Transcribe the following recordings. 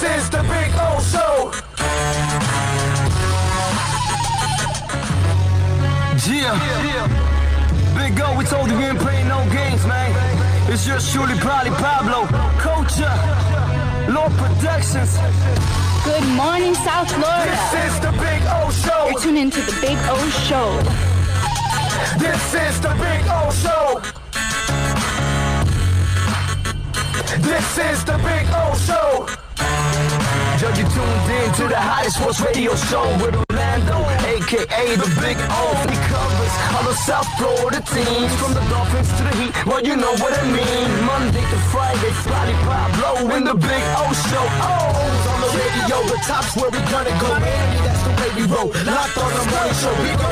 is the Big O Show. Yeah. Big O, we told you we ain't playing no games, man. It's just truly, probably Pablo, Culture, Lord Productions. Good morning, South Florida. This is the Big O Show. You're tuned into the Big O Show. This is the Big O Show. This is the Big O Show. Judge, you tuned in to the hottest sports radio show with Orlando, a.k.a. the Big O. He covers all the South Florida teams, from the Dolphins to the Heat, well, you know what I mean. Monday to Friday, Friday Pablo in the Big O Show. Oh, on the radio, the top's where we gonna go. Miami, that's the way we roll. Locked on the morning show, we go.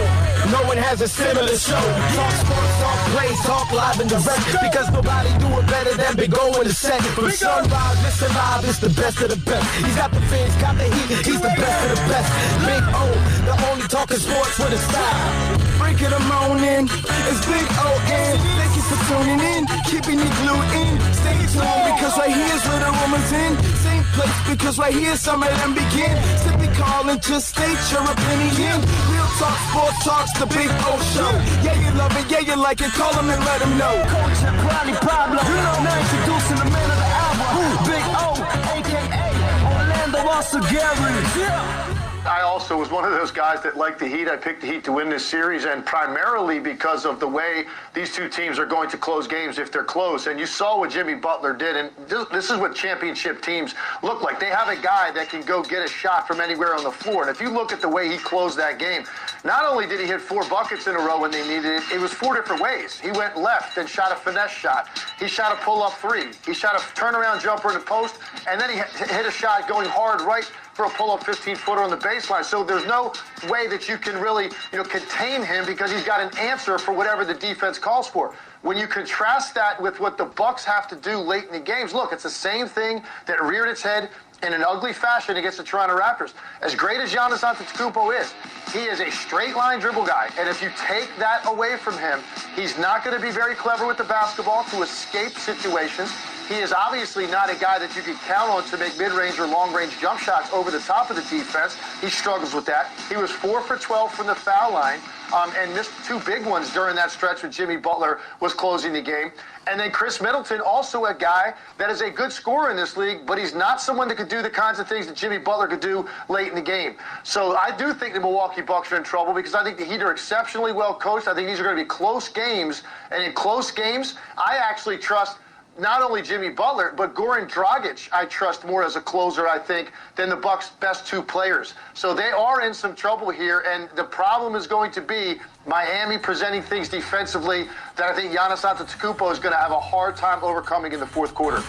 No one has a similar show. Talk sports, talk plays, talk live and direct. Because nobody do it better than Big O in the set. From sunrise, listen live, it's the best of the best. He's got the fans, got the heat, he's the best of the best. Big O, the only talking sports with a style. Break it a morning, it's Big O-N. Thank you for tuning in, keeping you glued in. Stay tuned, because right here's where the woman's in. Same place, because right here some of them begin. Simply call and just state your opinion. Real talk, sports talks, the Big O Show. Yeah, you love it, yeah, you like it, call him and let him know. Culture, probably Pablo, you know, now introducing the man of the hour, Big O, a.k.a. Orlando Gary. Yeah. I also was one of those guys that liked the Heat. I picked the Heat to win this series, and primarily because of the way these two teams are going to close games if they're close. And you saw what Jimmy Butler did, and this is what championship teams look like. They have a guy that can go get a shot from anywhere on the floor. And if you look at the way he closed that game, not only did he hit 4 buckets in a row when they needed it, it was 4 different ways. He went left and shot a finesse shot. He shot a pull-up 3. He shot a turnaround jumper in the post, and then he hit a shot going hard right for a pull-up 15-footer on the baseline. So there's no way that you can really, contain him, because he's got an answer for whatever the defense calls for. When you contrast that with what the Bucks have to do late in the games, look, it's the same thing that reared its head in an ugly fashion against the Toronto Raptors. As great as Giannis Antetokounmpo is, he is a straight-line dribble guy. And if you take that away from him, he's not going to be very clever with the basketball to escape situations. He is obviously not a guy that you can count on to make mid-range or long-range jump shots over the top of the defense. He struggles with that. He was 4 for 12 from the foul line and missed 2 big ones during that stretch when Jimmy Butler was closing the game. And then Chris Middleton, also a guy that is a good scorer in this league, but he's not someone that could do the kinds of things that Jimmy Butler could do late in the game. So I do think the Milwaukee Bucks are in trouble, because I think the Heat are exceptionally well coached. I think these are going to be close games. And in close games, I actually trust not only Jimmy Butler, but Goran Dragic I trust more as a closer, I think, than the Bucks' best 2 players. So they are in some trouble here, and the problem is going to be Miami presenting things defensively that I think Giannis Antetokounmpo is going to have a hard time overcoming in the fourth quarter.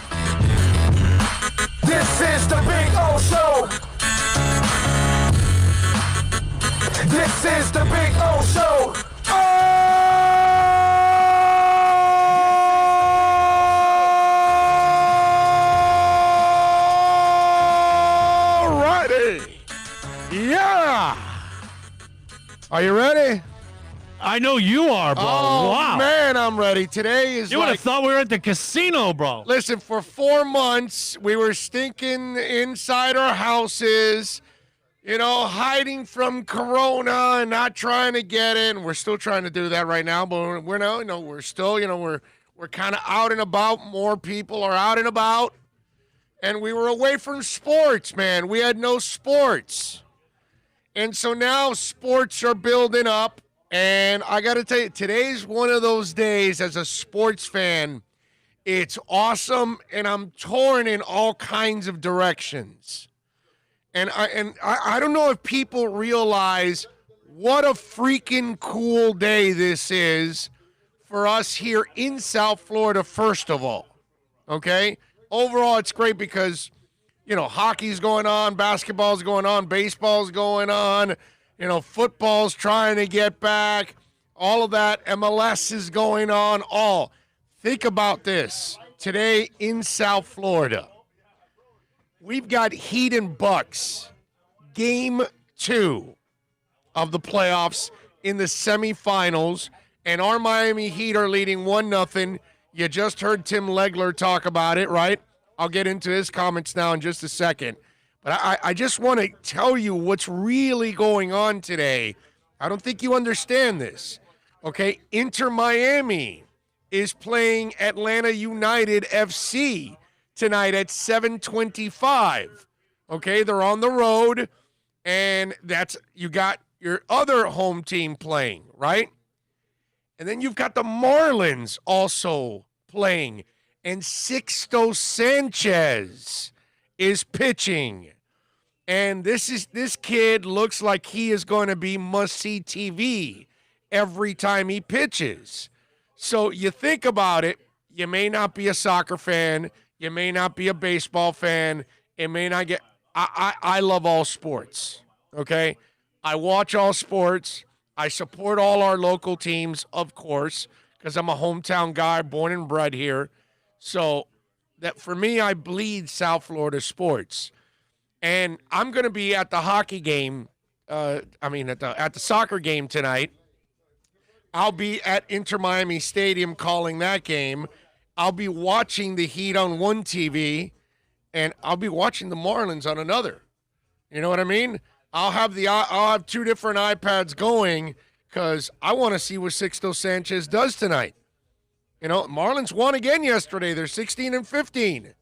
This is the Big O Show. This is the Big O Show. Yeah! Are you ready? I know you are, bro. Oh, wow. Man, I'm ready. Today is You would have thought we were at the casino, bro. Listen, for 4 months, we were stinking inside our houses, hiding from Corona and not trying to get in. We're still trying to do that right now, but we're still, we're kind of out and about. More people are out and about. And we were away from sports, man. We had no sports. And so now sports are building up. And I got to tell you, today's one of those days as a sports fan. It's awesome, and I'm torn in all kinds of directions. And I don't know if people realize what a freaking cool day this is for us here in South Florida, first of all. Okay? Overall, it's great because, hockey's going on, basketball's going on, baseball's going on, football's trying to get back, all of that. MLS is going on, all. Think about this. Today in South Florida, we've got Heat and Bucks, Game 2 of the playoffs in the semifinals, and our Miami Heat are leading 1-0. You just heard Tim Legler talk about it, right? I'll get into his comments now in just a second. But I just want to tell you what's really going on today. I don't think you understand this. Okay, Inter Miami is playing Atlanta United FC tonight at 7:25. Okay, they're on the road, and you got your other home team playing, right? And then you've got the Marlins also playing, and Sixto Sanchez is pitching. And this kid looks like he is going to be must-see TV every time he pitches. So you think about it, you may not be a soccer fan, you may not be a baseball fan, it may not get I love all sports, okay? I watch all sports. I support all our local teams, of course, because I'm a hometown guy, born and bred here. So that for me, I bleed South Florida sports. And I'm going to be at the hockey game, at the soccer game tonight. I'll be at Inter Miami Stadium calling that game. I'll be watching the Heat on one TV, and I'll be watching the Marlins on another. You know what I mean? I'll have two different iPads going because I want to see what Sixto Sanchez does tonight. You know, Marlins won again yesterday. They're 16-15.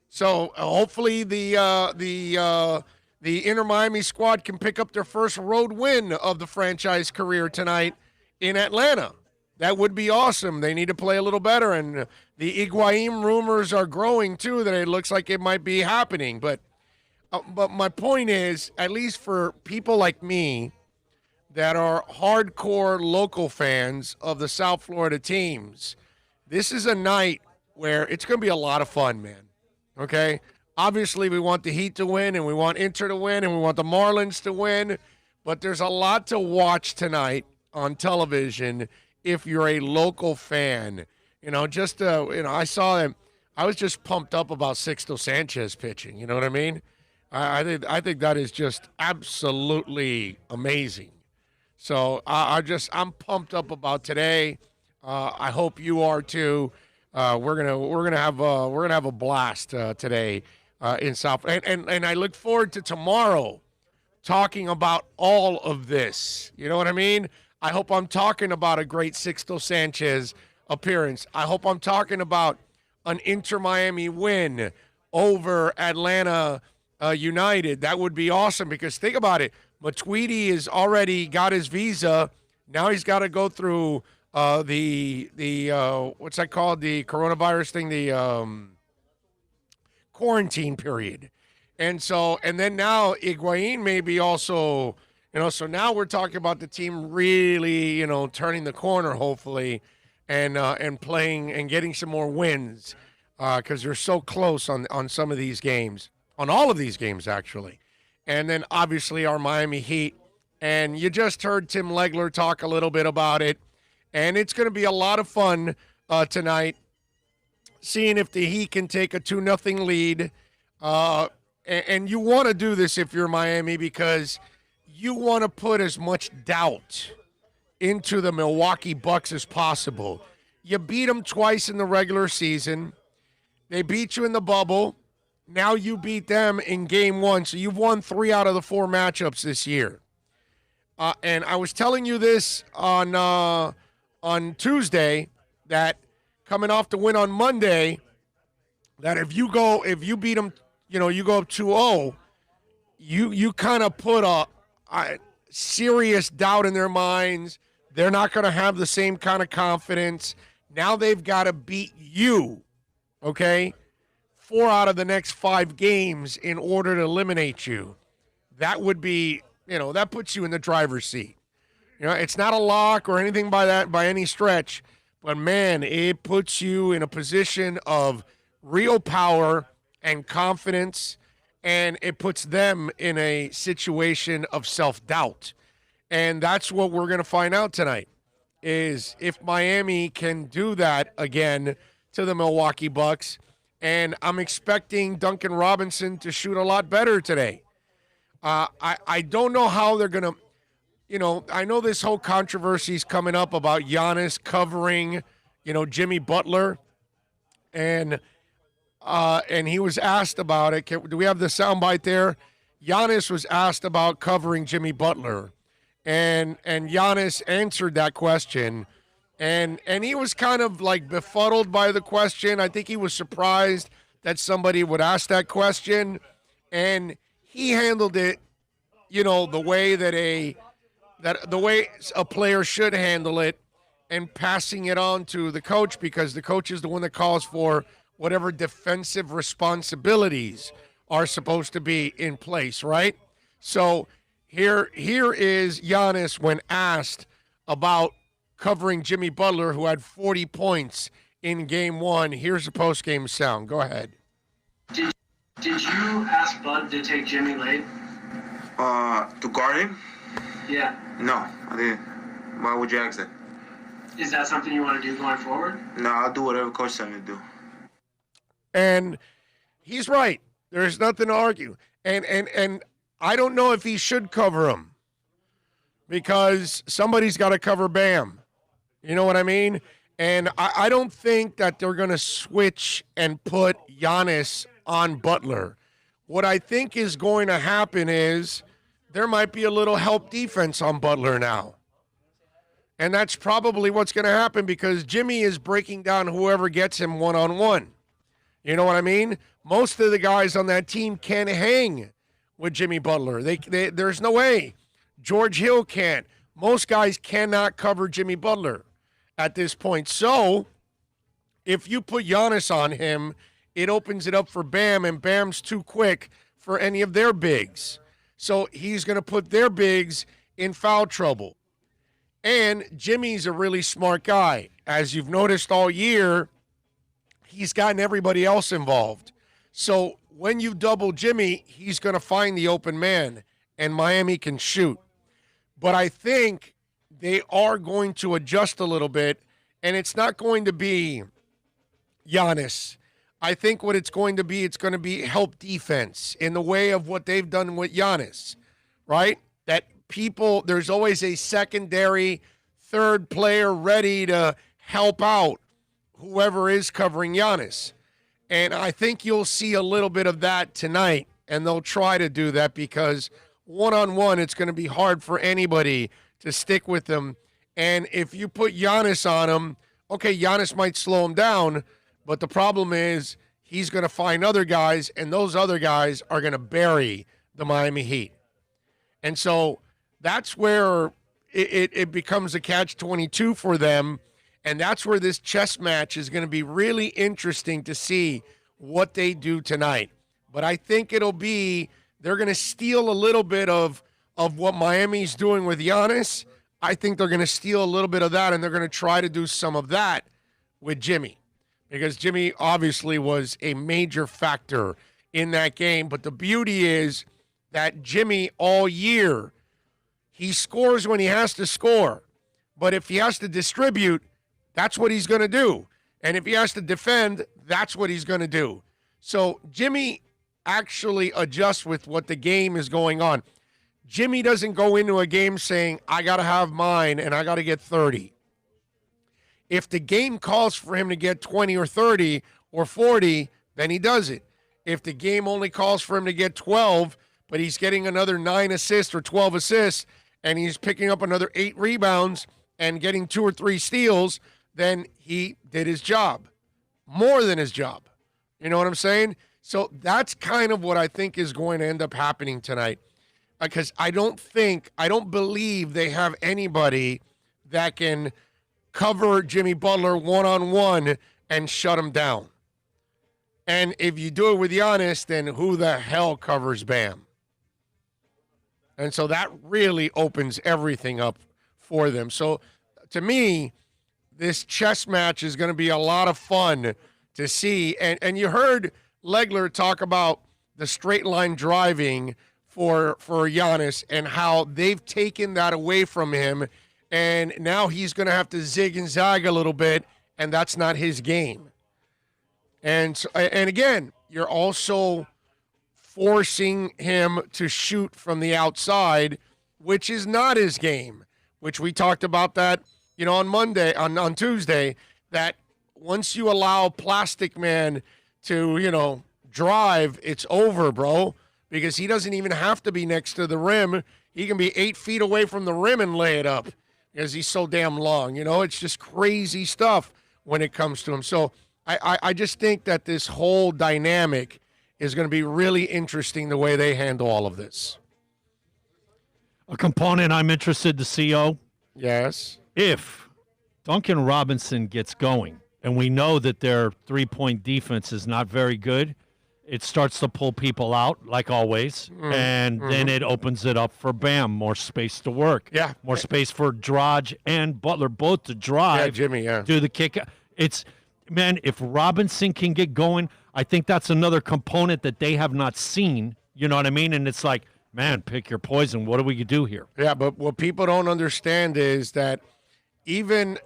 So hopefully the Inter Miami squad can pick up their first road win of the franchise career tonight in Atlanta. That would be awesome. They need to play a little better, and the Higuaín rumors are growing too. That it looks like it might be happening. But my point is, at least for people like me that are hardcore local fans of the South Florida teams, this is a night where it's going to be a lot of fun, man. Okay? Obviously, we want the Heat to win, and we want Inter to win, and we want the Marlins to win. But there's a lot to watch tonight on television if you're a local fan. You know, I saw him. I was just pumped up about Sixto Sanchez pitching. You know what I mean? I think that is just absolutely amazing. So I'm pumped up about today. I hope you are too. We're gonna have a blast today in South, and I look forward to tomorrow talking about all of this. You know what I mean? I hope I'm talking about a great Sixto Sanchez appearance. I hope I'm talking about an Inter Miami win over Atlanta United. That would be awesome because think about it. Matuidi has already got his visa. Now he's got to go through the what's that called? The coronavirus thing, the quarantine period. And then now Higuaín may be also, so now we're talking about the team really, turning the corner hopefully and playing and getting some more wins because they're so close on some of these games, on all of these games actually. And then obviously our Miami Heat. And you just heard Tim Legler talk a little bit about it. And it's going to be a lot of fun tonight, seeing if the Heat can take a 2-0 lead. And you want to do this if you're Miami because you want to put as much doubt into the Milwaukee Bucks as possible. You beat them twice in the regular season. They beat you in the bubble. Now you beat them in game one. So you've won 3 out of the 4 matchups this year. And I was telling you this on Tuesday that coming off the win on Monday, that if you beat them, you go up 2-0, you kind of put a serious doubt in their minds. They're not going to have the same kind of confidence. Now they've got to beat you, okay? 4 out of the next 5 games in order to eliminate you. That would be, that puts you in the driver's seat. It's not a lock or anything by any stretch, but man, it puts you in a position of real power and confidence, and it puts them in a situation of self-doubt. And that's what we're going to find out tonight, is if Miami can do that again to the Milwaukee Bucks. And I'm expecting Duncan Robinson to shoot a lot better today. I don't know how they're going to, I know this whole controversy is coming up about Giannis covering, Jimmy Butler. And and he was asked about it. Do we have the soundbite there? Giannis was asked about covering Jimmy Butler, and Giannis answered that question, and he was kind of like befuddled by the question. I think he was surprised that somebody would ask that question, and he handled it, the way the way a player should handle it, and passing it on to the coach, because the coach is the one that calls for whatever defensive responsibilities are supposed to be in place, right? So here is Giannis when asked about covering Jimmy Butler, who had 40 points in Game 1. Here's the post-game sound. Go ahead. Did you ask Bud to take Jimmy late? To guard him? Yeah. No, I didn't. Why would you ask that? Is that something you want to do going forward? No, I'll do whatever coach tells me to do. And he's right. There's nothing to argue. And I don't know if he should cover him, because somebody's got to cover Bam. You know what I mean? And I don't think that they're going to switch and put Giannis on Butler. What I think is going to happen is there might be a little help defense on Butler now. And that's probably what's going to happen, because Jimmy is breaking down whoever gets him one-on-one. You know what I mean? Most of the guys on that team can't hang with Jimmy Butler. There's no way. George Hill can't. Most guys cannot cover Jimmy Butler at this point. So if you put Giannis on him, it opens it up for Bam, and Bam's too quick for any of their bigs. So he's going to put their bigs in foul trouble. And Jimmy's a really smart guy. As you've noticed all year, he's gotten everybody else involved. So when you double Jimmy, he's going to find the open man, and Miami can shoot. But I think they are going to adjust a little bit, and it's not going to be Giannis. I think what it's going to be help defense in the way of what they've done with Giannis, right? That there's always a secondary, third player ready to help out whoever is covering Giannis. And I think you'll see a little bit of that tonight, and they'll try to do that, because one-on-one, it's going to be hard for anybody to stick with them. And if you put Giannis on him, okay, Giannis might slow him down, but the problem is he's going to find other guys, and those other guys are going to bury the Miami Heat. And so that's where it becomes a catch-22 for them, and that's where this chess match is going to be really interesting to see what they do tonight. But I think they're going to steal a little bit of what Miami's doing with Giannis. I think they're going to steal a little bit of that, and they're going to try to do some of that with Jimmy, because Jimmy obviously was a major factor in that game. But the beauty is that Jimmy all year, he scores when he has to score. But if he has to distribute, that's what he's going to do. And if he has to defend, that's what he's going to do. So Jimmy actually adjusts with what the game is going on. Jimmy doesn't go into a game saying, I got to have mine and I got to get 30. If the game calls for him to get 20 or 30 or 40, then he does it. If the game only calls for him to get 12, but he's getting another 9 assists or 12 assists, and he's picking up another 8 rebounds and getting 2 or 3 steals, then he did his job. More than his job. You know what I'm saying? So that's kind of what I think is going to end up happening tonight. Because I don't believe they have anybody that can cover Jimmy Butler one-on-one and shut him down. And if you do it with Giannis, then who the hell covers Bam? And so that really opens everything up for them. So to me, this chess match is going to be a lot of fun to see. And you heard Legler talk about the straight line driving for Giannis and how they've taken that away from him. And now he's going to have to zig and zag a little bit, and that's not his game. And again, you're also forcing him to shoot from the outside, which is not his game, which we talked about that, on Tuesday, that once you allow Plastic Man to drive, it's over, bro, because he doesn't even have to be next to the rim. He can be 8 feet away from the rim and lay it up because he's so damn long. It's just crazy stuff when it comes to him. So I just think that this whole dynamic is going to be really interesting the way they handle all of this. A component I'm interested to see, Yes. if Duncan Robinson gets going, and we know that their three-point defense is not very good, it starts to pull people out, like always, and then it opens it up for Bam, more space to work. Yeah. More space for Draj and Butler both to drive. Yeah, Jimmy, yeah. Do the kick. Man, if Robinson can get going, I think that's another component that they have not seen, you know what I mean? And it's like, man, pick your poison. What do we do here? Yeah, but what people don't understand is that even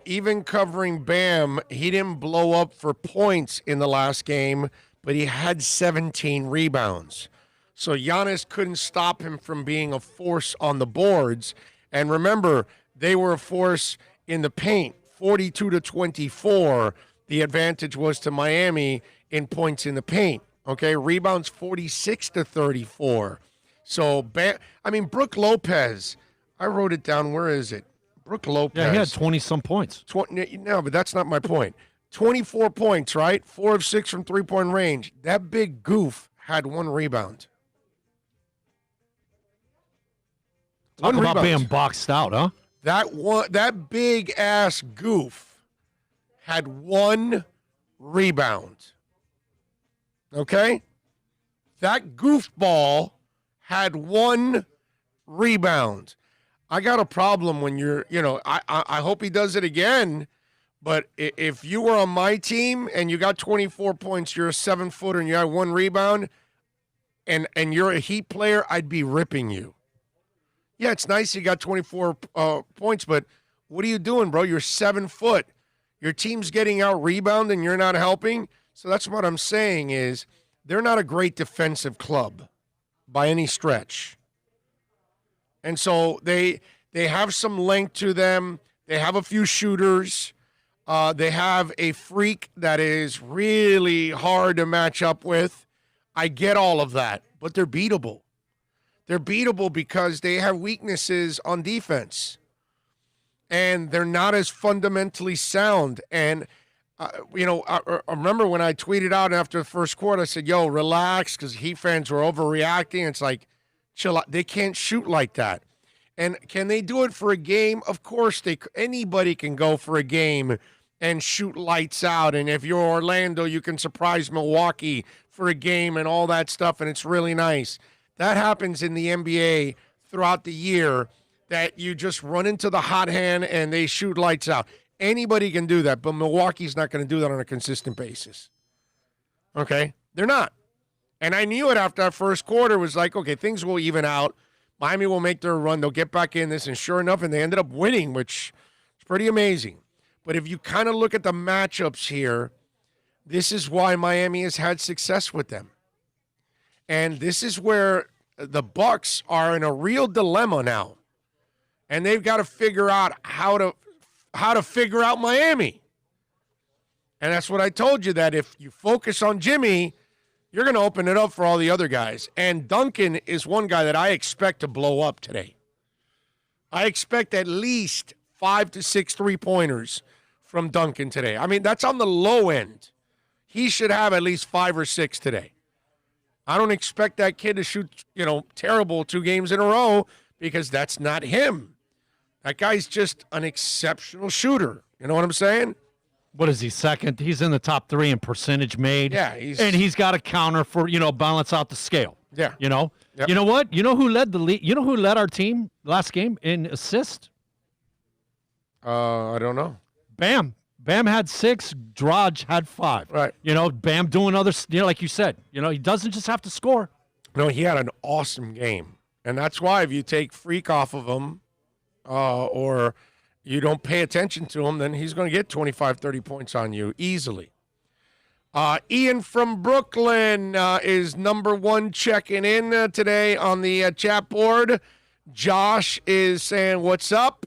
covering Bam, he didn't blow up for points in the last game, but he had 17 rebounds. So Giannis couldn't stop him from being a force on the boards. And remember, they were a force in the paint, 42-24. The advantage was to Miami in points in the paint. Okay, rebounds 46-34. So, Brook Lopez, I wrote it down. Where is it? Brook Lopez. Yeah, he had 20-some points. No, but that's not my point. 24 points, right? 4 of 6 from three-point range. That big goof had 1 rebound. Talk about being boxed out, huh? That big-ass goof had 1 rebound. Okay? That goofball had 1 rebound. I got a problem when I hope he does it again, but if you were on my team and you got 24 points, you're a 7-footer and you had 1 rebound, and you're a Heat player, I'd be ripping you. Yeah, it's nice you got 24 points, but what are you doing, bro? You're 7 foot. Your team's getting out rebound and you're not helping. So that's what I'm saying is they're not a great defensive club by any stretch. And so they have some length to them. They have a few shooters. They have a freak that is really hard to match up with. I get all of that, but they're beatable. They're beatable because they have weaknesses on defense. And they're not as fundamentally sound. And, I remember when I tweeted out after the first quarter, I said, yo, relax, because Heat fans were overreacting. It's like, chill out. They can't shoot like that. And can they do it for a game? Of course anybody can go for a game and shoot lights out. And if you're Orlando, you can surprise Milwaukee for a game and all that stuff, and it's really nice. That happens in the NBA throughout the year, that you just run into the hot hand and they shoot lights out. Anybody can do that, but Milwaukee's not going to do that on a consistent basis. Okay? They're not. And I knew it after that first quarter. It was like, okay, things will even out. Miami will make their run. They'll get back in this. And sure enough, and they ended up winning, which is pretty amazing. But if you kind of look at the matchups here, this is why Miami has had success with them. And this is where the Bucks are in a real dilemma now. And they've got to figure out how to figure out Miami. And that's what I told you, that if you focus on Jimmy, you're going to open it up for all the other guys. And Duncan is one guy that I expect to blow up today. I expect at least 5 to 6 3-pointers from Duncan today. I mean, that's on the low end. He should have at least 5 or 6 today. I don't expect that kid to shoot, terrible 2 games in a row, because that's not him. That guy's just an exceptional shooter. You know what I'm saying? What is he, second? He's in the top 3 in percentage made. Yeah. And he's got a counter for, balance out the scale. Yeah. Yep. You know what? You know who led the league? You know who led our team last game in assist? I don't know. Bam. Bam had 6. Draj had 5. Right. Bam doing other, like you said. He doesn't just have to score. No, he had an awesome game. And that's why if you take Freak off of him or you don't pay attention to him, then he's going to get 25, 30 points on you easily. Ian from Brooklyn is number 1 checking in today on the chat board. Josh is saying, what's up?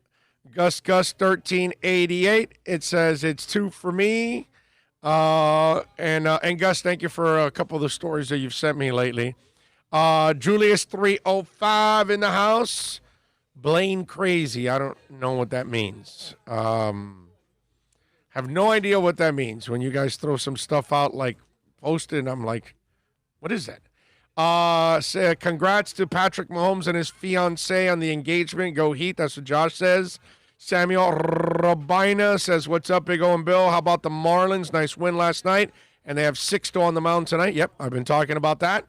Gus 1388. It says it's 2 for me. And Gus, thank you for a couple of the stories that you've sent me lately. Julius 305 in the house. Blaine crazy. I don't know what that means. Have no idea what that means. When you guys throw some stuff out like posted, and I'm like, what is that? Say, congrats to Patrick Mahomes and his fiance on the engagement. Go Heat. That's what Josh says. Samuel Rabina says, what's up, Big O and Bill? How about the Marlins? Nice win last night. And they have 6-2 on the mound tonight. Yep, I've been talking about that.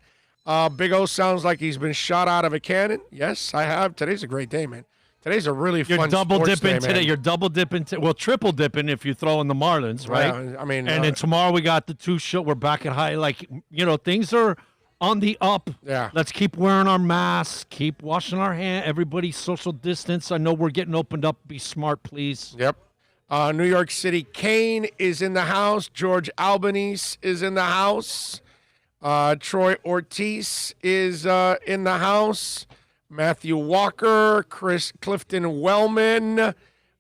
Big O sounds like he's been shot out of a cannon. Yes, I have. Today's a great day, man. Today's a really fun double sports dipping day, today. man. You're double dipping. Well, triple dipping if you throw in the Marlins, right? Yeah, I mean, and then tomorrow we got the 2 show. We're back at high. Like, things are on the up. Yeah. Let's keep wearing our masks. Keep washing our hands. Everybody social distance. I know we're getting opened up. Be smart, please. Yep. New York City Kane is in the house. George Albanese is in the house. Troy Ortiz is in the house. Matthew Walker, Clifton Wellman.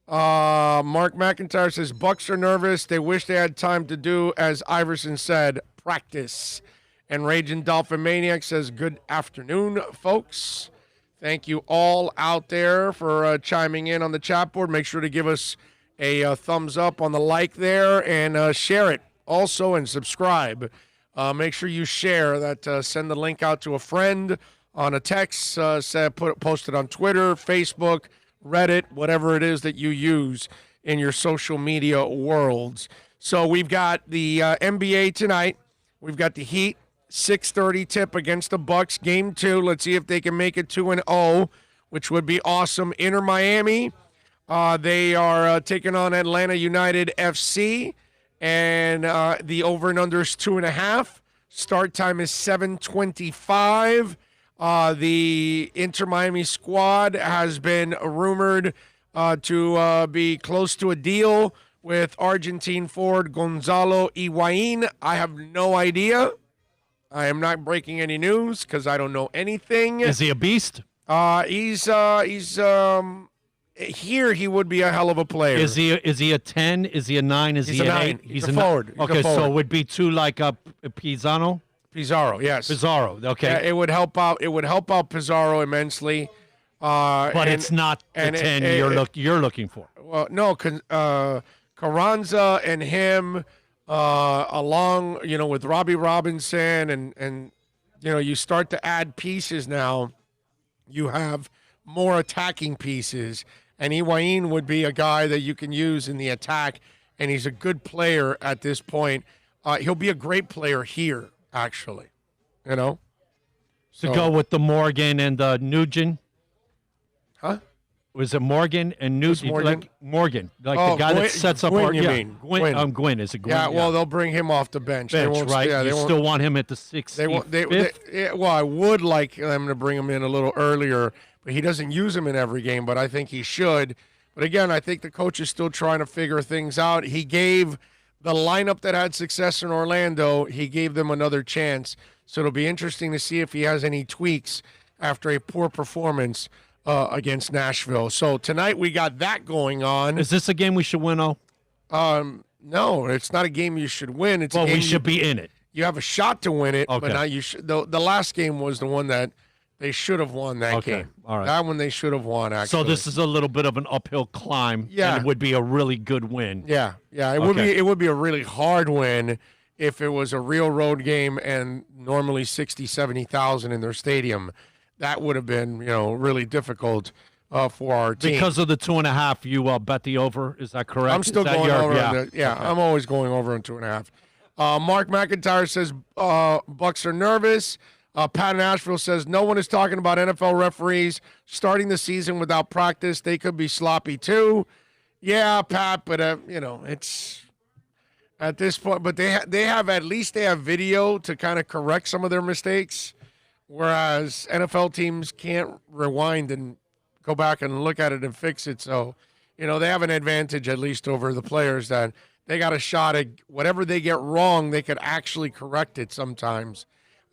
Mark McIntyre says, Bucks are nervous. They wish they had time to do, as Iverson said, practice. And Raging Dolphin Maniac says, good afternoon, folks. Thank you all out there for chiming in on the chat board. Make sure to give us a thumbs up on the like there and share it also and subscribe. Make sure you share that. Send the link out to a friend on a text. Post it on Twitter, Facebook, Reddit, whatever it is that you use in your social media worlds. So we've got the NBA tonight. We've got the Heat, 6:30 tip against the Bucks. Game 2. Let's see if they can make it 2-0, which would be awesome. Inter Miami. They are taking on Atlanta United FC. And the over and under is 2.5. Start time is 7:25. The Inter Miami squad has been rumored to be close to a deal with Argentine forward Gonzalo Higuain. I have no idea. I am not breaking any news because I don't know anything. Is he a beast? He's here. He would be a hell of a player. Is he a 10? Is he a 9? Is He's he a an 9. 8? He's a forward. Okay, so it would be 2 like a Pizarro. Pizarro, yes. Pizarro. Okay. Yeah, it would help out. It would help out Pizarro immensely. But it's not the 10 you're looking for. Well, no, Carranza and him, along with Robbie Robinson, and you start to add pieces now. You have more attacking pieces, and Higuain would be a guy that you can use in the attack, and he's a good player at this point. He'll be a great player here, actually. So go with the Morgan and Nugent. Huh? Was it Morgan and Nugent? Morgan? Morgan, the guy that sets up Gwyn, our. mean? Gwyn. Is it Gwyn? Yeah, well, they'll bring him off the bench. Right? Yeah, you still want him at the 6th. Well, I would like them to bring him in a little earlier, but he doesn't use him in every game, but I think he should. But again, I think the coach is still trying to figure things out. He gave the lineup that had success in Orlando, he gave them another chance. So it'll be interesting to see if he has any tweaks after a poor performance against Nashville. So tonight we got that going on. Is this a game we should win, No, it's not a game you should win. It's a game we should be in it. You have a shot to win it, okay. But now you should. The last game was the one that they should have won that game. All right. That one they should have won, actually. So this is a little bit of an uphill climb. Yeah. And it would be a really good win. Yeah. It would be a really hard win if it was a real road game and normally 60, 70,000 in their stadium. That would have been, really difficult for our team. Because of the 2.5, you bet the over. Is that correct? I'm still going over. Okay. I'm always going over on 2.5. Mark McIntyre says Bucks are nervous. Pat Nashville says no one is talking about NFL referees starting the season without practice. They could be sloppy too. Yeah, Pat, but it's at this point. But they have at least they have video to kind of correct some of their mistakes, whereas NFL teams can't rewind and go back and look at it and fix it. So, they have an advantage at least over the players that they got a shot at whatever they get wrong. They could actually correct it sometimes.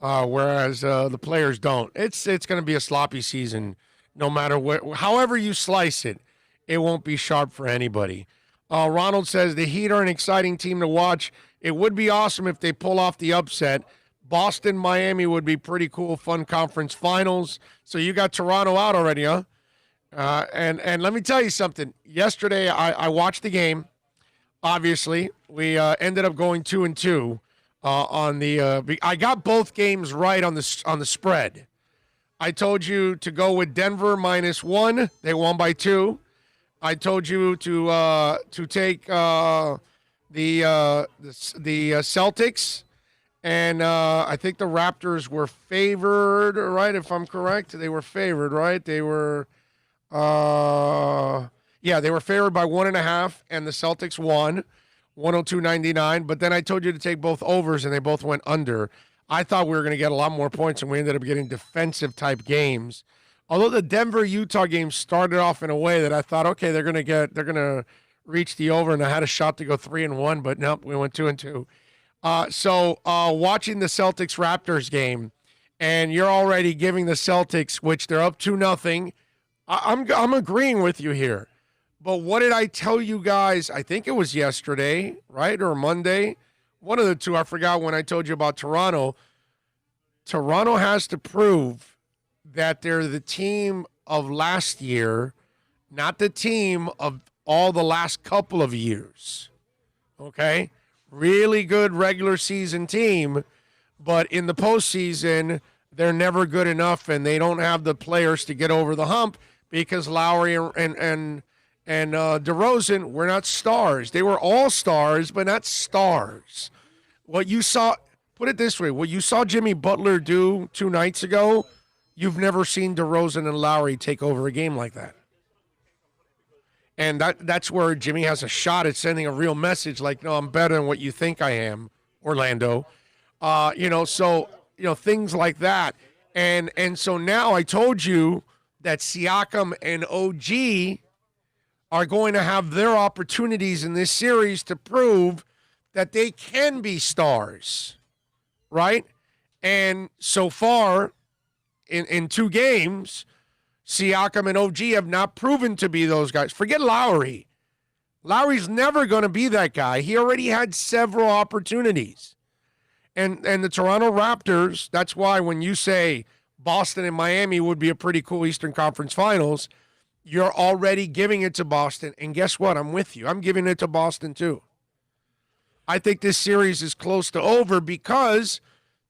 Whereas the players don't. It's going to be a sloppy season, no matter however you slice it. It won't be sharp for anybody. Ronald says the Heat are an exciting team to watch It would be awesome if they pull off the upset. Boston, Miami would be pretty cool, fun conference finals. So you got Toronto out already, huh? And let me tell you something. Yesterday, I watched the game. Obviously, we ended up going 2-2 on the. I got both games right on the spread. I told you to go with Denver -1. They won by 2. I told you to take the Celtics, and I think the Raptors were favored, right? If I'm correct, they were favored, right? They were, they were favored by 1.5, and the Celtics won 102.99. But then I told you to take both overs, and they both went under. I thought we were going to get a lot more points, and we ended up getting defensive type games. Although the Denver-Utah game started off in a way that I thought, okay, they're going to reach the over, and I had a shot to go 3-1, but nope, we went 2-2. So watching the Celtics-Raptors game, and you're already giving the Celtics, which they're up 2-0. I'm agreeing with you here. But what did I tell you guys? I think it was yesterday, right, or Monday. One of the two, I forgot when I told you about Toronto. Toronto has to prove that they're the team of last year, not the team of all the last couple of years. Okay? Really good regular season team, but in the postseason, they're never good enough, and they don't have the players to get over the hump because Lowry and DeRozan were not stars. They were all stars, but not stars. What you saw, put it this way, what you saw Jimmy Butler do 2 nights ago, you've never seen DeRozan and Lowry take over a game like that. And that's where Jimmy has a shot at sending a real message like, no, I'm better than what you think I am, Orlando. Things like that. And so now I told you that Siakam and OG are going to have their opportunities in this series to prove that they can be stars, right? And so far, in 2 games, Siakam and OG have not proven to be those guys. Forget Lowry. Lowry's never going to be that guy. He already had several opportunities. And the Toronto Raptors, that's why when you say Boston and Miami would be a pretty cool Eastern Conference Finals, you're already giving it to Boston. And guess what? I'm with you. I'm giving it to Boston too. I think this series is close to over because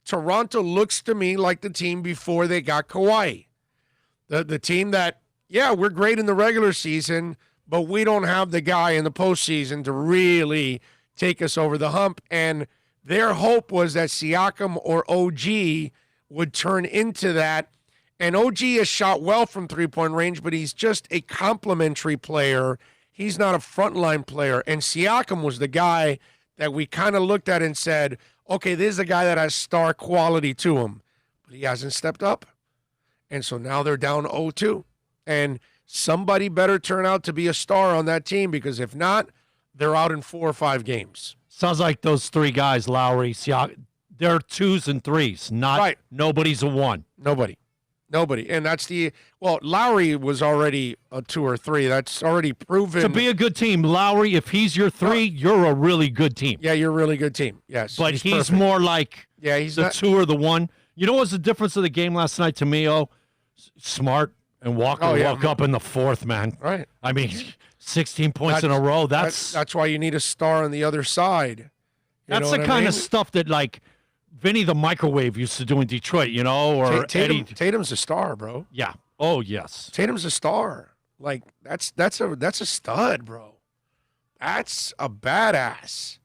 Toronto looks to me like the team before they got Kawhi. The team that, we're great in the regular season, but we don't have the guy in the postseason to really take us over the hump. And their hope was that Siakam or OG would turn into that. And OG has shot well from three-point range, but he's just a complimentary player. He's not a frontline player. And Siakam was the guy that we kind of looked at and said, okay, this is a guy that has star quality to him. But he hasn't stepped up. And so now they're down 0-2. And somebody better turn out to be a star on that team because if not, they're out in 4 or 5 games. Sounds like those 3 guys, Lowry, Siakam, they're 2s and 3s. Not right. Nobody's a 1. Nobody. And that's Lowry was already a 2 or 3. That's already proven. To be a good team, Lowry, if he's your 3, you're a really good team. Yeah, you're a really good team. Yes. But he's more like he's the 2 or the 1. You know what's the difference of the game last night to me, Smart and Walker woke up in the 4th, man. Right. I mean, 16 points in a row. That's why you need a star on the other side. That's the kind of stuff that, like, Vinny the Microwave used to do in Detroit, or Eddie. Tatum's a star, bro. Yeah. Oh, yes. Tatum's a star. Like, that's a stud, bro. That's a badass.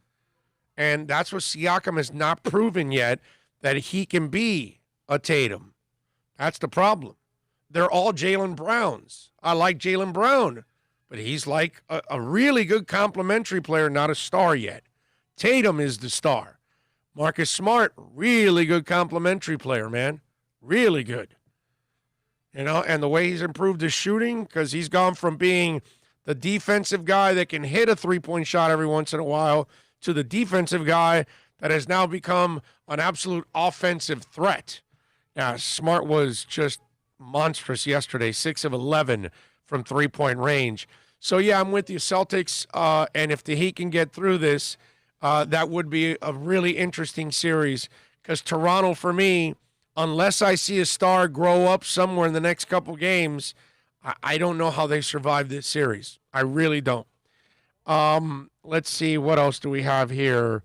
And that's what Siakam has not proven yet, that he can be a Tatum. That's the problem. They're all Jaylen Browns. I like Jaylen Brown, but he's like a really good complimentary player, not a star yet. Tatum is the star. Marcus Smart, really good complimentary player, man. Really good. And the way he's improved his shooting, because he's gone from being the defensive guy that can hit a three-point shot every once in a while to the defensive guy that has now become an absolute offensive threat. Now, Smart was just monstrous yesterday, 6 of 11 from three-point range. So, yeah, I'm with you, Celtics, and if the Heat can get through this, that would be a really interesting series because Toronto, for me, unless I see a star grow up somewhere in the next couple games, I don't know how they survive this series. I really don't. Let's see. What else do we have here?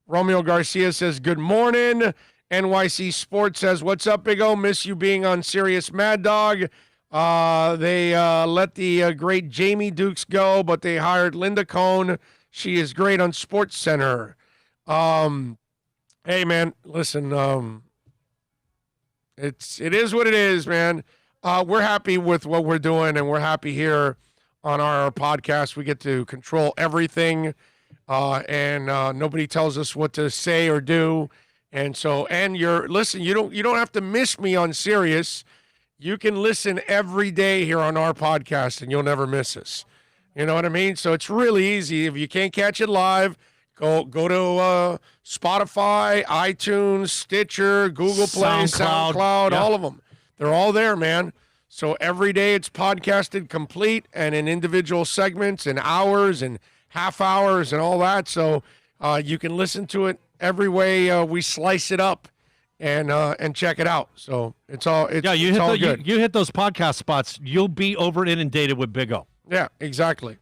Romeo Garcia says, good morning. NYC Sports says, what's up, Big O? Miss you being on Sirius Mad Dog. They let the great Jamie Dukes go, but they hired Linda Cohn. She is great on Sports Center. Hey, man, listen, it is what it is, man. We're happy with what we're doing, and we're happy here on our podcast. We get to control everything, and nobody tells us what to say or do. And so, and listen, you don't have to miss me on Sirius. You can listen every day here on our podcast, and you'll never miss us. You know what I mean? So it's really easy. If you can't catch it live, go to Spotify, iTunes, Stitcher, Google Play, SoundCloud, yeah. all of them. They're all there, man. So every day it's podcasted complete and in individual segments and hours and half hours and all that. So you can listen to it every way we slice it up and check it out. So it's all good. You hit those podcast spots, you'll be over inundated with Big O. Yeah, exactly.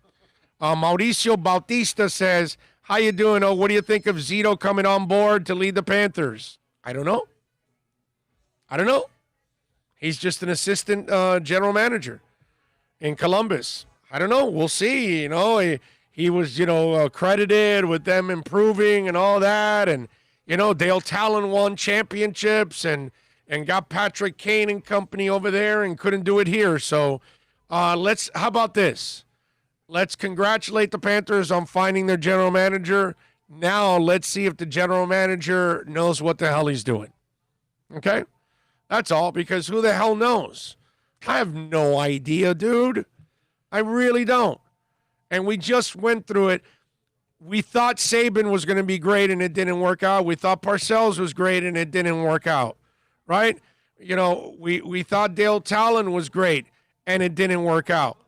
Mauricio Bautista says, how you doing? Oh, what do you think of Zito coming on board to lead the Panthers? I don't know. He's just an assistant general manager in Columbus. I don't know. We'll see. You know, he was, credited with them improving and all that. And, Dale Talon won championships and got Patrick Kane and company over there and couldn't do it here. So how about this? Let's congratulate the Panthers on finding their general manager. Now let's see if the general manager knows what the hell he's doing. Okay? That's all, because who the hell knows? I have no idea, dude. I really don't. And we just went through it. We thought Saban was going to be great, and it didn't work out. We thought Parcells was great, and it didn't work out, right? We thought Dale Talon was great, and it didn't work out.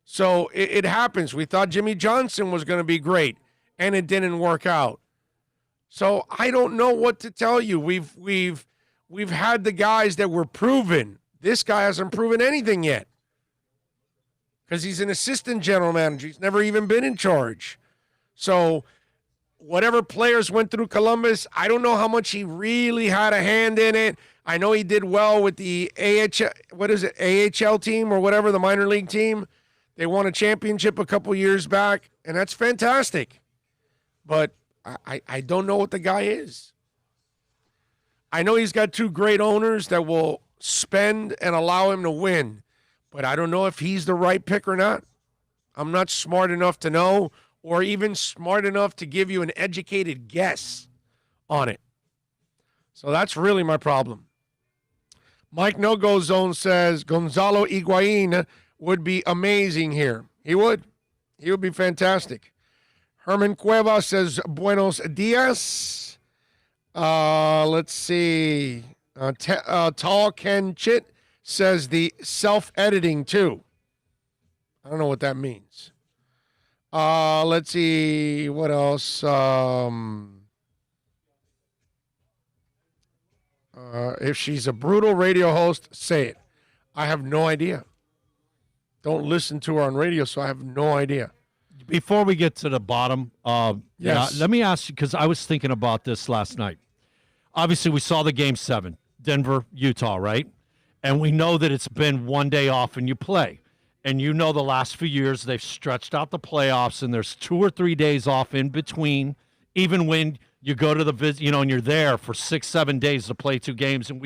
So it happens. We thought Jimmy Johnson was going to be great, and it didn't work out. So I don't know what to tell you. We've had the guys that were proven. This guy hasn't proven anything yet because he's an assistant general manager. He's never even been in charge. So whatever players went through Columbus, I don't know how much he really had a hand in it. I know he did well with the AHL team or whatever, the minor league team. They won a championship a couple years back, and that's fantastic. But I don't know what the guy is. I know he's got two great owners that will spend and allow him to win, but I don't know if he's the right pick or not. I'm not smart enough to know, or even smart enough to give you an educated guess on it. So that's really my problem. Mike No-Go Zone says Gonzalo Higuain would be amazing here. He would. He would be fantastic. Herman Cueva says buenos dias. Let's see. Tall Ken Chit says the self-editing too. I don't know what that means. Let's see. What else? If she's a brutal radio host, say it. I have no idea. Don't listen to her on radio, so I have no idea. Before we get to the bottom, yes. Let me ask you, because I was thinking about this last night. Obviously, we saw the Game 7, Denver, Utah, right? And we know that it's been one day off and you play. And you know the last few years they've stretched out the playoffs and there's 2 or 3 days off in between, even when you go to the visit, and you're there for 6-7 days to play 2 games. And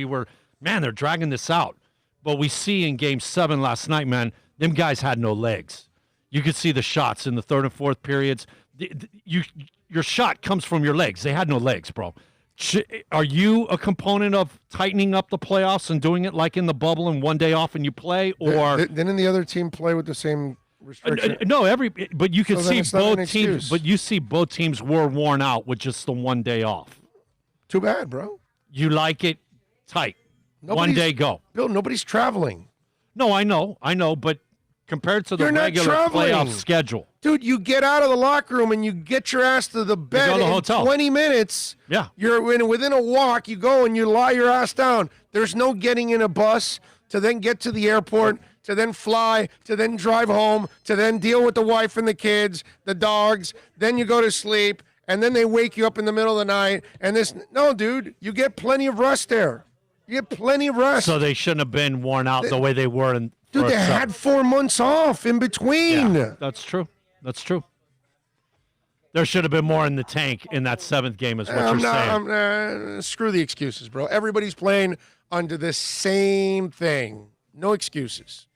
they're dragging this out. But we see in Game 7 last night, man, them guys had no legs. You could see the shots in the third and fourth periods. Your shot comes from your legs. They had no legs, bro. Are you a component of tightening up the playoffs and doing it like in the bubble and one day off and you play, or didn't the other team play with the same restriction? No, but you can see both teams. Excuse. But you see both teams were worn out with just the one day off. Too bad, bro. You like it tight. One day go. Bill, nobody's traveling. No, I know, but compared to the You're not regular traveling. playoff schedule. Dude, you get out of the locker room and you get your ass to the bed go to the in hotel. 20 minutes. Yeah. You're within a walk. You go and you lie your ass down. There's no getting in a bus to then get to the airport, to then fly, to then drive home, to then deal with the wife and the kids, the dogs. Then you go to sleep, and then they wake you up in the middle of the night. And no, dude, you get plenty of rest there. You get plenty of rest. So they shouldn't have been worn out the way they were in. Dude, they had 4 months off in between. Yeah, that's true. That's true. There should have been more in the tank in that 7th game, is what you're saying. Screw the excuses, bro. Everybody's playing under the same thing. No excuses.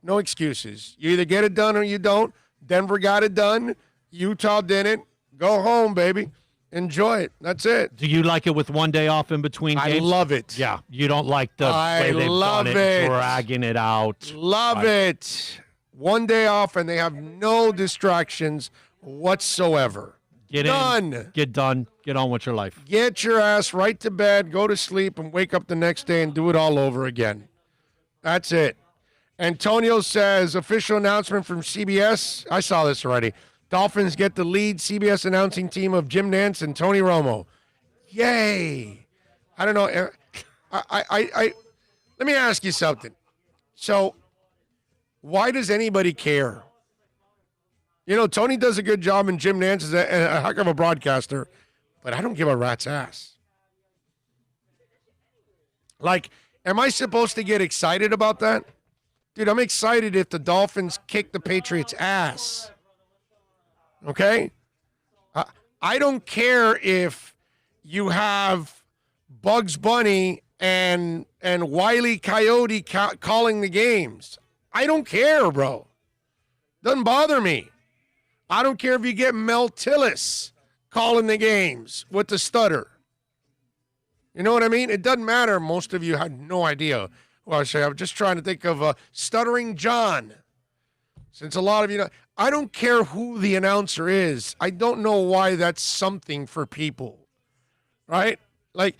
No excuses. You either get it done or you don't. Denver got it done. Utah didn't. Go home, baby. Enjoy it. That's it. Do you like it with 1 day off in between games? I love it. Yeah, you don't like the way they've done it, dragging it out. Love it. 1 day off, and they have no distractions whatsoever. Get done. Get done. Get on with your life. Get your ass right to bed, go to sleep, and wake up the next day and do it all over again. That's it. Antonio says, official announcement from CBS. I saw this already. Dolphins get the lead CBS announcing team of Jim Nantz and Tony Romo. Yay. I don't know. I let me ask you something. So why does anybody care? You know, Tony does a good job and Jim Nantz is a heck of a broadcaster, but I don't give a rat's ass. Like, am I supposed to get excited about that? Dude, I'm excited if the Dolphins kick the Patriots' ass. Okay? I don't care if you have Bugs Bunny and Wile E. Coyote calling the games. I don't care, bro. Doesn't bother me. I don't care if you get Mel Tillis calling the games with the stutter. You know what I mean? It doesn't matter. Most of you had no idea. Well, I'm just trying to think of Stuttering John. Since a lot of you know, I don't care who the announcer is. I don't know why that's something for people, right? Like,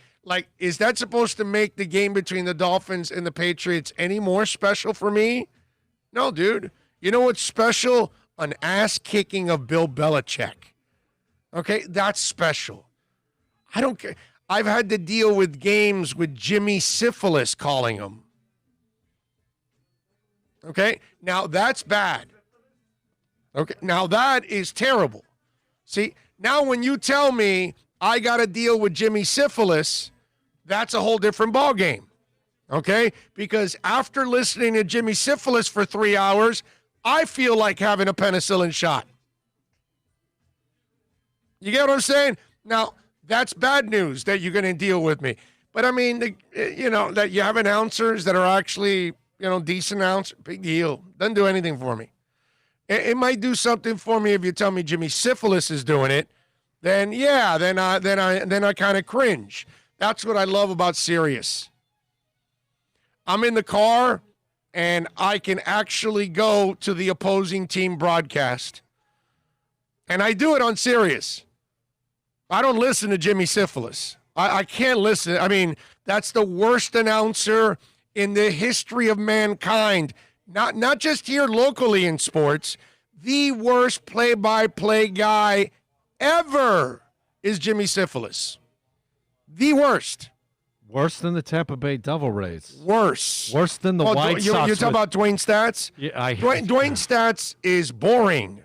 is that supposed to make the game between the Dolphins and the Patriots any more special for me? No, dude. You know what's special? An ass kicking of Bill Belichick. Okay, that's special. I don't care. I've had to deal with games with Jimmy Syphilis calling them. Okay, now that's bad. Okay, now that is terrible. See, now when you tell me I got to deal with Jimmy Syphilis, that's a whole different ballgame. Okay, because after listening to Jimmy Syphilis for 3 hours, I feel like having a penicillin shot. You get what I'm saying? Now, that's bad news that you're going to deal with me. But, I mean, that you have announcers that are actually, decent announcers, big deal. Doesn't do anything for me. It might do something for me if you tell me Jimmy Syphilis is doing it. Then, yeah, then I kind of cringe. That's what I love about Sirius. I'm in the car, and I can actually go to the opposing team broadcast. And I do it on Sirius. I don't listen to Jimmy Syphilis. I can't listen. I mean, that's the worst announcer in the history of mankind. Not just here locally in sports. The worst play-by-play guy ever is Jimmy Syphilis. The worst. Worse than the Tampa Bay Devil Rays. Worse. Worse than the White Sox. You're talking about Dwayne Stats? Yeah, Dwayne Stats is boring.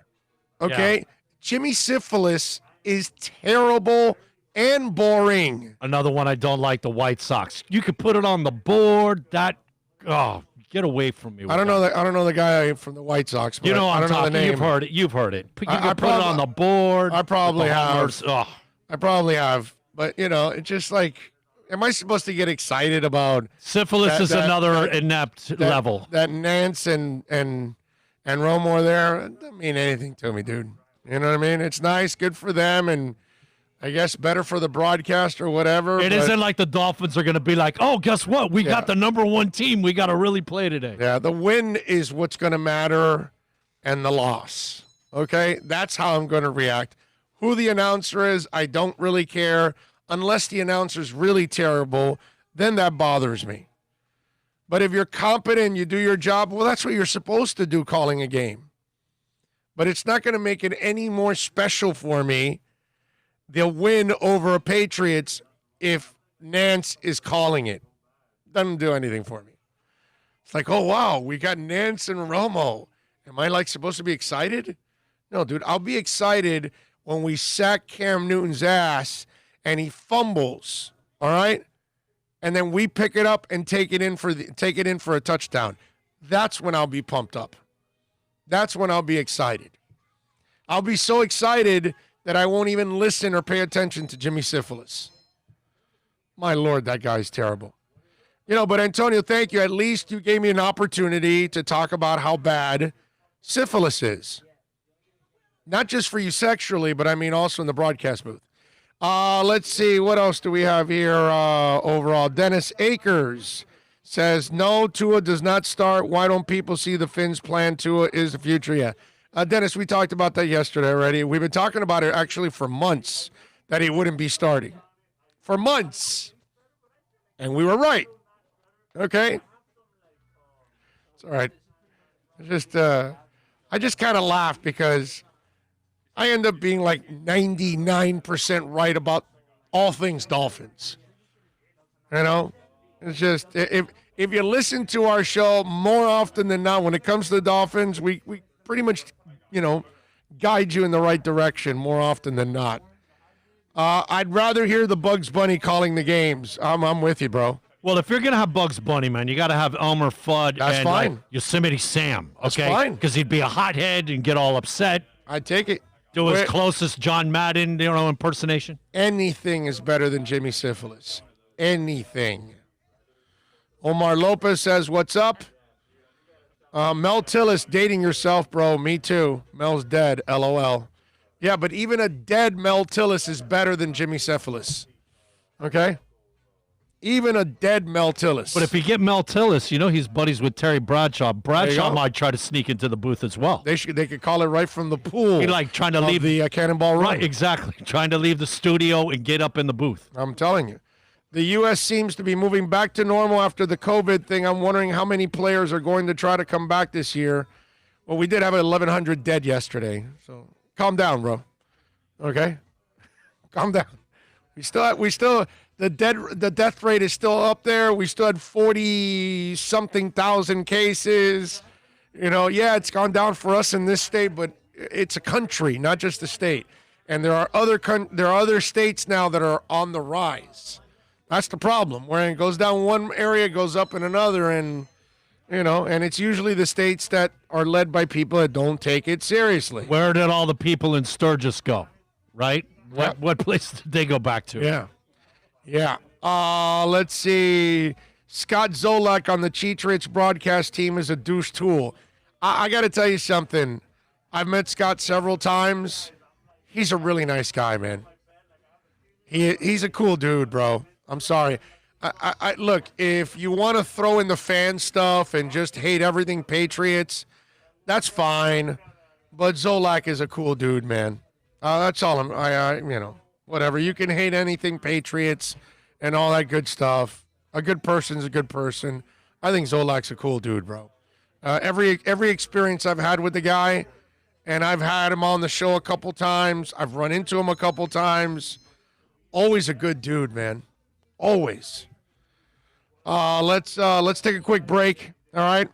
Okay? Yeah. Jimmy Syphilis is terrible and boring. Another one I don't like, the White Sox. You could put it on the board. Get away from me. I don't know the guy from the White Sox. But I don't know know the name. You've heard it. You can put it on the board. I probably have. Oh. I probably have. But it's just like, am I supposed to get excited about Syphilis is another inept level. That Nance and Romo are there, it doesn't mean anything to me, dude. You know what I mean? It's nice, good for them, and I guess better for the broadcast or whatever. It isn't like the Dolphins are going to be like, oh, guess what? We got the number one team. We got to really play today. Yeah, the win is what's going to matter and the loss. Okay? That's how I'm going to react. Who the announcer is, I don't really care. Unless the announcer's really terrible, then that bothers me. But if you're competent, you do your job, well, that's what you're supposed to do, calling a game. But it's not going to make it any more special for me, the win over Patriots, if Nance is calling it. Doesn't do anything for me. It's like, oh, wow, we got Nance and Romo. Am I, supposed to be excited? No, dude, I'll be excited when we sack Cam Newton's ass and he fumbles, all right? And then we pick it up and take it in for a touchdown. That's when I'll be pumped up. That's when I'll be excited. I'll be so excited that I won't even listen or pay attention to Jimmy Syphilis. My Lord, that guy's terrible. But Antonio, thank you. At least you gave me an opportunity to talk about how bad syphilis is. Not just for you sexually, but I mean also in the broadcast booth. Let's see. What else do we have here overall? Dennis Akers says, no, Tua does not start. Why don't people see the Finns plan? Tua is the future. Yeah. Dennis, we talked about that yesterday already. We've been talking about it actually for months, that he wouldn't be starting. For months. And we were right. Okay? It's all right. I just kind of laughed because I end up being 99% right about all things Dolphins. It's just, if you listen to our show more often than not, when it comes to the Dolphins, we pretty much, guide you in the right direction more often than not. I'd rather hear the Bugs Bunny calling the games. I'm with you, bro. Well, if you're going to have Bugs Bunny, man, you got to have Elmer Fudd and fine. Yosemite Sam, okay? That's fine. Because he'd be a hothead and get all upset. I'd take it. Do his closest John Madden, impersonation. Anything is better than Jimmy Syphilis. Anything. Omar Lopez says, what's up? Mel Tillis, dating yourself, bro. Me too. Mel's dead, LOL. Yeah, but even a dead Mel Tillis is better than Jimmy Syphilis. Okay? Even a dead Mel Tillis. But if you get Mel Tillis, he's buddies with Terry Bradshaw. Bradshaw might try to sneak into the booth as well. They could call it right from the pool. He'd trying to leave the Cannonball Run. Right, exactly. Trying to leave the studio and get up in the booth. I'm telling you. The U.S. seems to be moving back to normal after the COVID thing. I'm wondering how many players are going to try to come back this year. Well, we did have 1,100 dead yesterday, so calm down, bro. Okay? Calm down. We still the death rate is still up there. We still had 40-something thousand cases. It's gone down for us in this state, but it's a country, not just a state. And there are other states now that are on the rise. That's the problem. Where it goes down one area, it goes up in another, and and it's usually the states that are led by people that don't take it seriously. Where did all the people in Sturgis go? Right? What place did they go back to? Yeah. Let's see. Scott Zolak on the Cheech Rich broadcast team is a douche tool. I got to tell you something. I've met Scott several times. He's a really nice guy, man. He's a cool dude, bro. I'm sorry. I look, if you want to throw in the fan stuff and just hate everything Patriots, that's fine. But Zolak is a cool dude, man. That's all whatever. You can hate anything Patriots and all that good stuff. A good person's a good person. I think Zolak's a cool dude, bro. Every experience I've had with the guy, and I've had him on the show a couple times. I've run into him a couple times. Always a good dude, man. Always. Let's take a quick break. All right.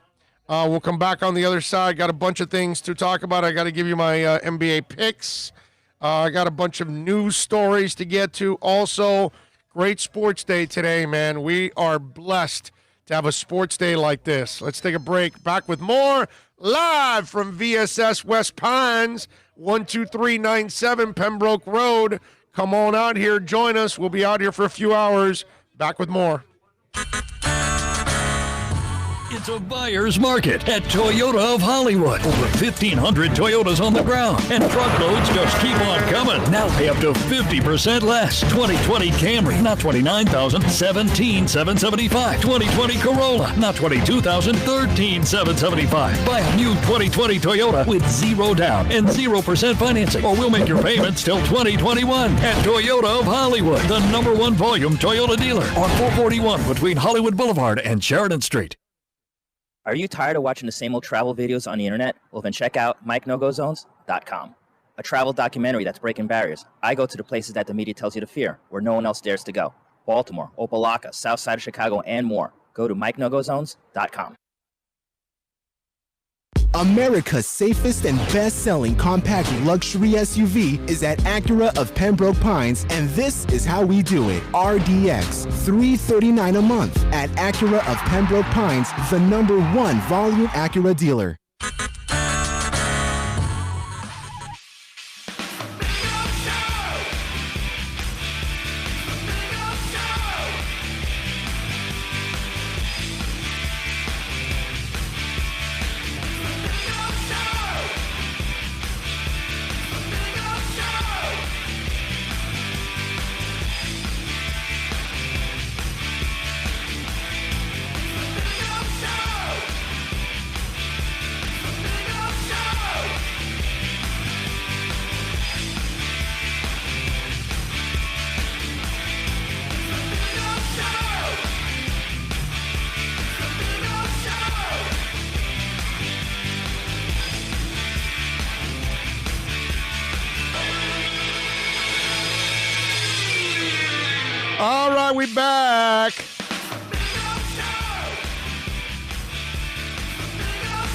We'll come back on the other side. Got a bunch of things to talk about. I got to give you my NBA picks. I got a bunch of news stories to get to. Also, great sports day today, man. We are blessed to have a sports day like this. Let's take a break. Back with more live from VSS West Pines, 12397 Pembroke Road. Come on out here. Join us. We'll be out here for a few hours. Back with more. It's a buyer's market at Toyota of Hollywood. Over 1,500 Toyotas on the ground, and truckloads just keep on coming. Now pay up to 50% less. 2020 Camry, not $29,000, $17,775. 2020 Corolla, not $22,000, $13,775. Buy a new 2020 Toyota with 0 down and 0% financing, or we'll make your payments till 2021. At Toyota of Hollywood, the #1 volume Toyota dealer on 441 between Hollywood Boulevard and Sheridan Street. Are you tired of watching the same old travel videos on the internet? Well, then check out MikeNoGoZones.com, a travel documentary that's breaking barriers. I go to the places that the media tells you to fear, where no one else dares to go. Baltimore, Opelika, South Side of Chicago, and more. Go to MikeNoGoZones.com. America's safest and best-selling compact luxury SUV is at Acura of Pembroke Pines, and this is how we do it. RDX, $339 a month at Acura of Pembroke Pines, the #1 volume Acura dealer. All right, we back.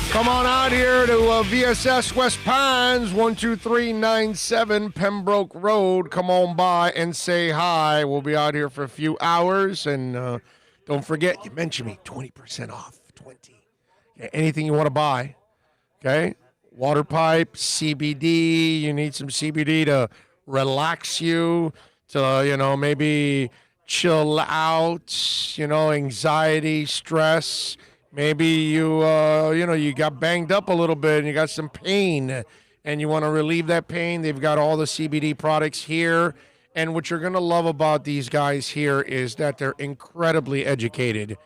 Come on out here to VSS West Pines, 12397 Pembroke Road. Come on by and say hi. We'll be out here for a few hours. And don't forget, you mentioned me, 20% off. 20. Yeah, anything you want to buy, okay? Water pipe, CBD. You need some CBD to relax you, to, maybe chill out, anxiety, stress. Maybe you got banged up a little bit and you got some pain and you want to relieve that pain. They've got all the CBD products here. And what you're going to love about these guys here is that they're incredibly educated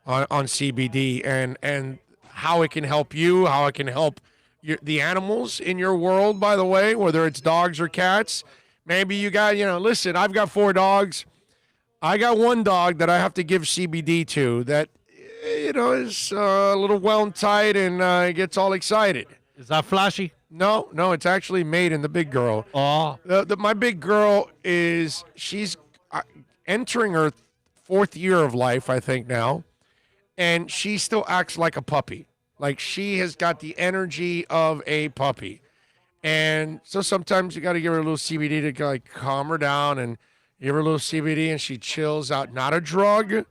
on CBD and how it can help you, how it can help the animals in your world, by the way, whether it's dogs or cats. Maybe you got, listen, I've got 4 dogs. I got one dog that I have to give CBD to that, is a little well and tight and gets all excited. Is that Flashy? No, it's actually made in the big girl. Oh. My big girl she's entering her 4th year of life, I think now, and she still acts like a puppy. Like she has got the energy of a puppy. And so sometimes you got to give her a little CBD to like calm her down and give her a little CBD and she chills out. Not a drug.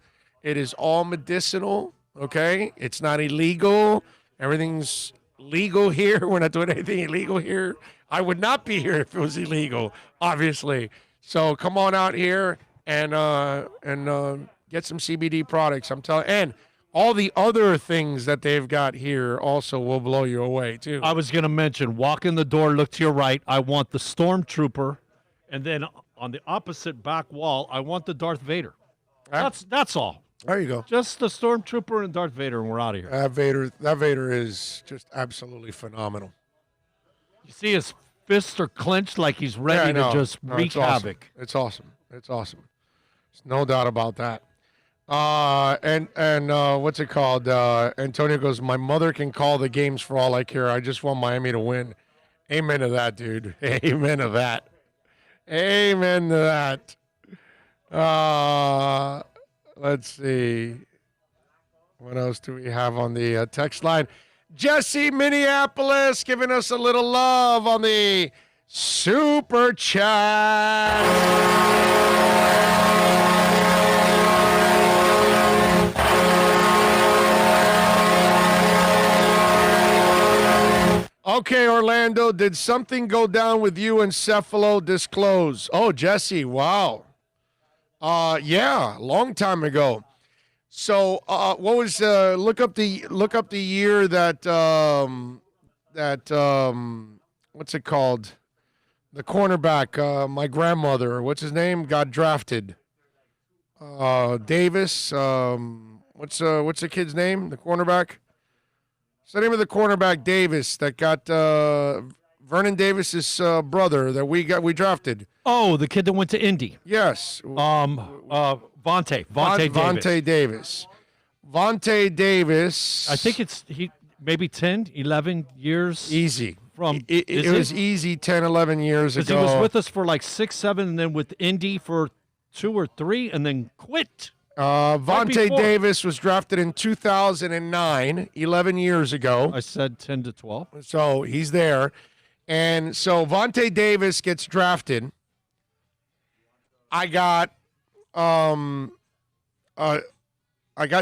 It is all medicinal, okay? It's not illegal. Everything's legal here. We're not doing anything illegal here. I would not be here if it was illegal, obviously. So come on out here and get some CBD products. I'm telling, and all the other things that they've got here also will blow you away too. I was going to mention, walk in the door, look to your right. I want the Stormtrooper, and then on the opposite back wall, I want the Darth Vader. That's all. There you go. Just the Stormtrooper and Darth Vader, and we're out of here. That Vader is just absolutely phenomenal. You see his fists are clenched like he's ready to just wreak havoc. It's awesome. It's awesome. There's no doubt about that. And what's it called? Antonio goes, my mother can call the games for all I care. I just want Miami to win. Amen to that, dude. Amen to that. Amen to that. Let's see. What else do we have on the text line? Jesse, Minneapolis, giving us a little love on the Super Chat. Okay, Orlando, did something go down with you and Cephalo? Disclose. Oh, Jesse, wow. Yeah, long time ago. So, what was look up the year that what's it called? The cornerback, my grandmother, what's his name? Got drafted. Davis. What's the kid's name? The cornerback. What's the name of the cornerback Davis that got Vernon Davis's brother that we drafted? Oh, the kid that went to Indy. Yes. Vontae Davis. Vontae Davis. I think he maybe 10, 11 years. Easy. From it was easy 10, 11 years ago. He was with us for like 6, 7, and then with Indy for 2 or 3, and then quit. Vontae Davis was drafted in 2009, 11 years ago. I said 10 to 12. So he's there. And so Vontae Davis gets drafted. I got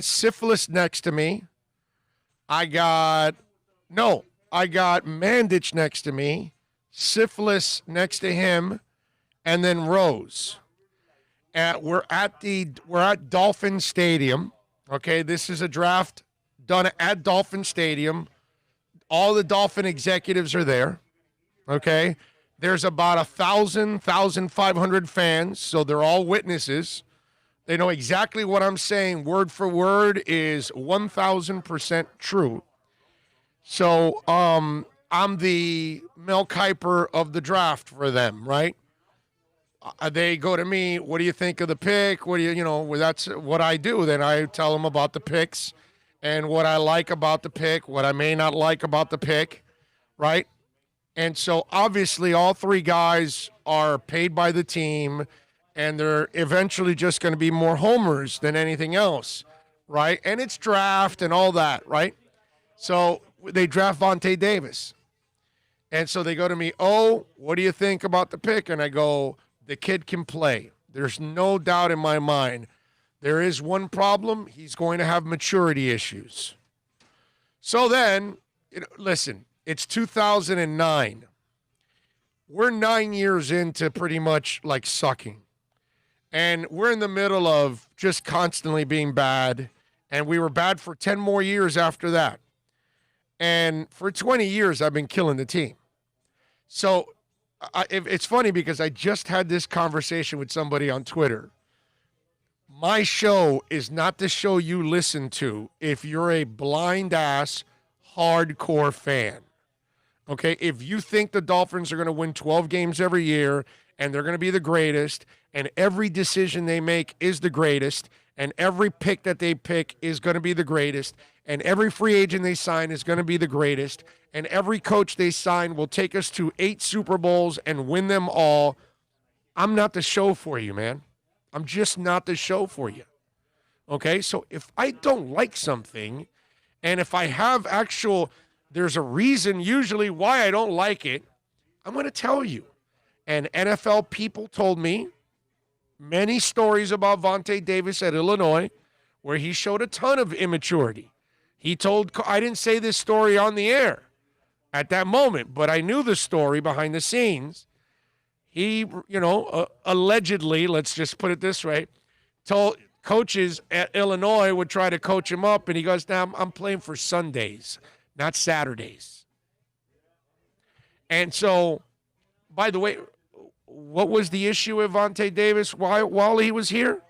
syphilis next to me. I got Mandich next to me, syphilis next to him, and then Rose. We're at Dolphin Stadium. Okay, this is a draft done at Dolphin Stadium. All the Dolphin executives are there. Okay, there's about 1,500 fans, so they're all witnesses. They know exactly what I'm saying. Word for word is 1,000% true. So I'm the Mel Kiper of the draft for them, right? They go to me, what do you think of the pick? What do you that's what I do. Then I tell them about the picks and what I like about the pick, what I may not like about the pick, right? And so obviously all three guys are paid by the team, and they're eventually just going to be more homers than anything else, right? And it's draft and all that, right? So they draft Vontae Davis. And so they go to me, oh, what do you think about the pick? And I go, the kid can play. There's no doubt in my mind. There is one problem. He's going to have maturity issues. So then, listen, it's 2009. We're 9 years into pretty much like sucking. And we're in the middle of just constantly being bad. And we were bad for 10 more years after that. And for 20 years, I've been killing the team. So it's funny because I just had this conversation with somebody on Twitter. My show is not the show you listen to if you're a blind-ass, hardcore fan. Okay? If you think the Dolphins are going to win 12 games every year and they're going to be the greatest, and every decision they make is the greatest, and every pick that they pick is going to be the greatest, and every free agent they sign is going to be the greatest, and every coach they sign will take us to 8 Super Bowls and win them all, I'm not the show for you, man. I'm just not the show for you. Okay? So if I don't like something, and if I have there's a reason usually why I don't like it, I'm going to tell you. And NFL people told me many stories about Vontae Davis at Illinois where he showed a ton of immaturity. I didn't say this story on the air at that moment, but I knew the story behind the scenes. He, allegedly, let's just put it this way, told coaches at Illinois would try to coach him up, and he goes, "Now I'm playing for Sundays, not Saturdays." And so, by the way, what was the issue with Vontae Davis while he was here?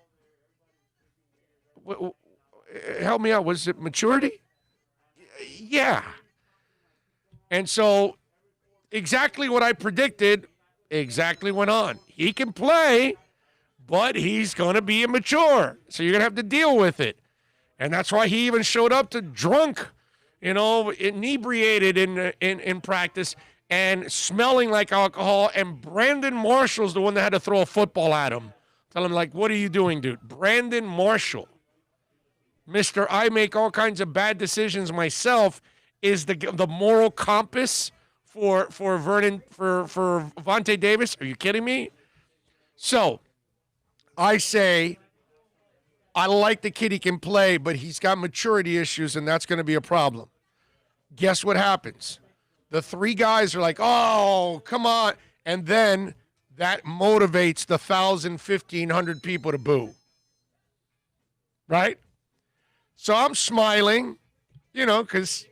Help me out. Was it maturity? Yeah. And so exactly what I predicted exactly went on. He can play, but he's going to be immature. So you're going to have to deal with it. And that's why he even showed up to drunk, inebriated in practice and smelling like alcohol. And Brandon Marshall's the one that had to throw a football at him. Tell him, like, what are you doing, dude? Brandon Marshall, Mr. I make all kinds of bad decisions myself, is the moral compass for Vontae Davis. Are you kidding me? So I say I like the kid, he can play, but he's got maturity issues, and that's going to be a problem. Guess what happens? The three guys are like, oh, come on. And then that motivates the 1,000, 1,500 people to boo. Right? So I'm smiling, because,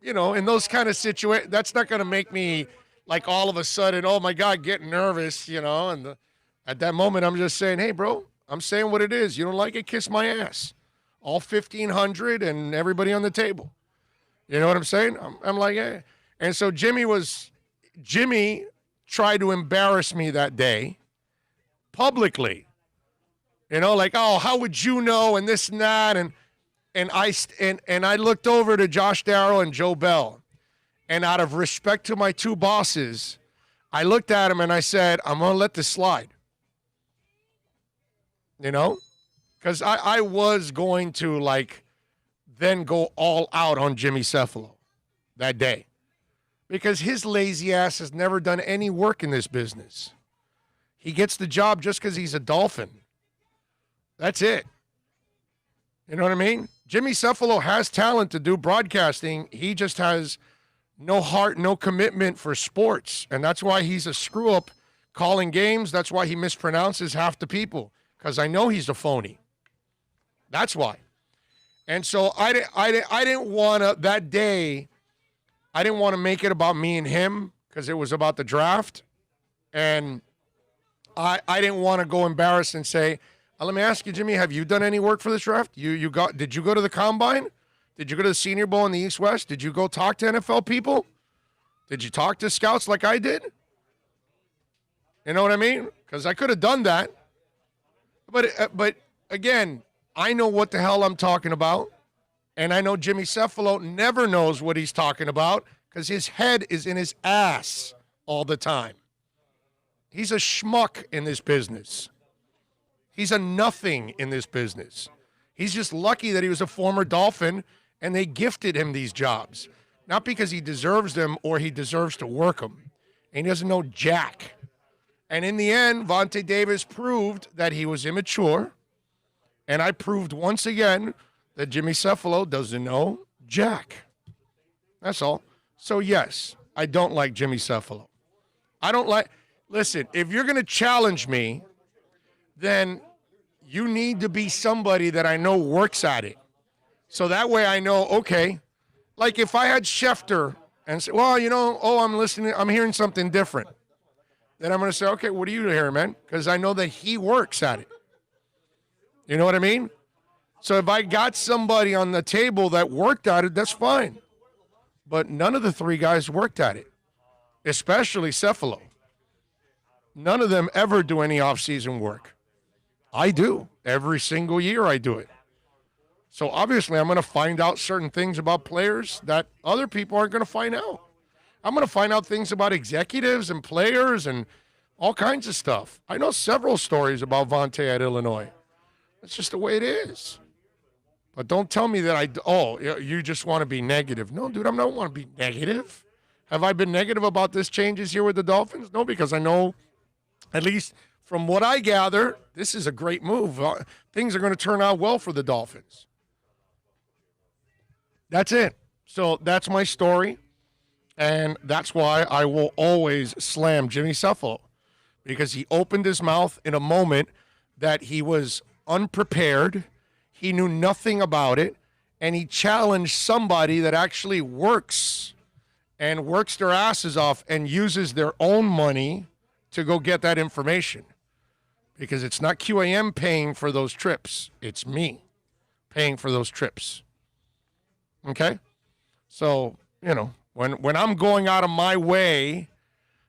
in those kind of situations, that's not going to make me, like, all of a sudden, oh, my God, get nervous, And at that moment, I'm just saying, hey, bro, I'm saying what it is. You don't like it? Kiss my ass. All 1,500 and everybody on the table. You know what I'm saying? I'm like, hey. And so Jimmy tried to embarrass me that day publicly. Like, oh, how would you know, and this and that. And And I looked over to Josh Darrow and Joe Bell, and out of respect to my two bosses, I looked at him and I said, I'm going to let this slide. You know? Because I was going to, like, then go all out on Jimmy Cephalo that day. Because his lazy ass has never done any work in this business. He gets the job just because he's a Dolphin. That's it. You know what I mean? Jimmy Cephalo has talent to do broadcasting. He just has no heart, no commitment for sports. And that's why he's a screw-up calling games. That's why he mispronounces half the people. Because I know he's a phony. That's why. And so I didn't want to, that day, I didn't want to make it about me and him because it was about the draft. And I didn't want to go embarrassed and say, let me ask you, Jimmy, have you done any work for this draft? Did you go to the Combine? Did you go to the Senior Bowl in the East-West? Did you go talk to NFL people? Did you talk to scouts like I did? You know what I mean? Because I could have done that. But again, I know what the hell I'm talking about. And I know Jimmy Cephalo never knows what he's talking about because his head is in his ass all the time. He's a schmuck in this business. He's a nothing in this business. He's just lucky that he was a former Dolphin and they gifted him these jobs. Not because he deserves them or he deserves to work them. And he doesn't know jack. And in the end, Vontae Davis proved that he was immature. And I proved once again that Jimmy Cephalo doesn't know jack. That's all. So, yes, I don't like Jimmy Cephalo. Listen, if you're going to challenge me, then you need to be somebody that I know works at it. So that way I know, okay, like if I had Schefter and say, well, I'm hearing something different. Then I'm going to say, okay, what are you hearing, man? Because I know that he works at it. You know what I mean? So if I got somebody on the table that worked at it, that's fine. But none of the three guys worked at it, especially Cephalo. None of them ever do any off-season work. I do. Every single year I do it. So obviously I'm going to find out certain things about players that other people aren't going to find out. I'm going to find out things about executives and players and all kinds of stuff. I know several stories about Vontae at Illinois. That's just the way it is. But don't tell me that you just want to be negative. No, dude, I don't want to be negative. Have I been negative about this changes here with the Dolphins? No, because I know, at least from what I gather, this is a great move. Things are going to turn out well for the Dolphins. That's it. So that's my story. And that's why I will always slam Jimmy Cephalo, because he opened his mouth in a moment that he was unprepared. He knew nothing about it, and he challenged somebody that actually works and works their asses off and uses their own money to go get that information. Because it's not QAM paying for those trips. It's me paying for those trips. Okay? So, when I'm going out of my way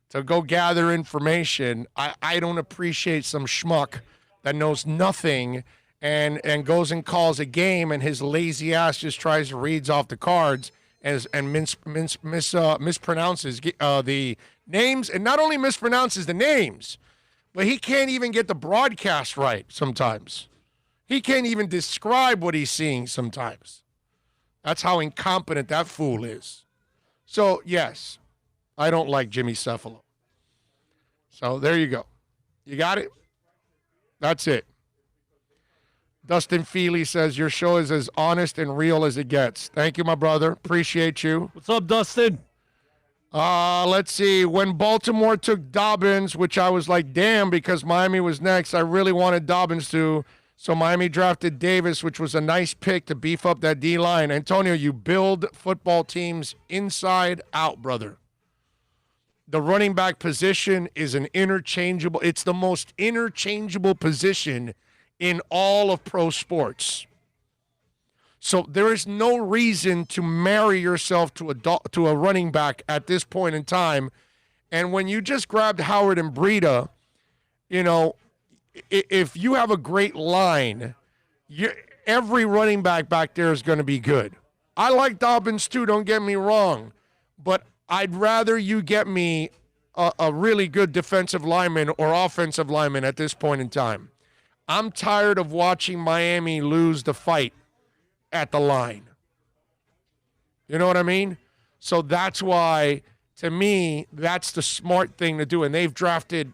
to go gather information, I don't appreciate some schmuck that knows nothing and goes and calls a game and his lazy ass just tries to read off the cards and mispronounces the names, and not only mispronounces the names, but he can't even get the broadcast right sometimes. He can't even describe what he's seeing sometimes. That's how incompetent that fool is. So, yes, I don't like Jimmy Cephalo. So, there you go. You got it? That's it. Dustin Feely says, your show is as honest and real as it gets. Thank you, my brother. Appreciate you. What's up, Dustin? Let's see. When Baltimore took Dobbins, which I was like, damn, because Miami was next, I really wanted Dobbins to. So Miami drafted Davis, which was a nice pick to beef up that D-line. Antonio, you build football teams inside out, brother. The running back position is it's the most interchangeable position in all of pro sports. So there is no reason to marry yourself to a running back at this point in time. And when you just grabbed Howard and Breida, if you have a great line, every running back there is going to be good. I like Dobbins too, don't get me wrong, but I'd rather you get me a really good defensive lineman or offensive lineman at this point in time. I'm tired of watching Miami lose the fight at the line. You know what I mean? So that's why, to me, that's the smart thing to do. And they've drafted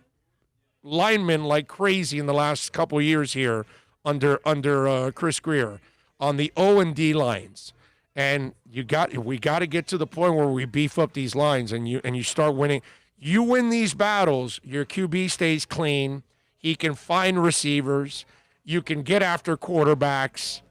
linemen like crazy in the last couple of years here under Chris Greer on the O and D lines. And we got to get to the point where we beef up these lines and you start winning. You win these battles, your QB stays clean. He can find receivers. You can get after quarterbacks.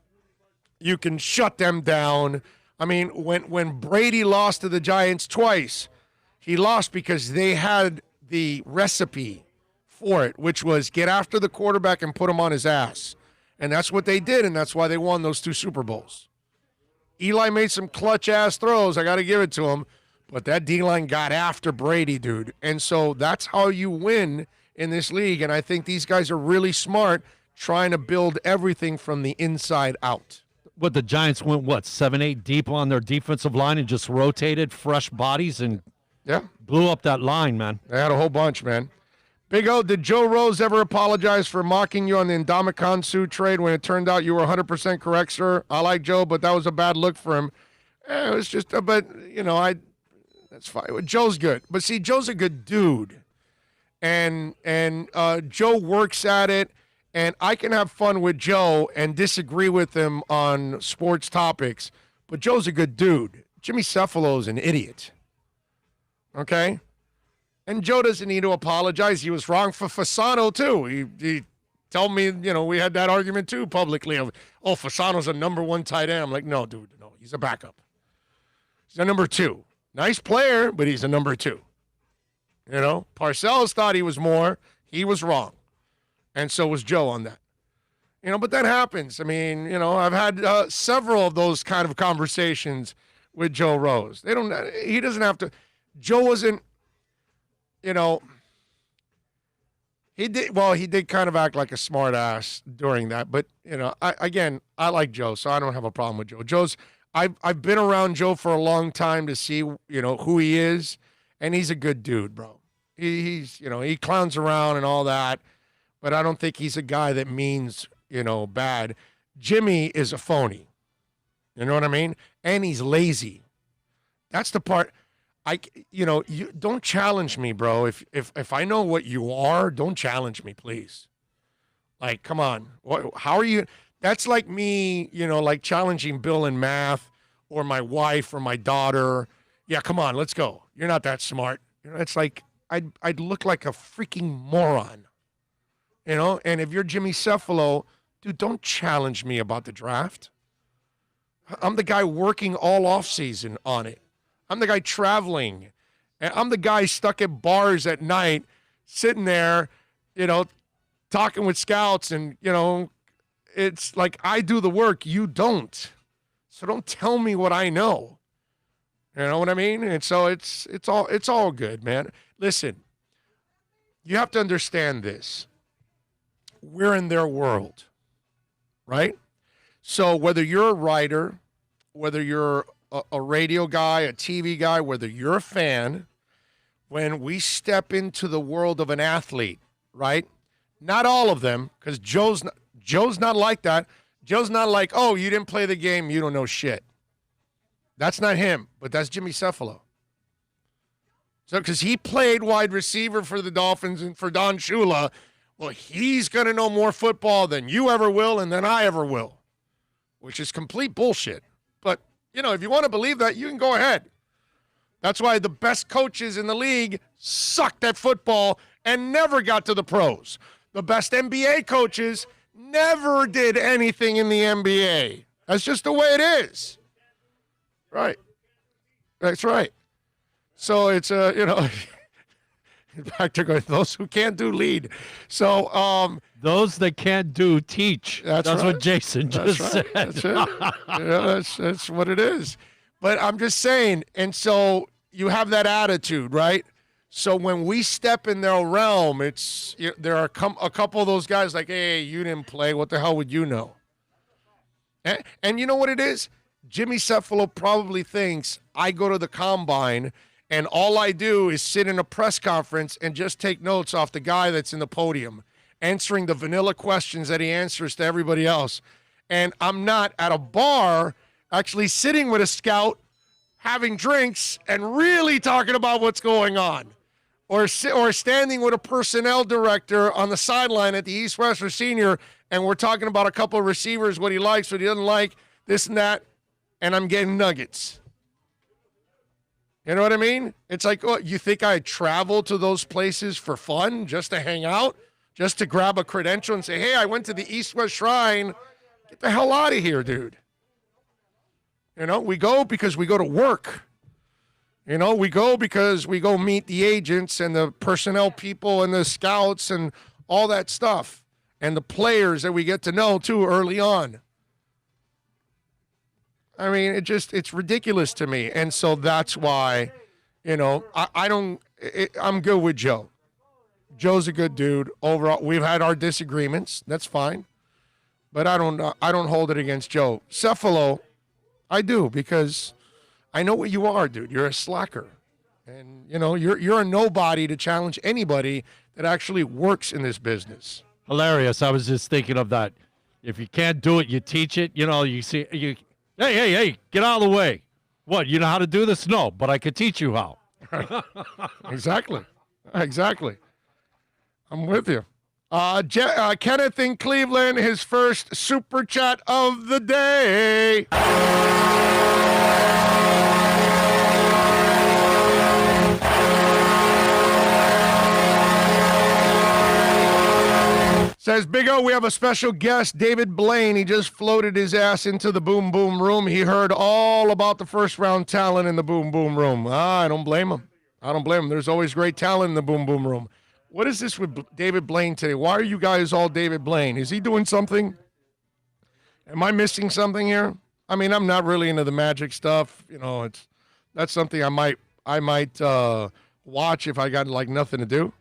You can shut them down. I mean, when Brady lost to the Giants twice, he lost because they had the recipe for it, which was get after the quarterback and put him on his ass. And that's what they did, and that's why they won those 2 Super Bowls. Eli made some clutch-ass throws. I got to give it to him. But that D-line got after Brady, dude. And so that's how you win in this league. And I think these guys are really smart trying to build everything from the inside out. What, the Giants went, 7-8 deep on their defensive line and just rotated fresh bodies and blew up that line, man. They had a whole bunch, man. Big O, did Joe Rose ever apologize for mocking you on the Ndamukong Suh trade when it turned out you were 100% correct, sir? I like Joe, but that was a bad look for him. It was just, but, that's fine. Joe's good. But see, Joe's a good dude. And Joe works at it, and I can have fun with Joe and disagree with him on sports topics, but Joe's a good dude. Jimmy Cephalo's an idiot. Okay? And Joe doesn't need to apologize. He was wrong for Fasano, too. He told me, we had that argument, too, publicly of, Fasano's a number 1 tight end. I'm like, no, dude, no, he's a backup. He's a number 2. Nice player, but he's a number 2. Parcells thought he was more. He was wrong. And so was Joe on that. But that happens. I mean, I've had several of those kind of conversations with Joe Rose. He doesn't have to. Joe wasn't, he did kind of act like a smart ass during that. But, I like Joe, so I don't have a problem with Joe. I've been around Joe for a long time to see, who he is, and he's a good dude, bro. He's he clowns around and all that, but I don't think he's a guy that means, bad. Jimmy is a phony. You know what I mean? And he's lazy. That's the part. You don't challenge me, bro. If I know what you are, don't challenge me, please. Like, come on. How are you? That's like me, like challenging Bill in math or my wife or my daughter. Yeah, come on, let's go. You're not that smart. It's like I'd look like a freaking moron. And if you're Jimmy Cephalo, dude, don't challenge me about the draft. I'm the guy working all offseason on it. I'm the guy traveling. And I'm the guy stuck at bars at night, sitting there, talking with scouts and, it's like I do the work, you don't. So don't tell me what I know. You know what I mean? And so it's all good, man. Listen, you have to understand this. We're in their world, right? So whether you're a writer, whether you're a radio guy, a TV guy, whether you're a fan, when we step into the world of an athlete, right? Not all of them, because Joe's not like that. Joe's not like, oh, you didn't play the game, you don't know shit. That's not him, but that's Jimmy Cephalo. So, because he played wide receiver for the Dolphins and for Don Shula, well, he's going to know more football than you ever will and than I ever will, which is complete bullshit. But, if you want to believe that, you can go ahead. That's why the best coaches in the league sucked at football and never got to the pros. The best NBA coaches never did anything in the NBA. That's just the way it is. Right. That's right. So it's, back to going, those who can't do lead. So those that can't do teach. That's right. what Jason just said. That's it. That's what it is. But I'm just saying, and so you have that attitude, right? So when we step in their realm, there are a couple of those guys like, hey, you didn't play. What the hell would you know? And you know what it is? Jimmy Cephalo probably thinks I go to the combine and all I do is sit in a press conference and just take notes off the guy that's in the podium, answering the vanilla questions that he answers to everybody else. And I'm not at a bar actually sitting with a scout, having drinks, and really talking about what's going on. Or standing with a personnel director on the sideline at the East-West or Senior, and we're talking about a couple of receivers, what he likes, what he doesn't like, this and that, and I'm getting nuggets. You know what I mean? It's like, oh, you think I travel to those places for fun, just to hang out, just to grab a credential and say, hey, I went to the East-West Shrine. Get the hell out of here, dude. You know, we go because we go to work. You know, we go because we go meet the agents and the personnel people and the scouts and all that stuff. And the players that we get to know, too, early on. I mean, it's ridiculous to me. And so that's why, you know, I'm good with Joe. Joe's a good dude. Overall, we've had our disagreements. That's fine. But I don't hold it against Joe. Cephalo, I do, because I know what you are, dude. You're a slacker. And, you know, you're a nobody to challenge anybody that actually works in this business. Hilarious. I was just thinking of that. If you can't do it, you teach it. You know, hey, get out of the way. What, you know how to do this? No, but I could teach you how. Exactly. I'm with you. Kenneth in Cleveland, his first super chat of the day. Says, Big O, we have a special guest, David Blaine. He just floated his ass into the Boom Boom Room. He heard all about the first-round talent in the Boom Boom Room. I don't blame him. There's always great talent in the Boom Boom Room. What is this with David Blaine today? Why are you guys all David Blaine? Is he doing something? Am I missing something here? I mean, I'm not really into the Magic stuff. You know, that's something I might watch if I got like nothing to do.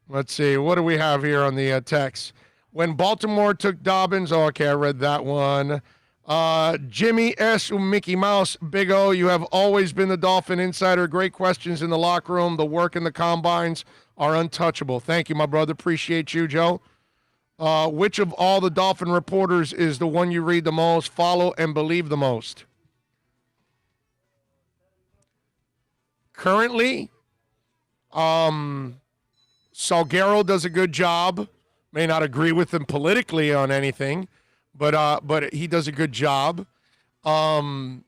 Let's see. What do we have here on the text? When Baltimore took Dobbins. Oh, okay, I read that one. Jimmy S. Mickey Mouse. Big O, you have always been the Dolphin insider. Great questions in the locker room. The work in the combines are untouchable. Thank you, my brother. Appreciate you, Joe. Which of all the Dolphin reporters is the one you read the most, follow, and believe the most? Currently, Salguero does a good job. May not agree with him politically on anything, but he does a good job. I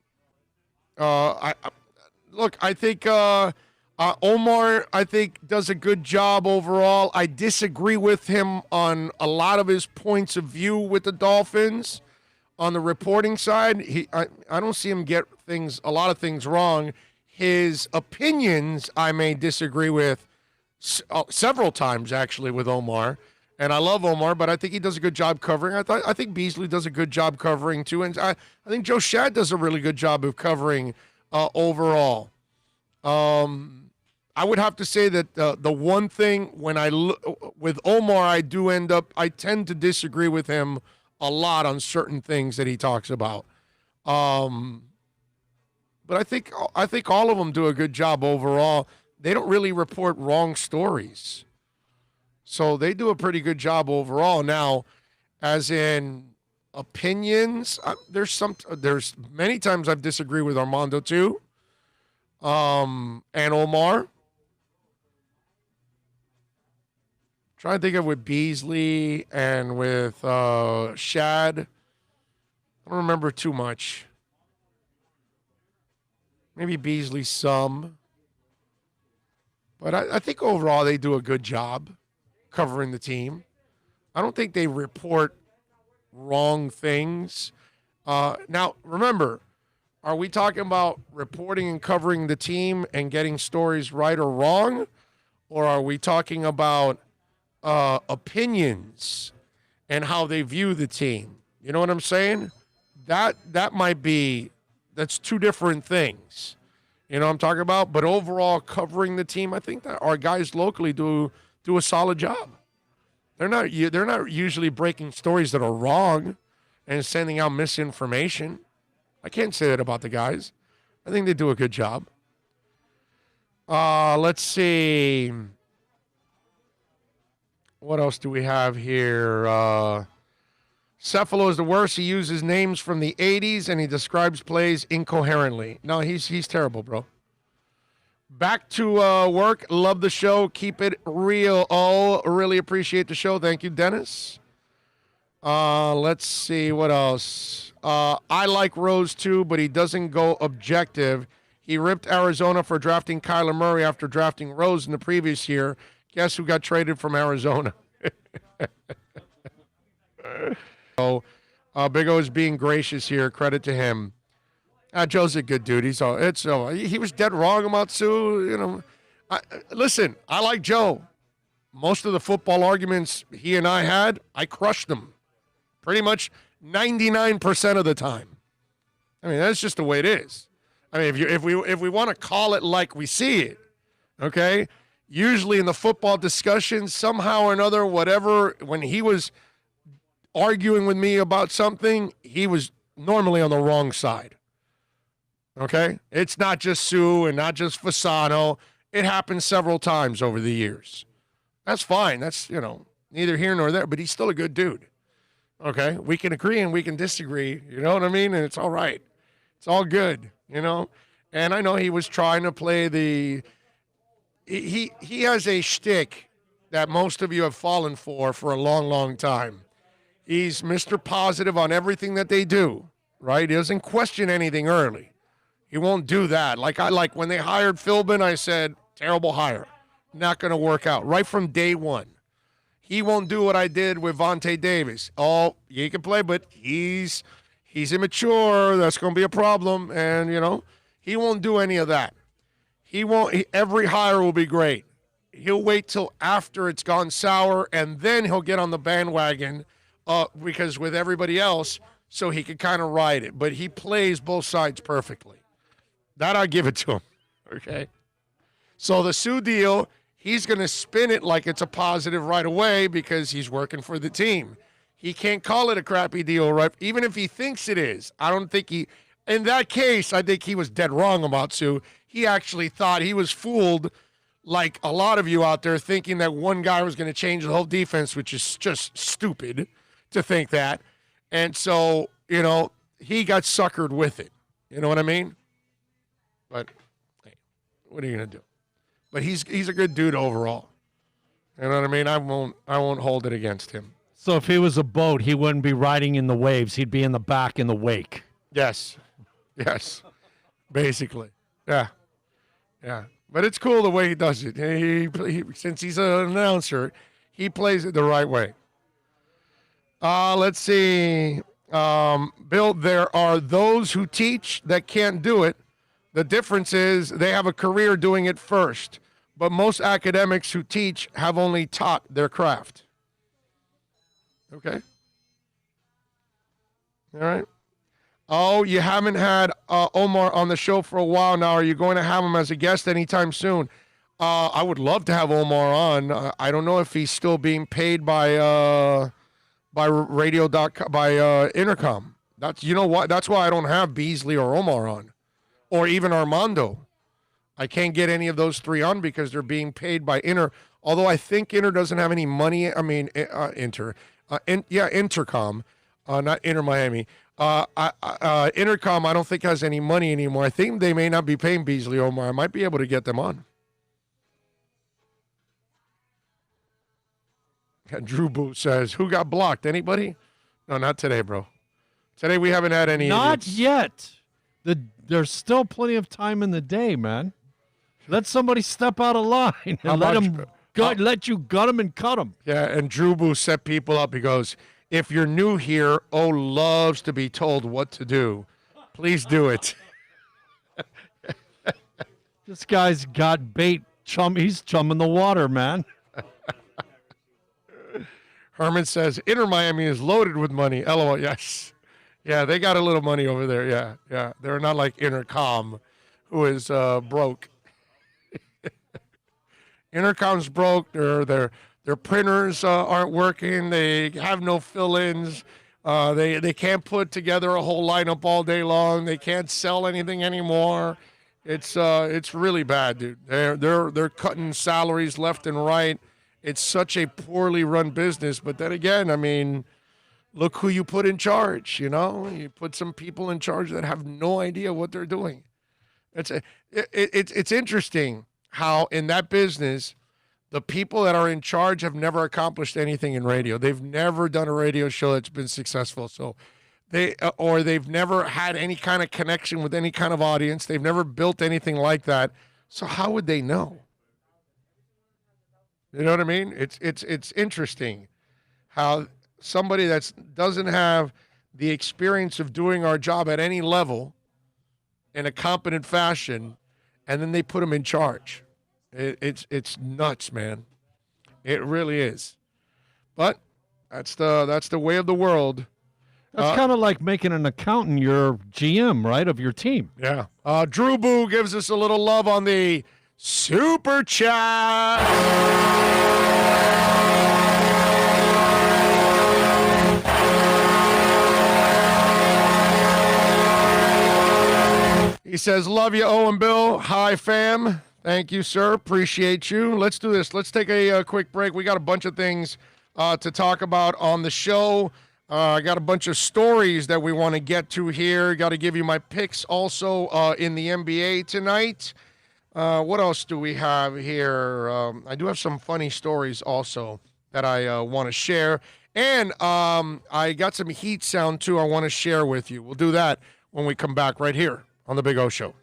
think Omar, I think, does a good job overall. I disagree with him on a lot of his points of view with the Dolphins. On the reporting side, I don't see him get a lot of things wrong. His opinions, I may disagree with several times, actually, with Omar. And I love Omar, but I think he does a good job covering. I think Beasley does a good job covering, too. And I think Joe Shad does a really good job of covering overall. I would have to say that the one thing with Omar, I tend to disagree with him a lot on certain things that he talks about. But I think all of them do a good job overall. They don't really report wrong stories. So they do a pretty good job overall. Now, as in opinions, there's many times I've disagreed with Armando too. And Omar. Trying to think of with Beasley and with Shad. I don't remember too much. Maybe Beasley some. But I think overall they do a good job covering the team. I don't think they report wrong things. Now, remember, are we talking about reporting and covering the team and getting stories right or wrong? Or are we talking about opinions and how they view the team? You know what I'm saying? That's two different things. You know what I'm talking about? But overall, covering the team, I think that our guys locally do a solid job. They're not usually breaking stories that are wrong and sending out misinformation. I can't say that about the guys. I think they do a good job. Let's see. What else do we have here? Cephalo is the worst. He uses names from the 80s, and he describes plays incoherently. No, he's terrible, bro. Back to work. Love the show. Keep it real. Oh, really appreciate the show. Thank you, Dennis. Let's see. What else? I like Rose, too, but he doesn't go objective. He ripped Arizona for drafting Kyler Murray after drafting Rose in the previous year. Guess who got traded from Arizona? So, Big O is being gracious here. Credit to him. Joe's a good dude. He was dead wrong about Sue. You know, listen, I like Joe. Most of the football arguments he and I had, I crushed them. Pretty much 99% of the time. I mean, that's just the way it is. I mean, if we want to call it like we see it, okay. Usually in the football discussion, somehow or another, whatever, when he was arguing with me about something, he was normally on the wrong side. Okay? It's not just Sue and not just Fasano. It happened several times over the years. That's fine. That's, neither here nor there, but he's still a good dude. Okay? We can agree and we can disagree. You know what I mean? And it's all right. It's all good, And I know he was trying to play the... He has a shtick that most of you have fallen for a long, long time. He's Mr. Positive on everything that they do, right? He doesn't question anything early. He won't do that. Like when they hired Philbin, I said, terrible hire. Not going to work out. Right from day one. He won't do what I did with Vontae Davis. Oh, he can play, but he's immature. That's going to be a problem. And, he won't do any of that. Every hire will be great. He'll wait till after it's gone sour, and then he'll get on the bandwagon because with everybody else, so he can kind of ride it. But he plays both sides perfectly. That I give it to him, okay? So the Sue deal, he's going to spin it like it's a positive right away because he's working for the team. He can't call it a crappy deal, right? Even if he thinks it is. I don't think in that case, I think he was dead wrong about Sue. He actually thought he was fooled, like a lot of you out there, thinking that one guy was going to change the whole defense, which is just stupid to think that. And so, he got suckered with it. You know what I mean? But hey, what are you going to do? But he's a good dude overall. You know what I mean? I won't hold it against him. So if he was a boat, he wouldn't be riding in the waves. He'd be in the back in the wake. Yes. Basically. Yeah. But it's cool the way he does it. He since he's an announcer, he plays it the right way. Let's see. Bill, there are those who teach that can't do it. The difference is they have a career doing it first. But most academics who teach have only taught their craft. Okay. All right. Oh, you haven't had Omar on the show for a while now. Are you going to have him as a guest anytime soon? I would love to have Omar on. I don't know if he's still being paid by radio.com, by Intercom. That's what. That's why I don't have Beasley or Omar on, or even Armando. I can't get any of those three on because they're being paid by Inter. Although I think Inter doesn't have any money. I mean, Intercom, not Inter Miami. Intercom, I don't think has any money anymore. I think they may not be paying Beasley Omar. I might be able to get them on. Drew Boot says, "Who got blocked? Anybody?" No, not today, bro. Today we haven't had any. Not yet. There's still plenty of time in the day, man. Let somebody step out of line and let you gut them and cut them. Yeah, and Drew Boo set people up. He goes, if you're new here, O loves to be told what to do. Please do it. This guy's got bait. He's chumming the water, man. Herman says, Inter Miami is loaded with money. LOL, yes. Yeah, they got a little money over there. Yeah. They're not like Intercom, who is broke. Intercom's broke. They're Their printers aren't working. They have no fill-ins. They can't put together a whole lineup all day long. They can't sell anything anymore. It's really bad, dude. They're cutting salaries left and right. It's such a poorly run business. But then again, I mean, look who you put in charge. You know, you put some people in charge that have no idea what they're doing. It's interesting how in that business, the people that are in charge have never accomplished anything in radio. They've never done a radio show that's been successful. So they've never had any kind of connection with any kind of audience. They've never built anything like that. So how would they know? You know what I mean? It's interesting how somebody that doesn't have the experience of doing our job at any level in a competent fashion, and then they put them in charge. It's nuts, man. It really is. But that's the way of the world. That's kind of like making an accountant your GM, right, of your team. Yeah. Drew Boo gives us a little love on the Super Chat. He says, love you, Owen Bill. Hi, fam. Thank you, sir. Appreciate you. Let's do this. Let's take a quick break. We got a bunch of things to talk about on the show. I got a bunch of stories that we want to get to here. Got to give you my picks also in the NBA tonight. What else do we have here? I do have some funny stories also that I want to share. And I got some Heat sound, too, I want to share with you. We'll do that when we come back right here on The Big O Show.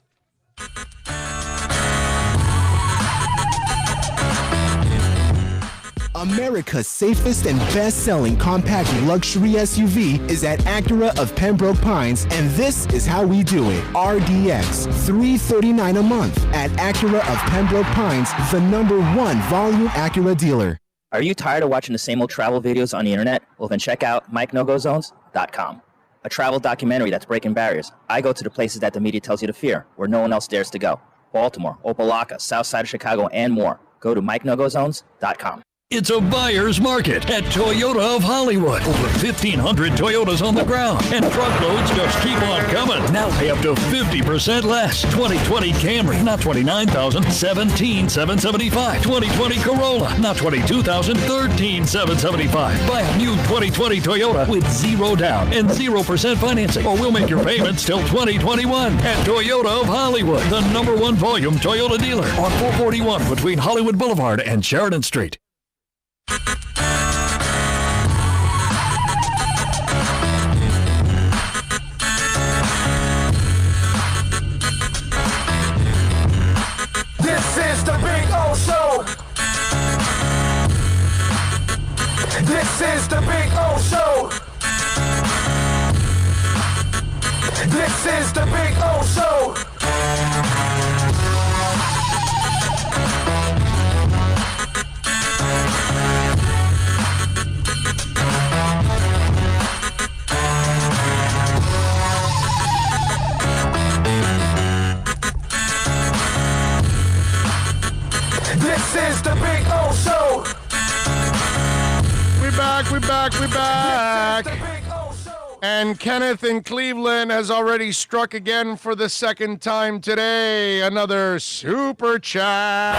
America's safest and best-selling compact luxury SUV is at Acura of Pembroke Pines, and this is how we do it. RDX, $339 a month at Acura of Pembroke Pines, the #1 volume Acura dealer. Are you tired of watching the same old travel videos on the internet? Well, then check out MikeNoGoZones.com, a travel documentary that's breaking barriers. I go to the places that the media tells you to fear, where no one else dares to go. Baltimore, Opelika, South Side of Chicago, and more. Go to MikeNoGoZones.com. It's a buyer's market at Toyota of Hollywood. Over 1,500 Toyotas on the ground, and truckloads just keep on coming. Now pay up to 50% less. 2020 Camry, not $29,000, $17,775. 2020 Corolla, not $22,000, $13,775. Buy a new 2020 Toyota with 0 down and 0% financing, or we'll make your payments till 2021. At Toyota of Hollywood, the #1 volume Toyota dealer on 441 between Hollywood Boulevard and Sheridan Street. This is the Big O Show. This is the Big O Show. This is the Big O Show. This is the Big O Show. We back. And Kenneth in Cleveland has already struck again for the second time today. Another super chat.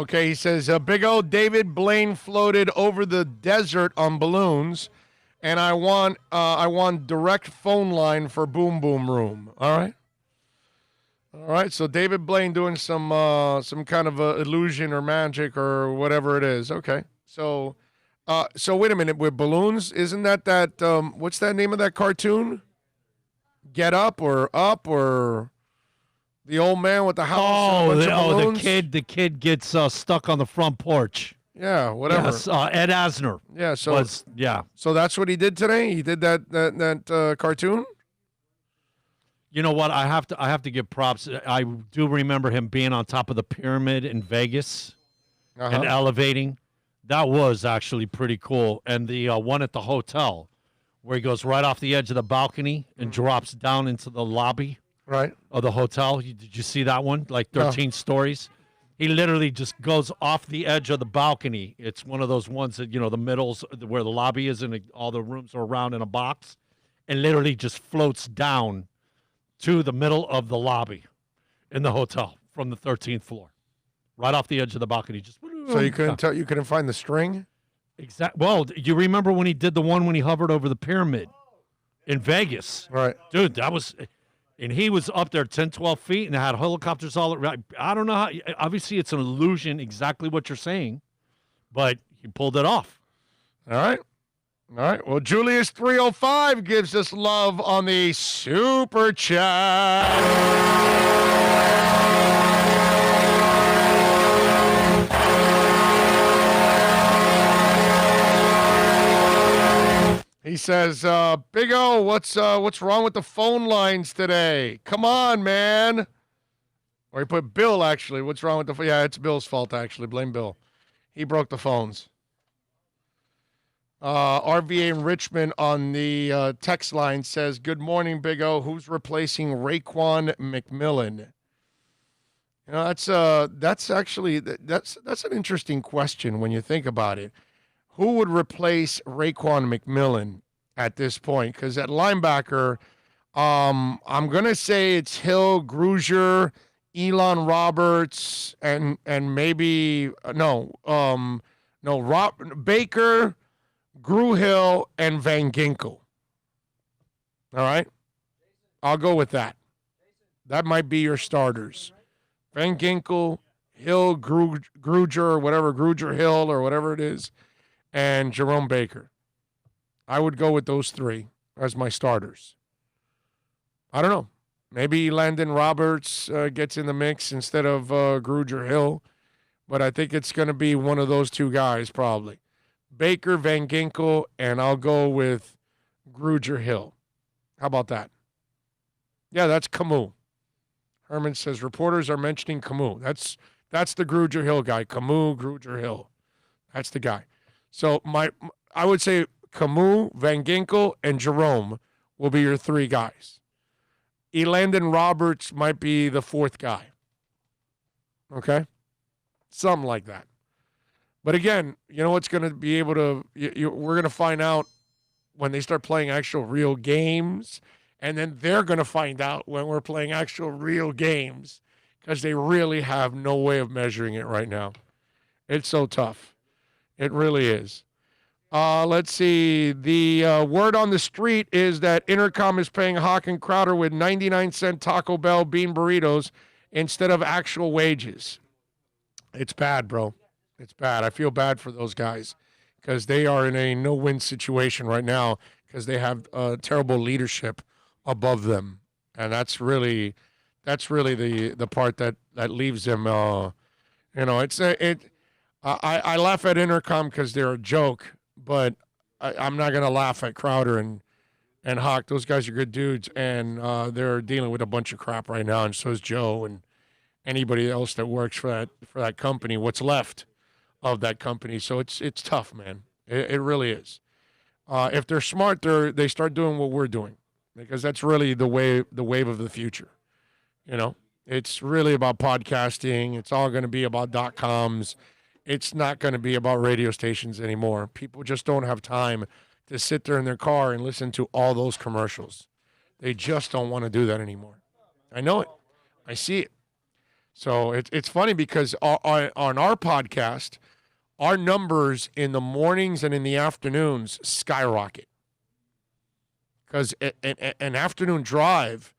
Okay, he says, Big O, David Blaine floated over the desert on balloons, and I want direct phone line for Boom Boom Room. All right. So David Blaine doing some kind of illusion or magic or whatever it is. Okay. So wait a minute. With balloons, isn't that what's that name of that cartoon? Get Up or the old man with the house. The kid gets stuck on the front porch. Yeah, whatever. Yes, Ed Asner. Yeah, so that's what he did today. He did that cartoon. You know what? I have to give props. I do remember him being on top of the pyramid in Vegas and elevating. That was actually pretty cool. And the one at the hotel where he goes right off the edge of the balcony and drops down into the lobby of the hotel. Did you see that one? Like 13 stories. He literally just goes off the edge of the balcony. It's one of those ones that, the middles where the lobby is and all the rooms are around in a box, and literally just floats down to the middle of the lobby in the hotel from the 13th floor, right off the edge of the balcony. Just so you couldn't find the string? Well, you remember when he did the one when he hovered over the pyramid in Vegas? Right. Dude, that was, and he was up there 10, 12 feet and had helicopters all around. I don't know how, obviously it's an illusion, exactly what you're saying, but he pulled it off. All right. Well, Julius 305 gives us love on the Super Chat. He says, Big O, what's wrong with the phone lines today? Come on, man. Or he put Bill, actually. What's wrong with the phone? Yeah, it's Bill's fault, actually. Blame Bill. He broke the phones. RVA in Richmond on the text line says, good morning, Big O. Who's replacing Raekwon McMillan? That's an interesting question when you think about it. Who would replace Raekwon McMillan at this point? Because at linebacker, I'm going to say it's Hill, Grugier, Elon Roberts, and maybe Baker, Gruhill, and Van Ginkel. All right? I'll go with that. That might be your starters. Van Ginkel, Hill, Grugier, whatever, Grugier Hill, or whatever it is, and Jerome Baker. I would go with those three as my starters. I don't know. Maybe Landon Roberts gets in the mix instead of Grugier Hill, but I think it's going to be one of those two guys probably. Baker, Van Ginkel, and I'll go with Grugier Hill. How about that? Yeah, that's Camus. Herman says reporters are mentioning Camus. That's the Grugier Hill guy. Camus, Grugier Hill. That's the guy. So I would say Camus, Van Ginkel, and Jerome will be your three guys. Elandon Roberts might be the fourth guy. Okay? Something like that. But again, you know what's going to be able to we're going to find out when they start playing actual real games, and then they're going to find out when we're playing actual real games because they really have no way of measuring it right now. It's so tough. It really is. Let's see. The word on the street is that Intercom is paying Hawk and Crowder with 99-cent Taco Bell bean burritos instead of actual wages. It's bad, bro. It's bad. I feel bad for those guys because they are in a no-win situation right now because they have terrible leadership above them, and that's really the part that leaves them. I laugh at Intercom because they're a joke, but I'm not going to laugh at Crowder and Hawk. Those guys are good dudes, and they're dealing with a bunch of crap right now, and so is Joe and anybody else that works for that company, what's left of that company. So it's tough, man. It really is. If they're smart, they start doing what we're doing because that's really the wave of the future. It's really about podcasting. It's all going to be about .coms. It's not going to be about radio stations anymore. People just don't have time to sit there in their car and listen to all those commercials. They just don't want to do that anymore. I know it. I see it. So it's funny because on our podcast, our numbers in the mornings and in the afternoons skyrocket. Because an afternoon drive,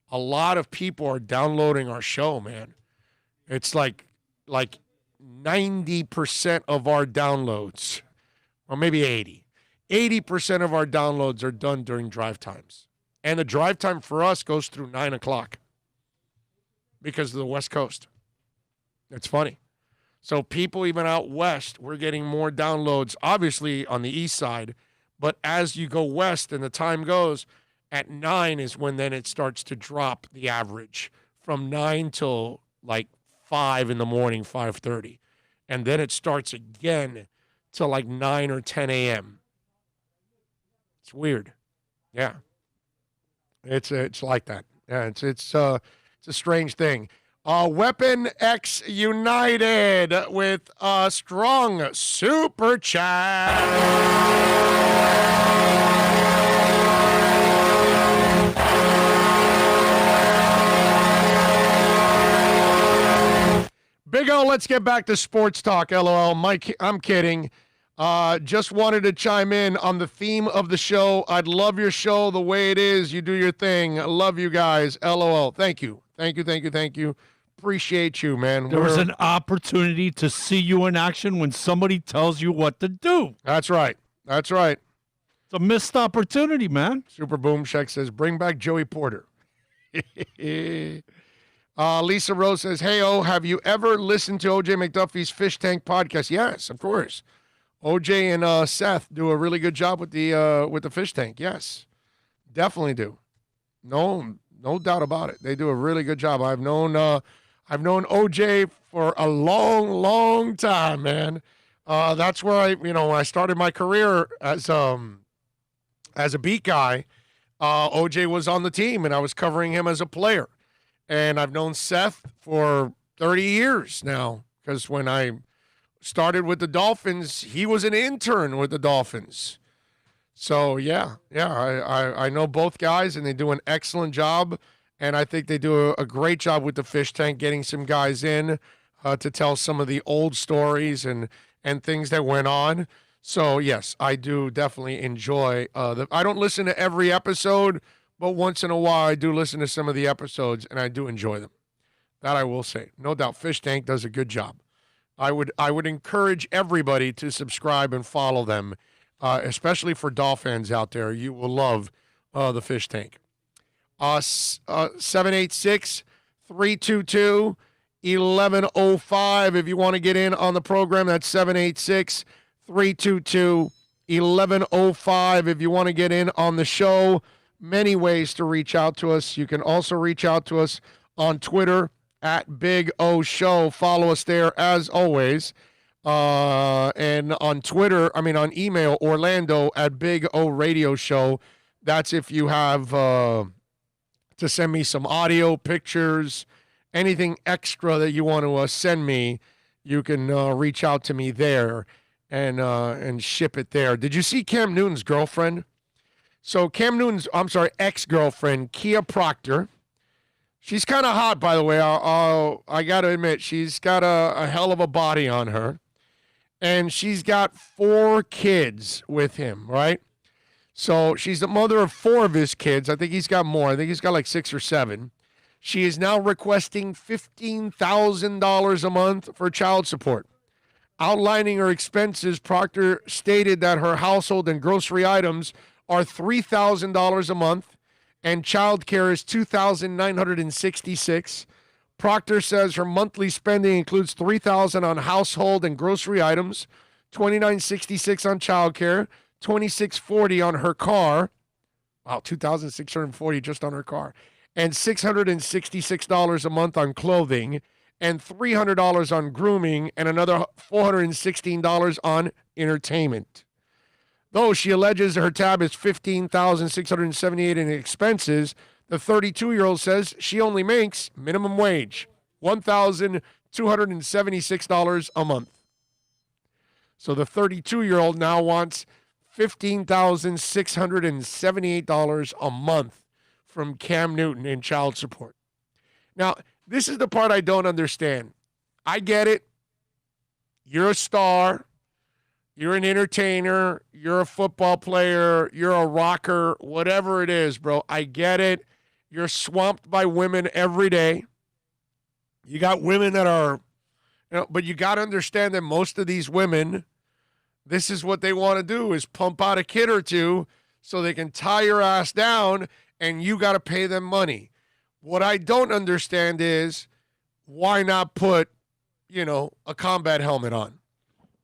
a lot of people are downloading our show, man. It's like 90% of our downloads, or maybe 80% of our downloads are done during drive times. And the drive time for us goes through 9 o'clock because of the West Coast. It's funny. So people even out west, we're getting more downloads, obviously on the east side. But as you go west and the time goes, at 9 is when then it starts to drop the average from 9 till like 5 in the morning, 5:30. And then it starts again till like 9 or 10 a.m. It's weird. Yeah. It's like that. Yeah, it's a strange thing. Weapon X United with a strong super chat. Big O, let's get back to sports talk. LOL. Mike, I'm kidding. Just wanted to chime in on the theme of the show. I'd love your show the way it is. You do your thing. I love you guys. LOL. Thank you. Thank you. Appreciate you, man. There was an opportunity to see you in action when somebody tells you what to do. That's right. It's a missed opportunity, man. Super Boom Check says, bring back Joey Porter. Lisa Rose says, hey, have you ever listened to O.J. McDuffie's Fish Tank podcast? Yes, of course. O.J. and Seth do a really good job with the Fish Tank. Yes, definitely do. No doubt about it. They do a really good job. I've known O.J. for a long, long time, man. That's where when I started my career as a beat guy, O.J. was on the team, and I was covering him as a player. And I've known Seth for 30 years now, because when I started with the Dolphins, he was an intern with the Dolphins. So, yeah, I know both guys, and they do an excellent job. And I think they do a great job with the Fish Tank, getting some guys in to tell some of the old stories and things that went on. So, yes, I do definitely enjoy I don't listen to every episode, but once in a while I do listen to some of the episodes, and I do enjoy them. That I will say. No doubt, Fish Tank does a good job. I would encourage everybody to subscribe and follow them, especially for Dolphin fans out there. You will love the Fish Tank. 786-322-1105. If you want to get in on the program, that's 786-322-1105. If you want to get in on the show, many ways to reach out to us. You can also reach out to us on Twitter at Big O Show. Follow us there as always. And on on email, Orlando at Big O Radio Show. That's if you have to send me some audio, pictures, anything extra that you want to send me, you can reach out to me there and ship it there. Did you see Cam Newton's girlfriend? So Cam Newton's, ex-girlfriend, Kia Proctor. She's kind of hot, by the way. I got to admit, she's got a hell of a body on her. And she's got 4 kids with him, right? So she's the mother of 4 of his kids. I think he's got more. I think he's got like 6 or 7. She is now requesting $15,000 a month for child support. Outlining her expenses, Proctor stated that her household and grocery items are $3,000 a month, and child care is $2,966. Proctor says her monthly spending includes $3,000 on household and grocery items, $2,966 on child care, $2,640 on her car. Wow, $2,640 just on her car. And $666 a month on clothing, and $300 on grooming, and another $416 on entertainment. Though she alleges her tab is $15,678 in expenses, the 32-year-old says she only makes minimum wage, $1,276 a month. So the 32-year-old now wants $15,678 a month from Cam Newton in child support. Now, this is the part I don't understand. I get it. You're a star. You're an entertainer. You're a football player. You're a rocker. Whatever it is, bro. I get it. You're swamped by women every day. You got women that are, but you got to understand that most of these women, this is what they want to do, is pump out a kid or two so they can tie your ass down, and you got to pay them money. What I don't understand is why not put, a combat helmet on?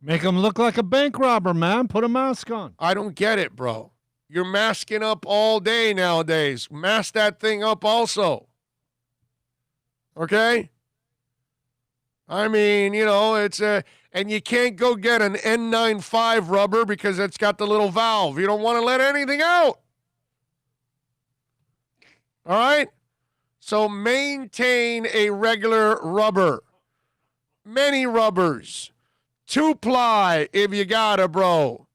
Make him look like a bank robber, man. Put a mask on. I don't get it, bro. You're masking up all day nowadays. Mask that thing up also. Okay? I mean, it's and you can't go get an N95 rubber because it's got the little valve. You don't want to let anything out. All right? So maintain a regular rubber. Many rubbers. 2-ply if you gotta, bro.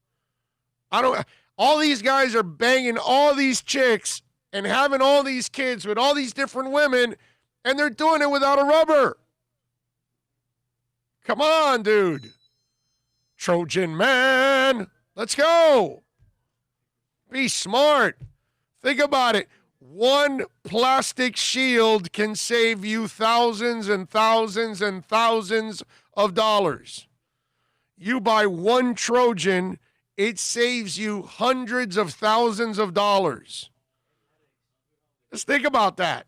All these guys are banging all these chicks and having all these kids with all these different women, and they're doing it without a rubber. Come on, dude. Trojan man. Let's go. Be smart. Think about it. One plastic shield can save you thousands and thousands and thousands of dollars. You buy one Trojan, it saves you hundreds of thousands of dollars. Just think about that.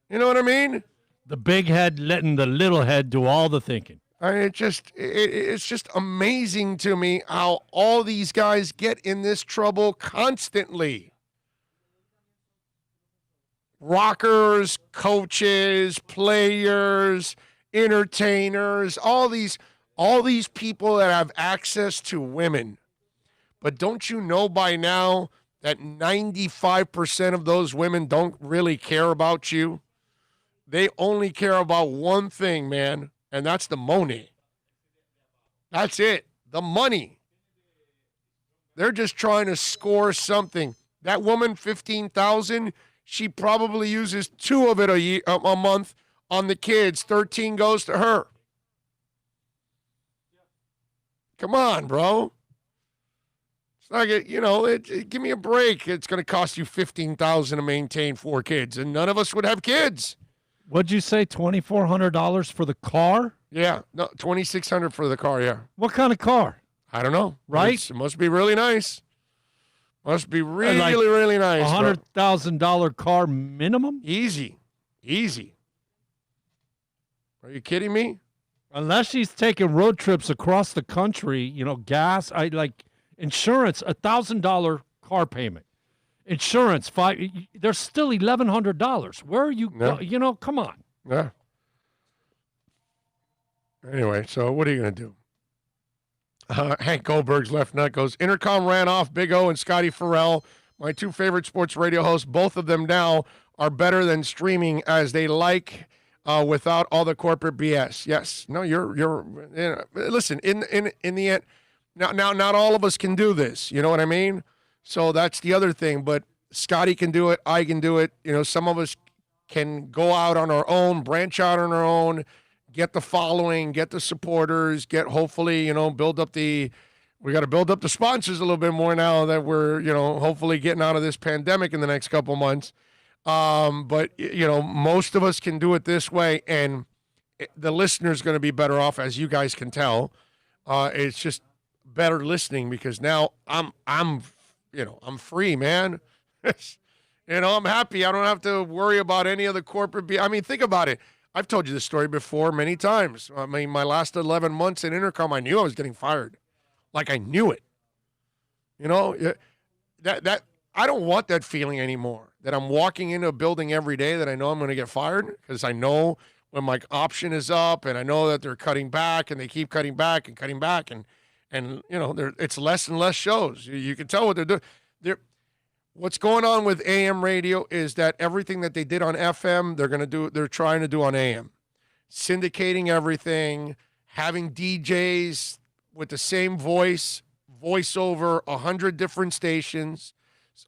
You know what I mean? The big head letting the little head do all the thinking. It's just amazing to me how all these guys get in this trouble constantly. Rockers, coaches, players, entertainers, all these people that have access to women. But don't you know by now that 95% of those women don't really care about you? They only care about one thing, man, and that's the money. That's it, the money. They're just trying to score something. That woman, $15,000, she probably uses 2 of it a month on the kids. 13 goes to her. Come on, bro. It's like, give me a break. It's going to cost you $15,000 to maintain 4 kids, and none of us would have kids. What'd you say, $2,400 for the car? Yeah, no, $2,600 for the car, yeah. What kind of car? I don't know. Right? It must be really nice. Must be really nice. $100,000 car minimum? Easy. Are you kidding me? Unless she's taking road trips across the country, gas, insurance, $1,000 car payment. Insurance, there's still $1,100. Where are you? Yeah. Come on. Yeah. Anyway, so what are you going to do? Hank Goldberg's left nut goes, Intercom ran off Big O and Scotty Farrell, my 2 favorite sports radio hosts. Both of them now are better than streaming as they like without all the corporate BS. Yes. No, you're listen, in the end, now not all of us can do this. You know what I mean? So that's the other thing. But Scotty can do it. I can do it. Some of us can go out on our own, branch out on our own, get the following, get the supporters, hopefully, build up we got to build up the sponsors a little bit more now that we're, hopefully getting out of this pandemic in the next couple months. But, most of us can do it this way, and the listener's going to be better off, as you guys can tell. It's just better listening because now I'm free, man. I'm happy. I don't have to worry about any of the corporate. Think about it. I've told you this story before many times. My last 11 months in Intercom, I knew I was getting fired. Like I knew it. That I don't want that feeling anymore. That I'm walking into a building every day that I know I'm going to get fired because I know when my option is up and I know that they're cutting back and they keep cutting back and cutting back and it's less and less shows. You can tell what they're doing. What's going on with AM radio is that everything that they did on FM, they're trying to do on AM. Syndicating everything, having DJs with the same voiceover, 100 different stations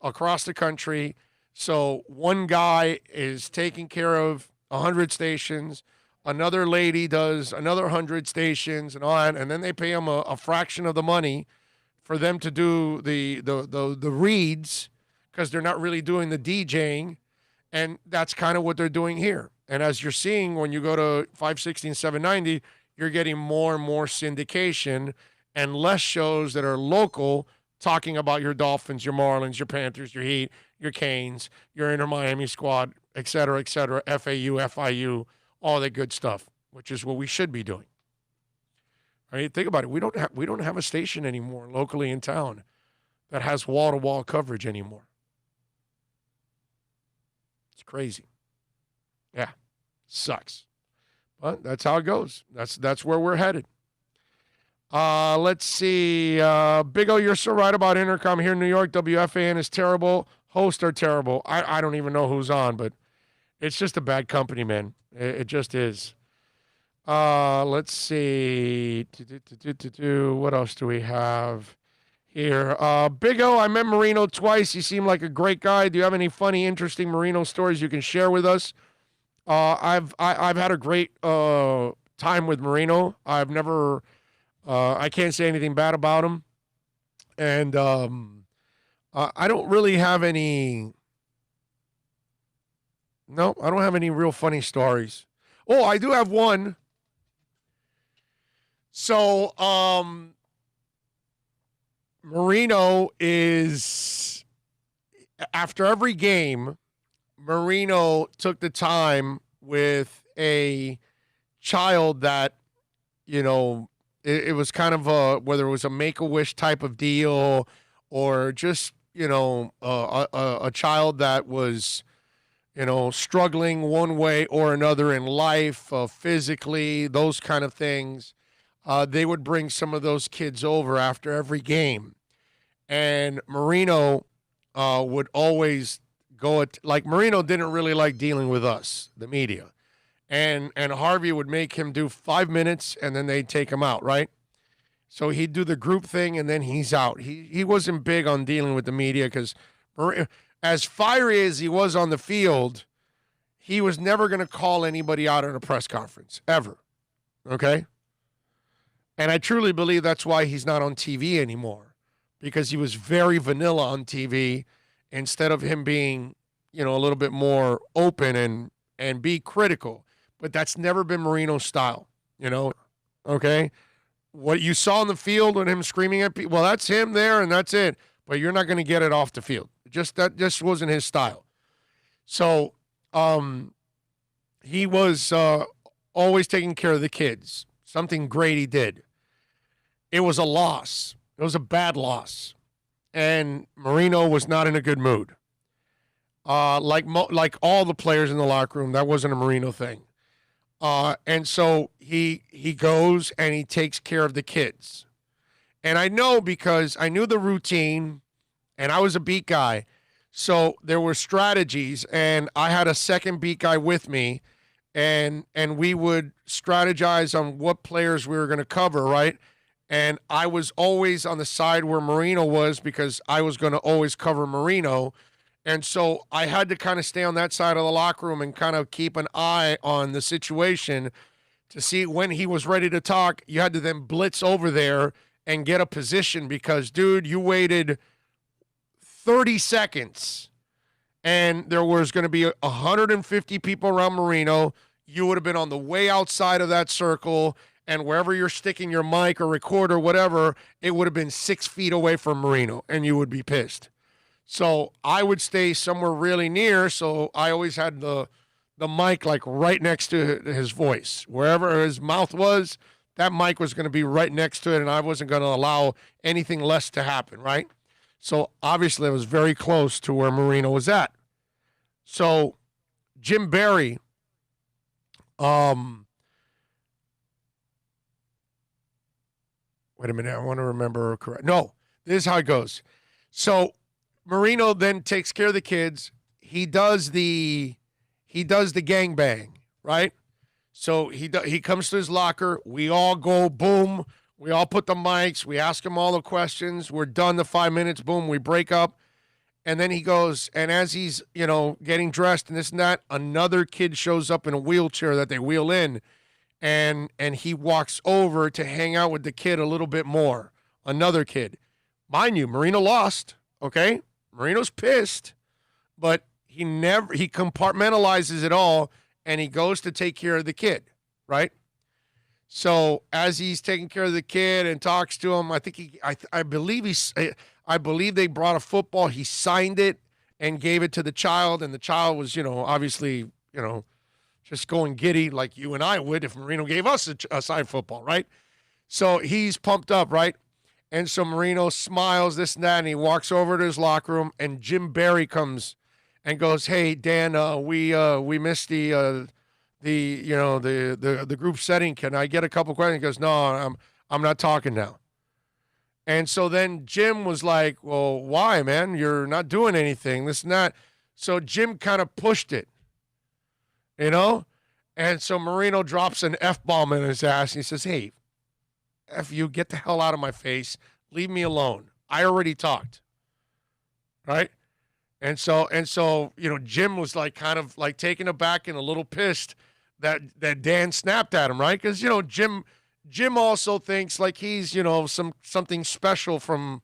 across the country. So one guy is taking care of 100 stations, another lady does another 100 stations and all that, and then they pay them a fraction of the money for them to do the reads, because they're not really doing the DJing, and that's kind of what they're doing here. And as you're seeing when you go to 560 and 790, you're getting more and more syndication and less shows that are local talking about your Dolphins, your Marlins, your Panthers, your Heat, your Canes, your Inter Miami squad, et cetera, FAU, FIU, all that good stuff, which is what we should be doing. I mean, think about it. We don't have a station anymore locally in town that has wall-to-wall coverage anymore. It's crazy. Yeah, sucks. But that's how it goes. That's where we're headed. Let's see. Big O, you're so right about Intercom here in New York. WFAN is terrible. Hosts are terrible. I don't even know who's on, but it's just a bad company, man. It just is. Let's see. What else do we have here? Big O, I met Marino twice. He seemed like a great guy. Do you have any funny, interesting Marino stories you can share with us? I've had a great time with Marino. I've never, I can't say anything bad about him, and I don't really have any. No, I don't have any real funny stories. Oh, I do have one. So, Marino is, after every game, Marino took the time with a child that, it was kind of whether it was a Make-A-Wish type of deal or just, a child that was, struggling one way or another in life, physically, those kind of things. They would bring some of those kids over after every game. And Marino would always go like Marino didn't really like dealing with us, the media. And Harvey would make him do 5 minutes and then they'd take him out, right? So he'd do the group thing and then he's out. He wasn't big on dealing with the media because as fiery as he was on the field, he was never going to call anybody out at a press conference, ever. Okay? And I truly believe that's why he's not on TV anymore, because he was very vanilla on TV instead of him being, a little bit more open and be critical. But that's never been Marino's style, okay? What you saw on the field with him screaming at people, well, that's him there and that's it. But you're not going to get it off the field. That just wasn't his style. So he was always taking care of the kids. Something great he did. It was a loss. It was a bad loss. And Marino was not in a good mood. Like all the players in the locker room, that wasn't a Marino thing. And so he goes and he takes care of the kids. And I know because I knew the routine and I was a beat guy. So there were strategies and I had a second beat guy with me and we would strategize on what players we were going to cover, right? And I was always on the side where Marino was because I was going to always cover Marino. And so I had to kind of stay on that side of the locker room and kind of keep an eye on the situation to see when he was ready to talk. You had to then blitz over there and get a position because, dude, you waited 30 seconds and there was going to be 150 people around Marino. You would have been on the way outside of that circle, and wherever you're sticking your mic or recorder, whatever, it would have been 6 feet away from Marino, and you would be pissed. So I would stay somewhere really near, so I always had the mic like right next to his voice. Wherever his mouth was, that mic was going to be right next to it, and I wasn't going to allow anything less to happen, right? So obviously I was very close to where Marino was at. So Jim Barry, wait a minute, I want to remember correct. No, this is how it goes. So Marino then takes care of the kids. He does the gangbang, right? So he comes to his locker. We all go, boom. We all put the mics. We ask him all the questions. We're done the 5 minutes. Boom, we break up. And then he goes, and as he's, getting dressed and this and that, another kid shows up in a wheelchair that they wheel in. And he walks over to hang out with the kid a little bit more. Another kid. Mind you, Marino lost, okay? Marino's pissed, but he compartmentalizes it all, and he goes to take care of the kid, right? So as he's taking care of the kid and talks to him, I believe they brought a football. He signed it and gave it to the child, and the child was, obviously, just going giddy like you and I would if Marino gave us a signed football, right? So he's pumped up, right? And so Marino smiles, this and that, and he walks over to his locker room, and Jim Barry comes and goes, "Hey, Dan, we missed the group setting. Can I get a couple questions?" He goes, "No, I'm not talking now." And so then Jim was like, well, why, man? You're not doing anything. This and that. So Jim kind of pushed it, And so Marino drops an F-bomb in his ass. And he says, hey, F you, get the hell out of my face. Leave me alone. I already talked. Right? And so, Jim was like kind of like taken aback and a little pissed that Dan snapped at him, right? Because, Jim also thinks like he's, something special from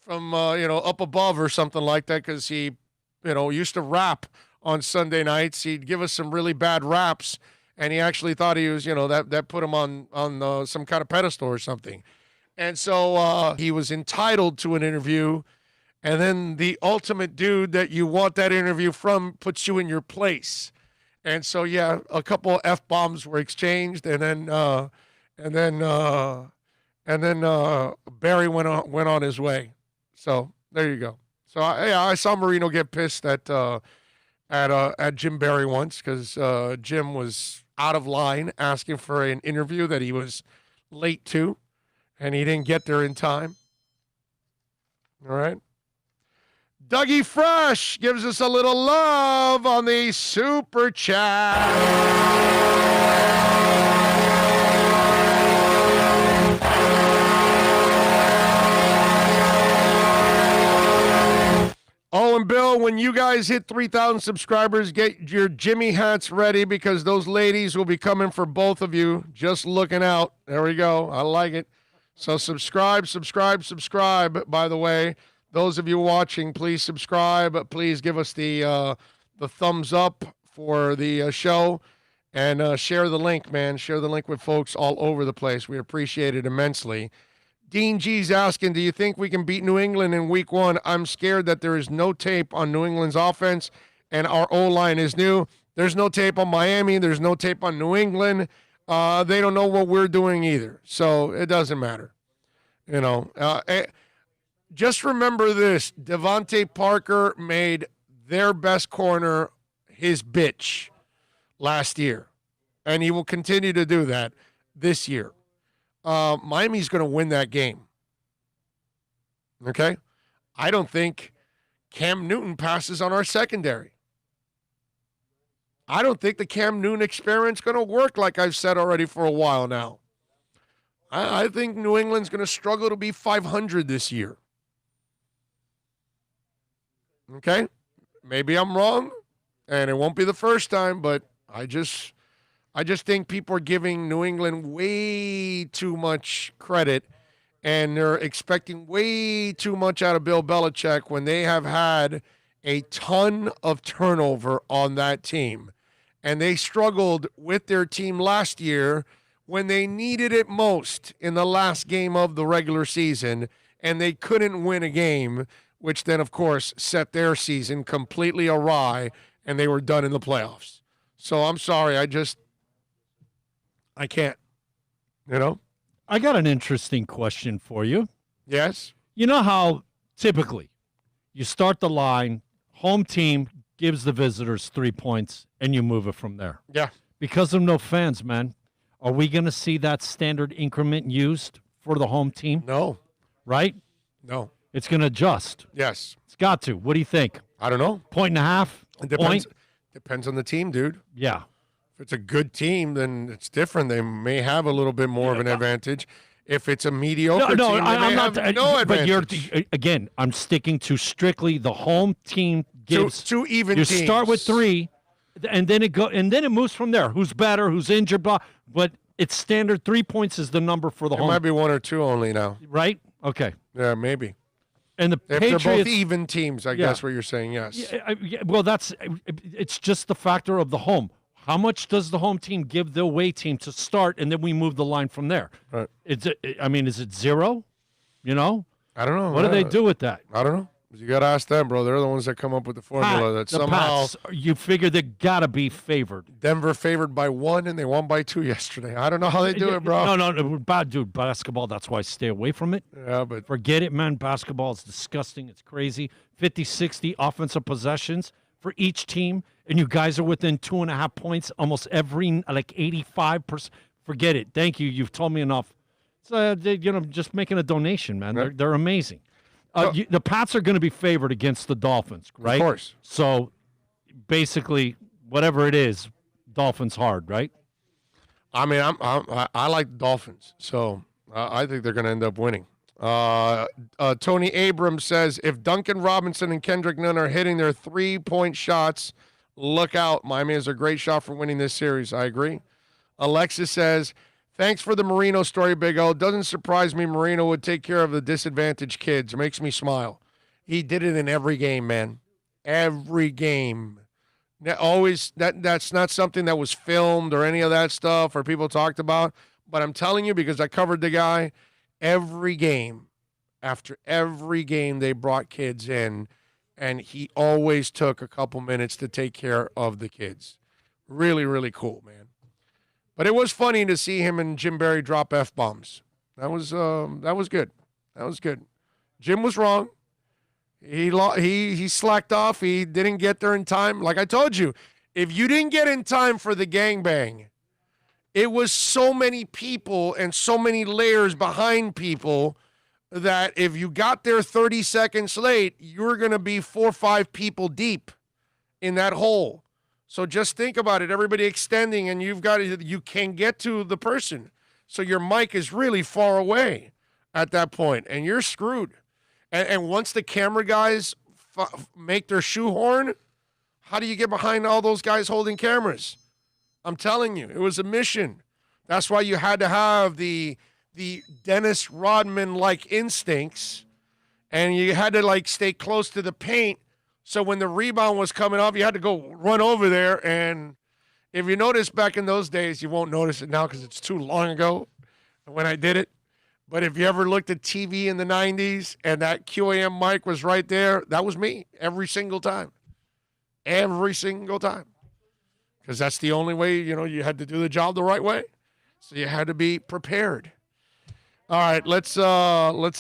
up above or something like that because he, used to rap on Sunday nights. He'd give us some really bad raps, and he actually thought he was, that put him on some kind of pedestal or something. And so he was entitled to an interview, and then the ultimate dude that you want that interview from puts you in your place. And so, yeah, a couple F-bombs were exchanged, and then Barry went on his way. So there you go. So I saw Marino get pissed at Jim Barry once because Jim was out of line asking for an interview that he was late to, and he didn't get there in time. All right. Dougie Fresh gives us a little love on the Super Chat. Oh, and Bill, when you guys hit 3,000 subscribers, get your Jimmy hats ready because those ladies will be coming for both of you. Just looking out. There we go. I like it. So subscribe. By the way, those of you watching, please subscribe. Please give us the thumbs up for the show and share the link, man. Share the link with folks all over the place. We appreciate it immensely. Dean G's asking, do you think we can beat New England in week 1? I'm scared that there is no tape on New England's offense, and our O-line is new. There's no tape on Miami. There's no tape on New England. They don't know what we're doing either, so it doesn't matter. Just remember this. Devontae Parker made their best corner his bitch last year, and he will continue to do that this year. Miami's going to win that game. Okay? I don't think Cam Newton passes on our secondary. I don't think the Cam Newton experiment is going to work like I've said already for a while now. I think New England's going to struggle to be 500 this year. Okay? Maybe I'm wrong, and it won't be the first time, but I just think people are giving New England way too much credit, and they're expecting way too much out of Bill Belichick when they have had a ton of turnover on that team. And they struggled with their team last year when they needed it most in the last game of the regular season, and they couldn't win a game, which then, of course, set their season completely awry, and they were done in the playoffs. So I'm sorry, I can't, I got an interesting question for you. Yes? You know how typically you start the line, home team gives the visitors 3 points, and you move it from there. Yeah. Because of no fans, man, are we going to see that standard increment used for the home team? No. Right? No. It's going to adjust. Yes. It's got to. What do you think? I don't know. 1.5 points? Depends on the team, dude. Yeah. If it's a good team, then it's different. They may have a little bit more of an advantage. If it's a mediocre team, I'm not no advantage. But again, I'm sticking to strictly the home team gives two even you teams. Start with 3, and then it moves from there. Who's better? Who's injured? Blah. But it's standard 3 points is the number for the home. It might be 1 or 2 only now. Right? Okay. Yeah, maybe. And the if Patriots, they're both even teams, I guess what you're saying, yes. Well, it's just the factor of the home. How much does the home team give the away team to start, and then we move the line from there? Right. Is it 0? I don't know. What do they do with that? I don't know. You got to ask them, bro. They're the ones that come up with the formula that somehow Pats, you figure they got to be favored. Denver favored by 1, and they won by 2 yesterday. I don't know how they do it, bro. No, bad dude. Basketball. That's why I stay away from it. Yeah, but forget it, man. Basketball is disgusting. It's crazy. 50, 60 offensive possessions for each team, and you guys are within 2.5 points almost every 85%. Forget it. Thank you. You've told me enough. It's, just making a donation, man. They're amazing. The Pats are going to be favored against the Dolphins, right? Of course. So basically, whatever it is, Dolphins hard, right? I mean, I like the Dolphins, so I think they're going to end up winning. Tony Abrams says, if Duncan Robinson and Kendrick Nunn are hitting their 3-point shots, look out. Miami has a great shot for winning this series. I agree. Alexis says, thanks for the Marino story, Big O. Doesn't surprise me Marino would take care of the disadvantaged kids. It makes me smile. He did it in every game, man. Every game. Always, that's not something that was filmed or any of that stuff or people talked about. But I'm telling you, because I covered the guy, every game, after every game, they brought kids in, and he always took a couple minutes to take care of the kids. Really, really cool, man. But it was funny to see him and Jim Barry drop F-bombs. That was good. That was good. Jim was wrong. He slacked off. He didn't get there in time. Like I told you, if you didn't get in time for the gangbang, it was so many people and so many layers behind people that if you got there 30 seconds late, you're going to be 4 or 5 people deep in that hole. So just think about it. Everybody extending, and you can't get to the person. So your mic is really far away at that point, and you're screwed. And once the camera guys make their shoehorn, how do you get behind all those guys holding cameras? I'm telling you, it was a mission. That's why you had to have the Dennis Rodman-like instincts, and you had to stay close to the paint. So when the rebound was coming off, you had to go run over there. And if you notice back in those days, you won't notice it now because it's too long ago when I did it. But if you ever looked at TV in the 90s and that QAM mic was right there, that was me every single time. Every single time. Because that's the only way, you had to do the job the right way. So you had to be prepared. All right, let's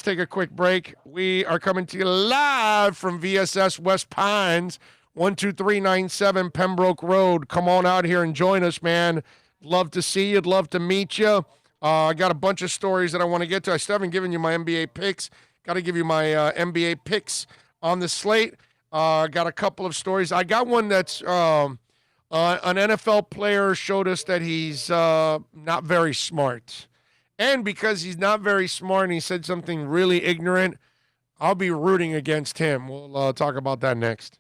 take a quick break. We are coming to you live from VSS West Pines, 12397 Pembroke Road. Come on out here and join us, man. Love to see you. Love to meet you. I got a bunch of stories that I want to get to. I still haven't given you my NBA picks. Got to give you my NBA picks on the slate. Got a couple of stories. I got one that's an NFL player showed us that he's not very smart. And because he's not very smart and he said something really ignorant, I'll be rooting against him. We'll talk about that next.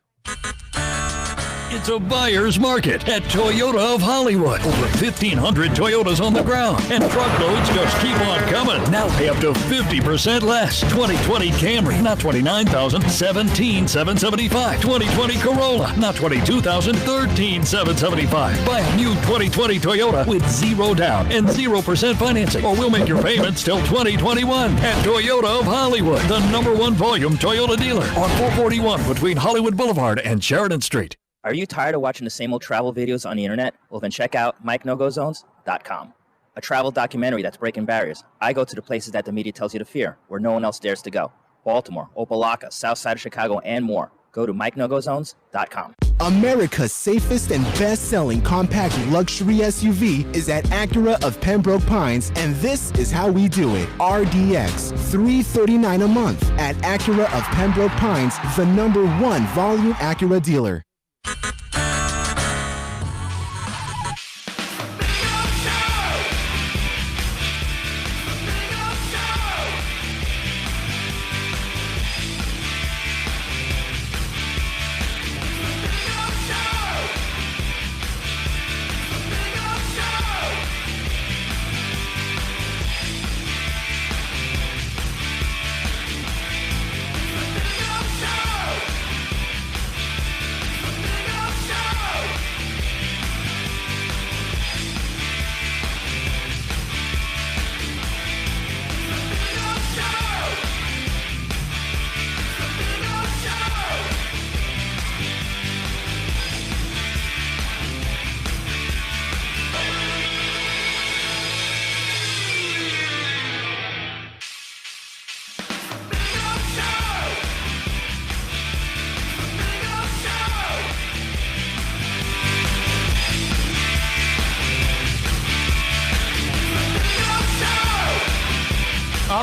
It's a buyer's market at Toyota of Hollywood. Over 1,500 Toyotas on the ground, and truckloads just keep on coming. Now pay up to 50% less. 2020 Camry, not $29,000, $17,775. 2020 Corolla, not $22,000, $13,775. Buy a new 2020 Toyota with 0 down and 0% financing, or we'll make your payments till 2021 at Toyota of Hollywood, the #1 volume Toyota dealer on 441 between Hollywood Boulevard and Sheridan Street. Are you tired of watching the same old travel videos on the internet? Well, then check out MikeNoGoZones.com, a travel documentary that's breaking barriers. I go to the places that the media tells you to fear, where no one else dares to go. Baltimore, Opelika, South Side of Chicago, and more. Go to MikeNoGoZones.com. America's safest and best-selling compact luxury SUV is at Acura of Pembroke Pines, and this is how we do it. RDX, $339 a month at Acura of Pembroke Pines, the #1 volume Acura dealer.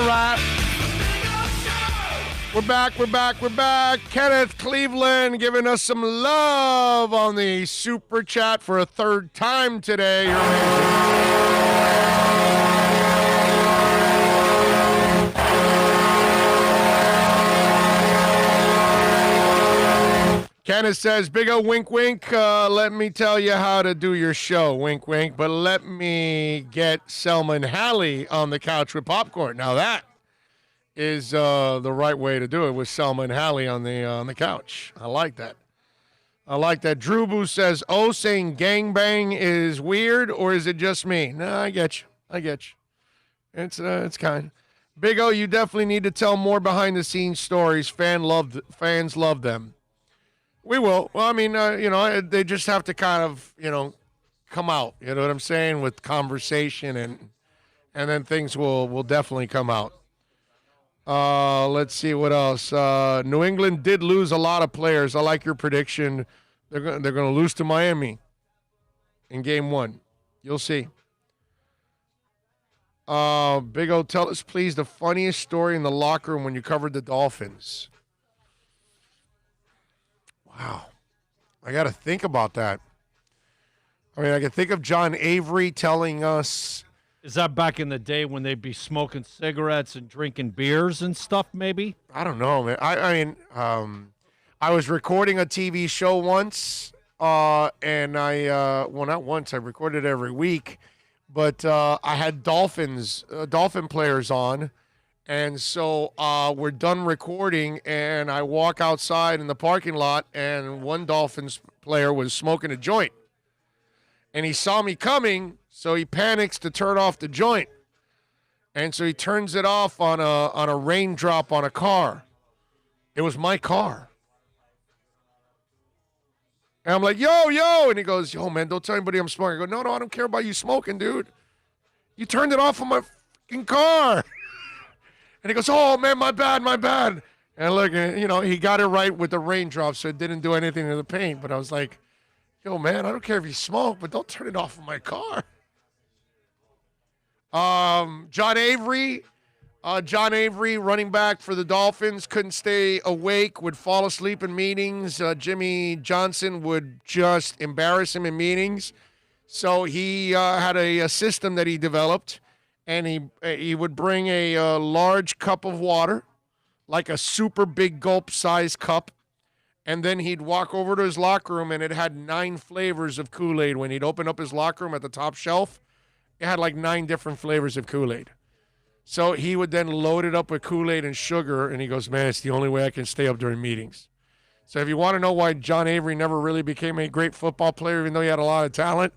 All right. We're back. Kenneth Cleveland giving us some love on the Super Chat for a third time today. You're amazing. Kenneth says, Big O, wink, wink. Let me tell you how to do your show, wink, wink. But let me get Selma and Hallie on the couch with popcorn. Now that is the right way to do it, with Selma and Hallie on the couch. I like that. Drew Boo says, saying gangbang is weird, or is it just me? No, I get you. It's kind. Big O, you definitely need to tell more behind the scenes stories. Fans love them. We will. Well, I mean, they just have to kind of, come out. You know what I'm saying? With conversation, and then things will definitely come out. Let's see what else. New England did lose a lot of players. I like your prediction. They're going to lose to Miami in game 1. You'll see. Big O, tell us please the funniest story in the locker room when you covered the Dolphins. Wow. I got to think about that. I mean, I can think of John Avery telling us. Is that back in the day when they'd be smoking cigarettes and drinking beers and stuff, maybe? I don't know, man. I was recording a TV show once, and not once, I recorded every week, but I had Dolphin players on, and so we're done recording, and I walk outside in the parking lot, and one Dolphins player was smoking a joint, and he saw me coming, so he panics to turn off the joint. And so he turns it off on a raindrop on a car. It was my car. And I'm like, yo. And he goes, yo, man, don't tell anybody I'm smoking. I go, no, I don't care about you smoking, dude. You turned it off on my fucking car. And he goes, oh, man, my bad. And look, he got it right with the raindrops, so it didn't do anything to the paint. But I was like, yo, man, I don't care if you smoke, but don't turn it off on my car. John Avery, running back for the Dolphins, couldn't stay awake, would fall asleep in meetings. Jimmy Johnson would just embarrass him in meetings. So he had a system that he developed, and he would bring a large cup of water, like a super big gulp-sized cup, and then he'd walk over to his locker room, and it had 9 flavors of Kool-Aid. When he'd open up his locker room at the top shelf, it had like 9 different flavors of Kool-Aid. So he would then load it up with Kool-Aid and sugar, and he goes, man, it's the only way I can stay up during meetings. So if you want to know why John Avery never really became a great football player, even though he had a lot of talent,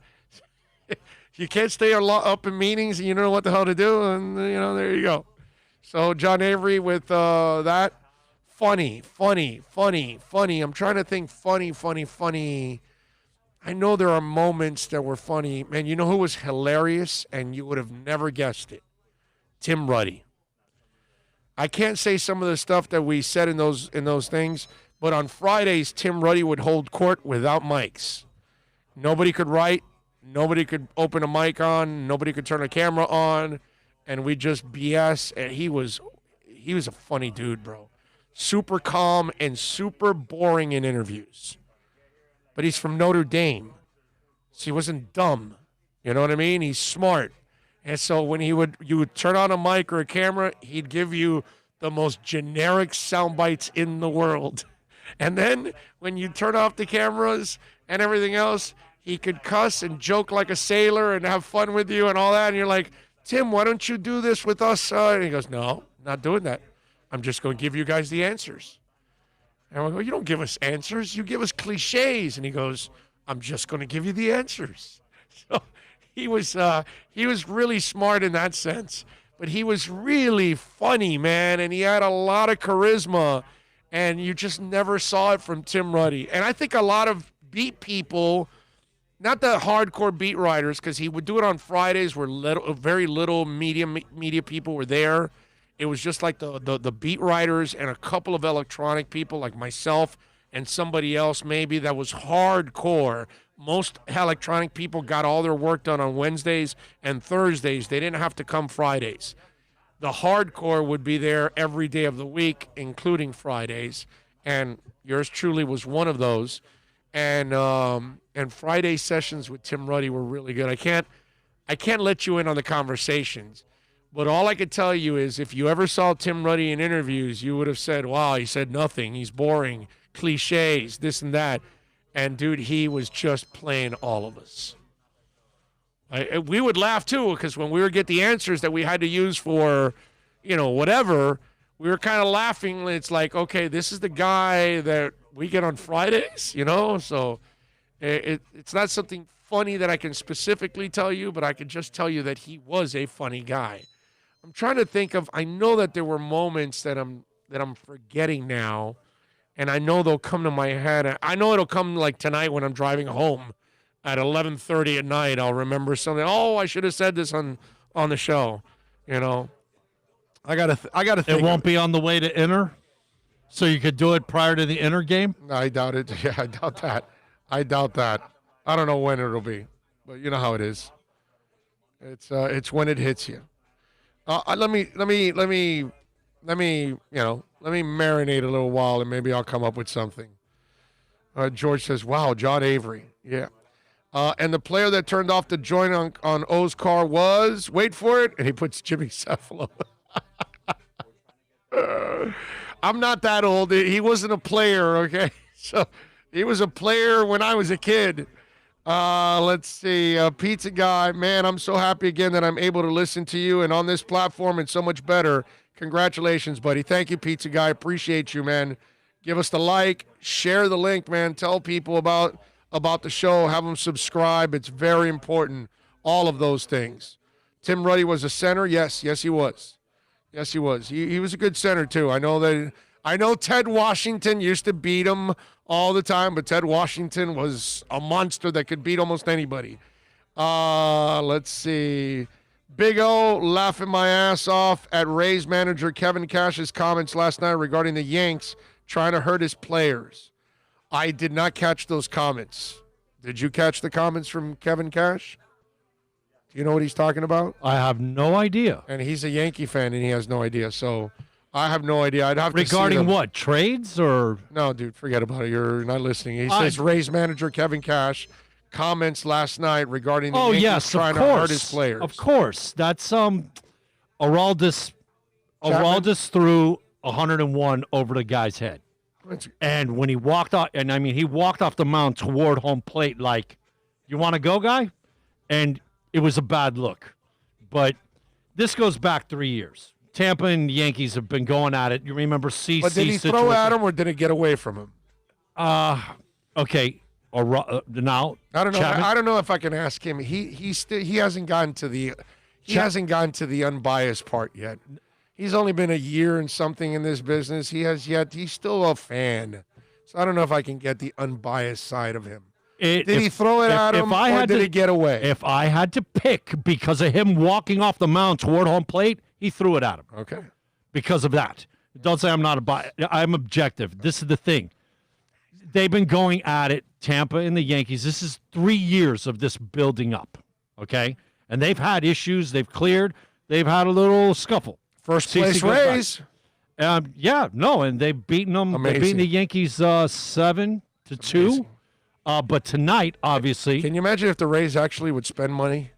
you can't stay up in meetings and you don't know what the hell to do, and, there you go. So John Avery with that. Funny. I'm trying to think funny. I know there are moments that were funny. Man, you know who was hilarious and you would have never guessed it? Tim Ruddy. I can't say some of the stuff that we said in those things, but on Fridays, Tim Ruddy would hold court without mics. Nobody could write. Nobody could open a mic on. Nobody could turn a camera on. And we just BS. And he was a funny dude, bro. Super calm and super boring in interviews. But he's from Notre Dame. So he wasn't dumb. You know what I mean? He's smart. And so when you would turn on a mic or a camera, he'd give you the most generic sound bites in the world. And then when you turn off the cameras and everything else, he could cuss and joke like a sailor and have fun with you and all that. And you're like, Tim, why don't you do this with us? And he goes, no, not doing that. I'm just going to give you guys the answers. And I go, you don't give us answers. You give us cliches. And he goes, I'm just going to give you the answers. So he was really smart in that sense. But he was really funny, man. And he had a lot of charisma. And you just never saw it from Tim Ruddy. And I think a lot of beat people, not the hardcore beat writers, because he would do it on Fridays where very little media people were there. It was just like the beat writers and a couple of electronic people like myself and somebody else maybe that was hardcore. Most electronic people got all their work done on Wednesdays and Thursdays. They didn't have to come Fridays. The hardcore would be there every day of the week, including Fridays, and yours truly was one of those. And Friday sessions with Tim Ruddy were really good. I can't let you in on the conversations, but all I could tell you is if you ever saw Tim Ruddy in interviews, you would have said, wow, he said nothing. He's boring, cliches, this and that. And, dude, he was just playing all of us. We would laugh, too, because when we would get the answers that we had to use for, whatever, we were kind of laughing. It's like, okay, this is the guy that we get on Fridays, So it's not something funny that I can specifically tell you, but I can just tell you that he was a funny guy. I'm trying to think of, I know that there were moments that I'm forgetting now, and I know they'll come to my head. I know it'll come like tonight when I'm driving home at 11:30 at night. I'll remember something. Oh, I should have said this on the show. I gotta think. It won't be on the way to Inter, so you could do it prior to the Inter game. I doubt it. Yeah, I doubt that. I don't know when it'll be, but you know how it is. It's when it hits you. Let me marinate a little while, and maybe I'll come up with something. George says, "Wow, John Avery, yeah." And the player that turned off the joint on O's car was, wait for it, and he puts Jimmy Cephalo. I'm not that old. He wasn't a player, okay? So he was a player when I was a kid. Let's see. Pizza Guy, man, I'm so happy again that I'm able to listen to you and on this platform and so much better. Congratulations, buddy. Thank you, Pizza Guy. Appreciate you, man. Give us the like. Share the link, man. Tell people about the show. Have them subscribe. It's very important. All of those things. Tim Ruddy was a center. Yes, he was. Yes, he was. He was a good center, too. I know Ted Washington used to beat him all the time, but Ted Washington was a monster that could beat almost anybody. Let's see. Big O laughing my ass off at Rays manager Kevin Cash's comments last night regarding the Yanks trying to hurt his players. I did not catch those comments. Did you catch the comments from Kevin Cash? Do you know what he's talking about? I have no idea. And he's a Yankee fan, and he has no idea. So I have no idea. I'd have to see regarding what, trades or? No, dude, forget about it. You're not listening. He says Rays manager Kevin Cash comments last night regarding the Yankees trying to hurt his players. Of course. That's Araldis threw 101 over the guy's head. And when he walked off, he walked off the mound toward home plate like, you want to go, guy? And it was a bad look. But this goes back 3 years. Tampa and Yankees have been going at it. You remember CC? But did he throw at him or did it get away from him? Okay. Now I don't know. I don't know if I can ask him. He hasn't gotten to the unbiased part yet. He's only been a year and something in this business. He's still a fan. So I don't know if I can get the unbiased side of him. Did he throw it at him or did it get away? If I had to pick because of him walking off the mound toward home plate, he threw it at him. Okay. Because of that. Don't say I'm not I'm objective. This is the thing. They've been going at it, Tampa and the Yankees. This is 3 years of this building up, okay? And they've had issues. They've cleared. They've had a little scuffle. First place Rays. And they've beaten them. Amazing. They've beaten the Yankees 7-2. But tonight, obviously. Can you imagine if the Rays actually would spend money?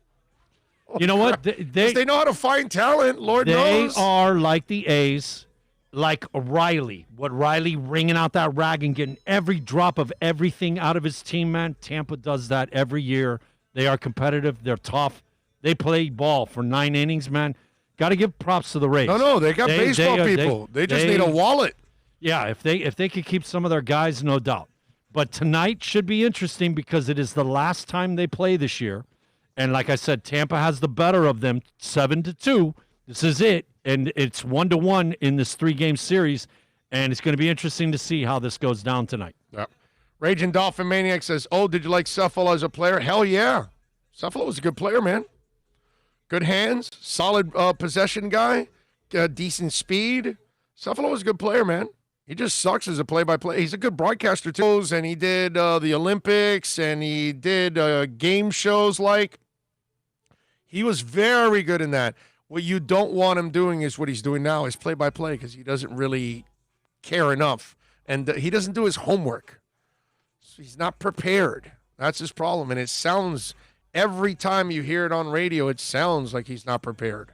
You know what? They know how to find talent, Lord knows. They are like the A's, like Riley. What Riley wringing out that rag and getting every drop of everything out of his team, man. Tampa does that every year. They are competitive. They're tough. They play ball for 9 innings, man. Got to give props to the Rays. No, they got baseball people. They just need a wallet. Yeah, if they could keep some of their guys, no doubt. But tonight should be interesting because it is the last time they play this year. And like I said, Tampa has the better of them, 7-2. This is it. And it's 1-1 in this 3-game series. And it's going to be interesting to see how this goes down tonight. Yep. Raging Dolphin Maniac says, did you like Cephalo as a player? Hell yeah. Cephalo was a good player, man. Good hands, solid possession guy, decent speed. Cephalo was a good player, man. He just sucks as a play-by-play. He's a good broadcaster, too. And he did the Olympics, and he did game shows like. He was very good in that. What you don't want him doing is what he's doing now, is play-by-play, because he doesn't really care enough. And he doesn't do his homework. So he's not prepared. That's his problem. And it sounds, every time you hear it on radio, it sounds like he's not prepared.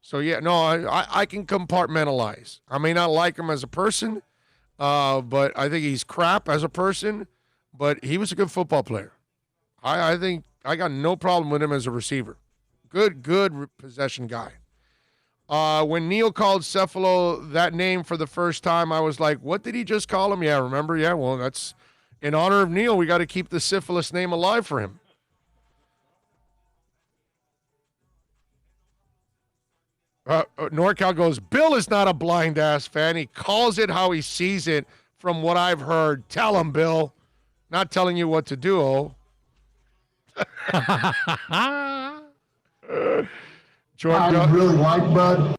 So, yeah, no, I can compartmentalize. I may not like him as a person, but I think he's crap as a person. But he was a good football player. I think I got no problem with him as a receiver. Good possession guy. When Neil called Cephalo that name for the first time, I was like, what did he just call him? Yeah, remember? Yeah, well, that's in honor of Neil. We got to keep the syphilis name alive for him. NorCal goes, Bill is not a blind-ass fan. He calls it how he sees it from what I've heard. Tell him, Bill. Not telling you what to do, oh. George, really like Bud.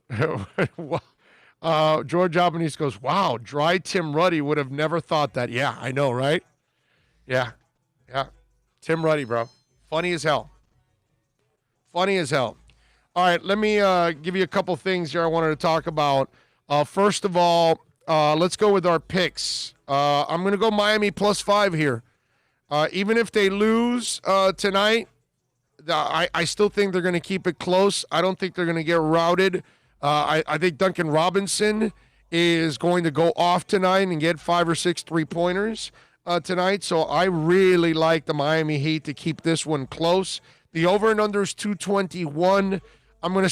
George Albanese goes, wow, dry Tim Ruddy would have never thought that. Yeah, I know, right? Yeah. Tim Ruddy, bro. Funny as hell. Funny as hell. All right, let me give you a couple things here I wanted to talk about. First of all, let's go with our picks. I'm going to go Miami +5 here. Even if they lose tonight, I still think they're going to keep it close. I don't think they're going to get routed. I think Duncan Robinson is going to go off tonight and get 5 or 6 3-pointers tonight. So I really like the Miami Heat to keep this one close. The over and under is 221. I'm going to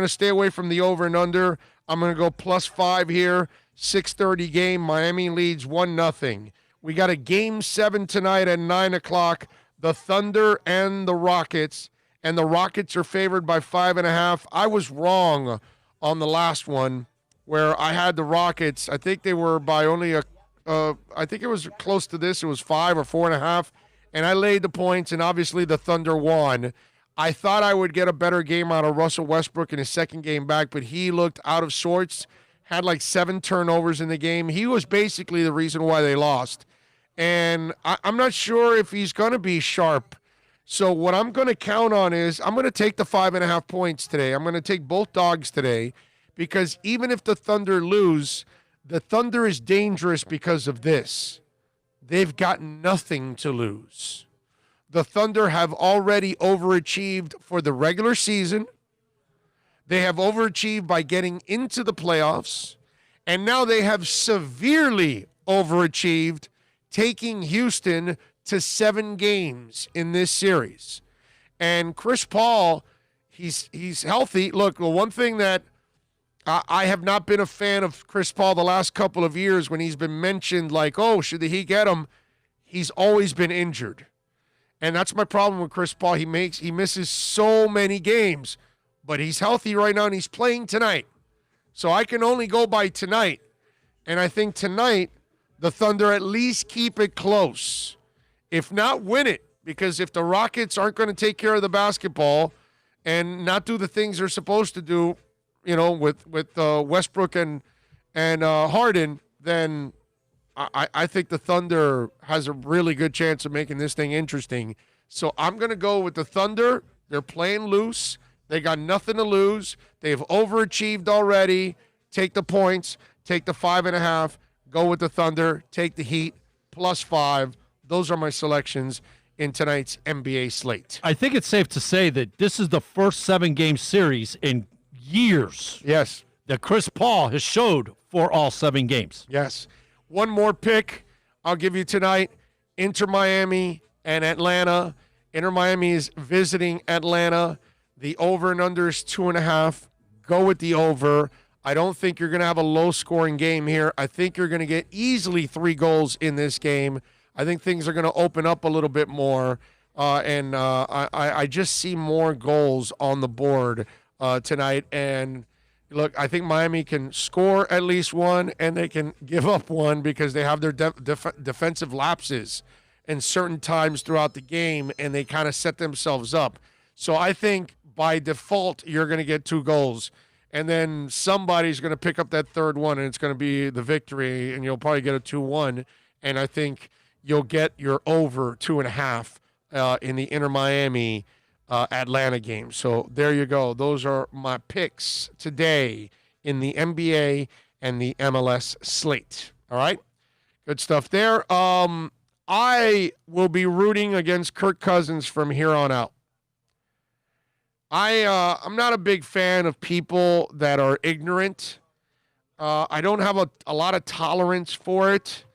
stay away from the over and under. I'm going to go +5 here. 6:30 game. Miami leads 1-0. We got a Game 7 tonight at 9 o'clock. The Thunder and the Rockets. And the Rockets are favored by 5.5. I was wrong on the last one where I had the Rockets. I think they were by only I think it was close to this. It was 5 or 4.5. And I laid the points, and obviously the Thunder won. I thought I would get a better game out of Russell Westbrook in his second game back, but he looked out of sorts, had like 7 turnovers in the game. He was basically the reason why they lost. And I'm not sure if he's going to be sharp. So what I'm going to count on is I'm going to take the 5.5 points today. I'm going to take both dogs today because even if the Thunder lose, the Thunder is dangerous because of this. They've got nothing to lose. The Thunder have already overachieved for the regular season. They have overachieved by getting into the playoffs. And now they have severely overachieved, taking Houston to 7 games in this series. And Chris Paul, he's healthy. Look, the one thing that I have not been a fan of Chris Paul the last couple of years when he's been mentioned like, oh, should the Heat get him? He's always been injured. And that's my problem with Chris Paul. He misses so many games, but he's healthy right now and he's playing tonight. So I can only go by tonight. And I think tonight, the Thunder at least keep it close. If not, win it. Because if the Rockets aren't going to take care of the basketball and not do the things they're supposed to do, you know, with Westbrook and Harden, then I think the Thunder has a really good chance of making this thing interesting. So I'm going to go with the Thunder. They're playing loose. They got nothing to lose. They've overachieved already. Take the points. Take the 5.5. Go with the Thunder. Take the Heat. +5. Those are my selections in tonight's NBA slate. I think it's safe to say that this is the first 7-game series in years. Yes. That Chris Paul has showed for all 7 games. Yes. One more pick I'll give you tonight. Inter Miami and Atlanta. Inter Miami is visiting Atlanta. The over and under is 2.5. Go with the over. I don't think you're going to have a low-scoring game here. I think you're going to get easily 3 goals in this game. I think things are going to open up a little bit more. I just see more goals on the board tonight. And look, I think Miami can score at least 1 and they can give up 1 because they have their defensive lapses in certain times throughout the game and they kind of set themselves up. So I think by default, you're going to get 2 goals. And then somebody's going to pick up that third one and it's going to be the victory and you'll probably get a 2-1. And I think you'll get your over 2.5 in the Inter Miami Atlanta game. So there you go. Those are my picks today in the NBA and the MLS slate. All right? Good stuff there. I will be rooting against Kirk Cousins from here on out. I'm not a big fan of people that are ignorant. I don't have a lot of tolerance for it.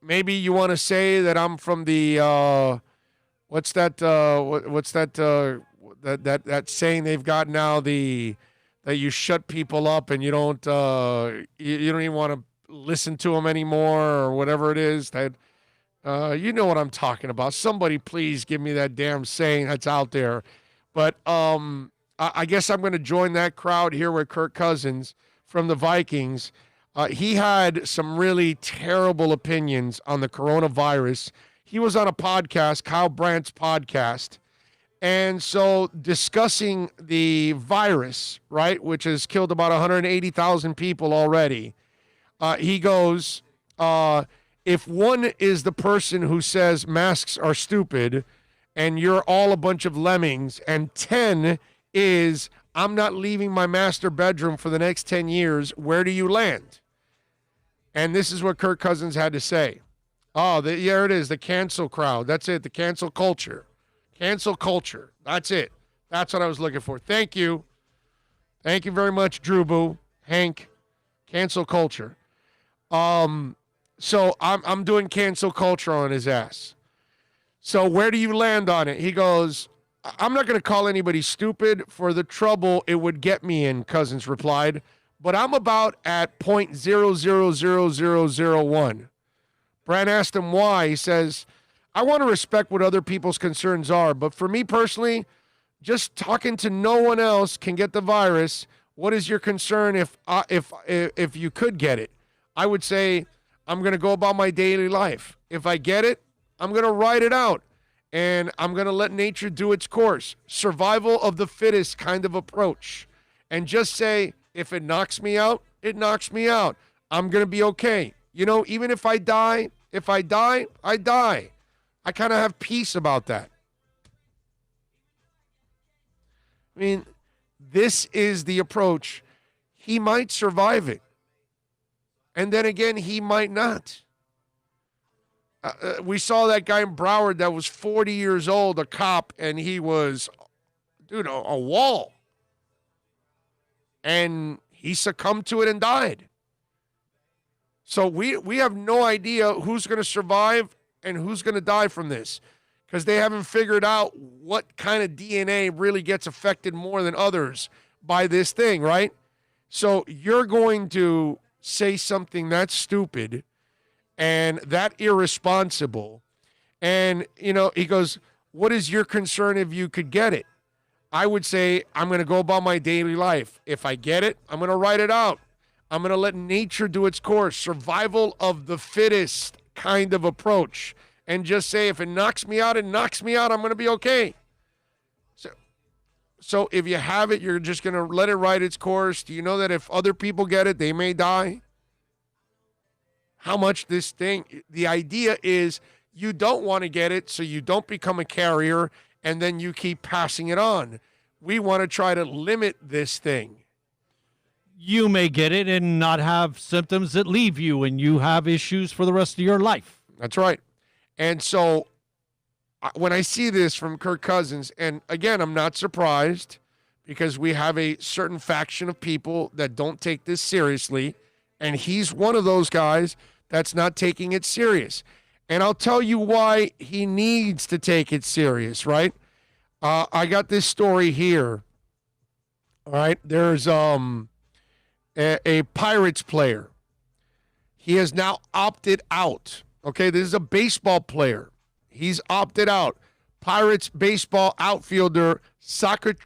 Maybe you want to say that I'm from the what's that saying they've got now, that you shut people up and you don't even want to listen to them anymore, or whatever it is. That you know what I'm talking about. Somebody please give me that damn saying that's out there. But I guess I'm going to join that crowd here with Kirk Cousins from the Vikings. He had some really terrible opinions on the coronavirus. He was on a podcast, Kyle Brandt's podcast, and so discussing the virus, right, which has killed about 180,000 people already, he goes, if one is the person who says masks are stupid and you're all a bunch of lemmings, and 10 is I'm not leaving my master bedroom for the next 10 years, where do you land? And this is what Kirk Cousins had to say. Oh, there it is, the cancel crowd. That's it, the cancel culture. Cancel culture. That's it. That's what I was looking for. Thank you. Thank you very much, Drew Boo, Hank. Cancel culture. So I'm doing cancel culture on his ass. So where do you land on it? He goes, I'm not going to call anybody stupid for the trouble it would get me in, Cousins replied, but I'm about at 0.000001. Brand asked him why. He says, I want to respect what other people's concerns are, but for me personally, just talking to no one else can get the virus. What is your concern if you could get it? I would say I'm going to go about my daily life. If I get it, I'm going to ride it out, and I'm going to let nature do its course. Survival of the fittest kind of approach. And just say, if it knocks me out, it knocks me out. I'm going to be okay. You know, even if I die, I die. I kind of have peace about that. I mean, this is the approach. He might survive it. And then again, he might not. We saw that guy in Broward that was 40 years old, a cop, and he was, a wall. And he succumbed to it and died. So we have no idea who's going to survive and who's going to die from this, because they haven't figured out what kind of DNA really gets affected more than others by this thing, right? So you're going to say something that's stupid and that irresponsible. And, he goes, what is your concern if you could get it? I would say, I'm going to go about my daily life. If I get it, I'm going to write it out. I'm going to let nature do its course. Survival of the fittest kind of approach. And just say, if it knocks me out, it knocks me out. I'm going to be okay. So if you have it, you're just going to let it ride its course. Do you know that if other people get it, they may die? How much this thing, the idea is you don't want to get it so you don't become a carrier and then you keep passing it on. We want to try to limit this thing. You may get it and not have symptoms that leave you, and you have issues for the rest of your life. That's right. And so when I see this from Kirk Cousins, and again, I'm not surprised because we have a certain faction of people that don't take this seriously, and he's one of those guys that's not taking it serious. And I'll tell you why he needs to take it serious, right? I got this story here. All right, there's a Pirates player. He has now opted out. Okay, this is a baseball player. He's opted out. Pirates baseball outfielder Socrates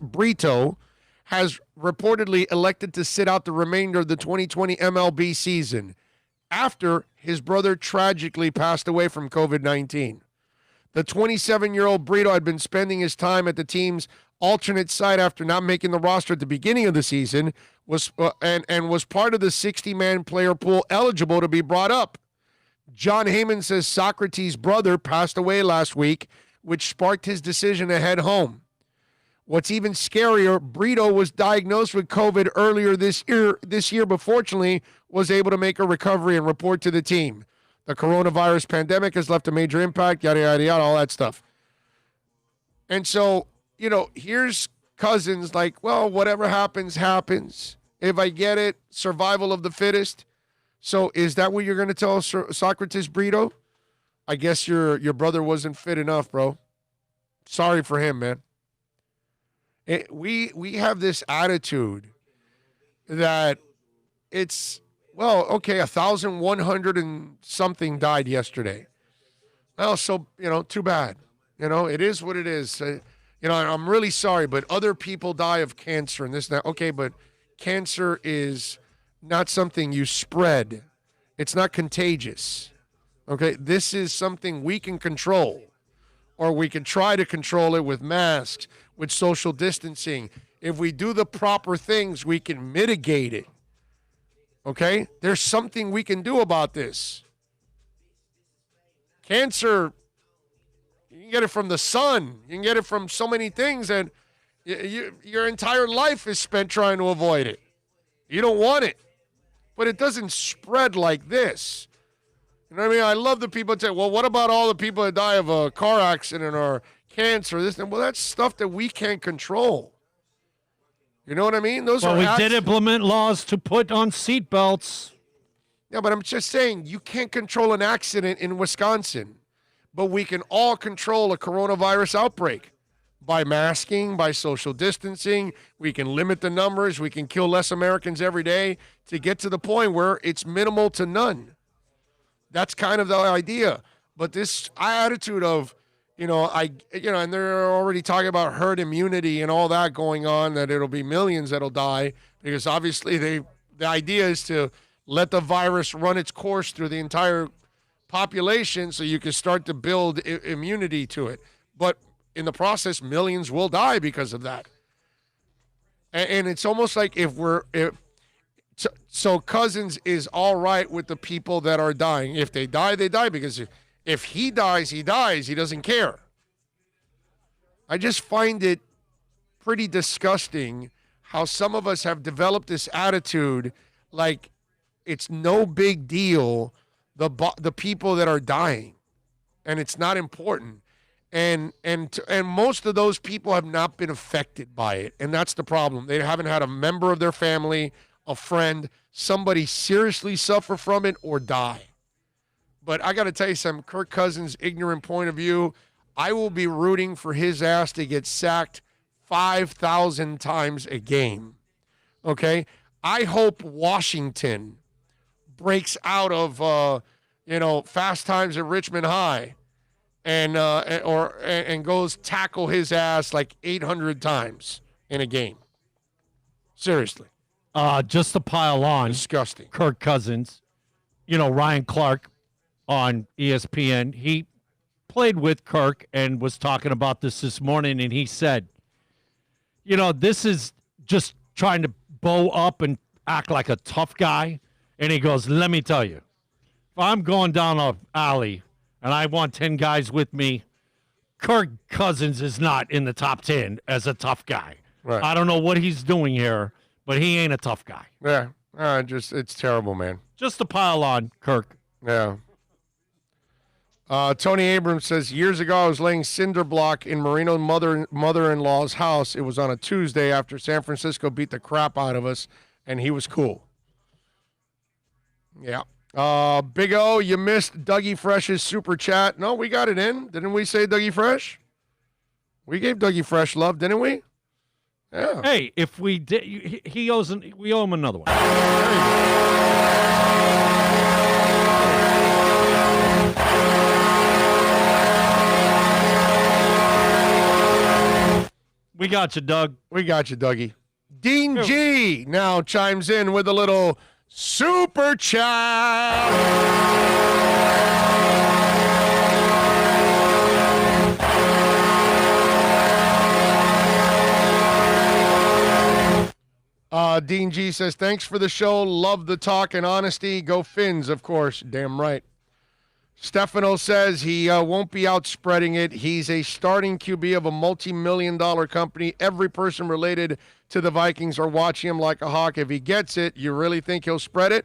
Brito has reportedly elected to sit out the remainder of the 2020 MLB season after his brother tragically passed away from COVID-19. The 27-year-old Brito had been spending his time at the team's alternate site after not making the roster at the beginning of the season, was part of the 60-man player pool eligible to be brought up. John Heyman says Socrates' brother passed away last week, which sparked his decision to head home. What's even scarier, Brito was diagnosed with COVID earlier this year, but fortunately was able to make a recovery and report to the team. The coronavirus pandemic has left a major impact, yada, yada, yada, all that stuff. And so, here's Cousins like, well, whatever happens, happens. If I get it, survival of the fittest. So is that what you're going to tell Socrates Brito? I guess your brother wasn't fit enough, bro. Sorry for him, man. We have this attitude that it's, well, okay, 1,100 and something died yesterday. Well, so, too bad. It is what it is. I'm really sorry, but other people die of cancer and this and that. Okay, but cancer is not something you spread. It's not contagious. Okay, this is something we can control, or we can try to control it with masks, with social distancing. If we do the proper things, we can mitigate it. Okay? There's something we can do about this. Cancer, you can get it from the sun. You can get it from so many things, and your entire life is spent trying to avoid it. You don't want it. But it doesn't spread like this. You know what I mean? I love the people that say, well, what about all the people that die of a car accident or cancer? Well, that's stuff that we can't control. You know what I mean? We did implement laws to put on seatbelts. Yeah, but I'm just saying, you can't control an accident in Wisconsin. But we can all control a coronavirus outbreak by masking, by social distancing. We can limit the numbers. We can kill less Americans every day to get to the point where it's minimal to none. That's kind of the idea. But this attitude of, and they're already talking about herd immunity and all that going on, that it'll be millions that'll die, because obviously the idea is to let the virus run its course through the entire population so you can start to build immunity to it. But in the process, millions will die because of that. And it's almost like so Cousins is all right with the people that are dying. If they die, they die, because if he dies, he dies. He doesn't care. I just find it pretty disgusting how some of us have developed this attitude like it's no big deal, the people that are dying, and it's not important. And most of those people have not been affected by it, and that's the problem. They haven't had a member of their family, a friend, somebody seriously suffer from it or die. But I got to tell you something, Kirk Cousins' ignorant point of view, I will be rooting for his ass to get sacked 5,000 times a game. Okay? I hope Washington breaks out of, Fast Times at Richmond High and goes tackle his ass like 800 times in a game. Seriously. Just to pile on. Disgusting. Kirk Cousins, Ryan Clark on ESPN, he played with Kirk and was talking about this morning, and he said, this is just trying to bow up and act like a tough guy. And he goes, let me tell you, if I'm going down an alley and I want 10 guys with me, Kirk Cousins is not in the top 10 as a tough guy. Right. I don't know what he's doing here, but he ain't a tough guy. Yeah. It's terrible, man. Just to pile on, Kirk. Yeah. Tony Abrams says, years ago I was laying cinder block in Marino's mother-in-law's house. It was on a Tuesday after San Francisco beat the crap out of us, and he was cool. Yeah. Big O, you missed Dougie Fresh's super chat. No, we got it in. Didn't we say Dougie Fresh? We gave Dougie Fresh love, didn't we? Yeah. Hey, if we did, we owe him another one. There you go. We got you, Doug. We got you, Dougie. Dean G now chimes in with a little super chat. Dean G says, thanks for the show. Love the talk and honesty. Go Fins, of course. Damn right. Stefano says he won't be out spreading it. He's a starting QB of a multi-million-dollar company. Every person related to the Vikings are watching him like a hawk. If he gets it, you really think he'll spread it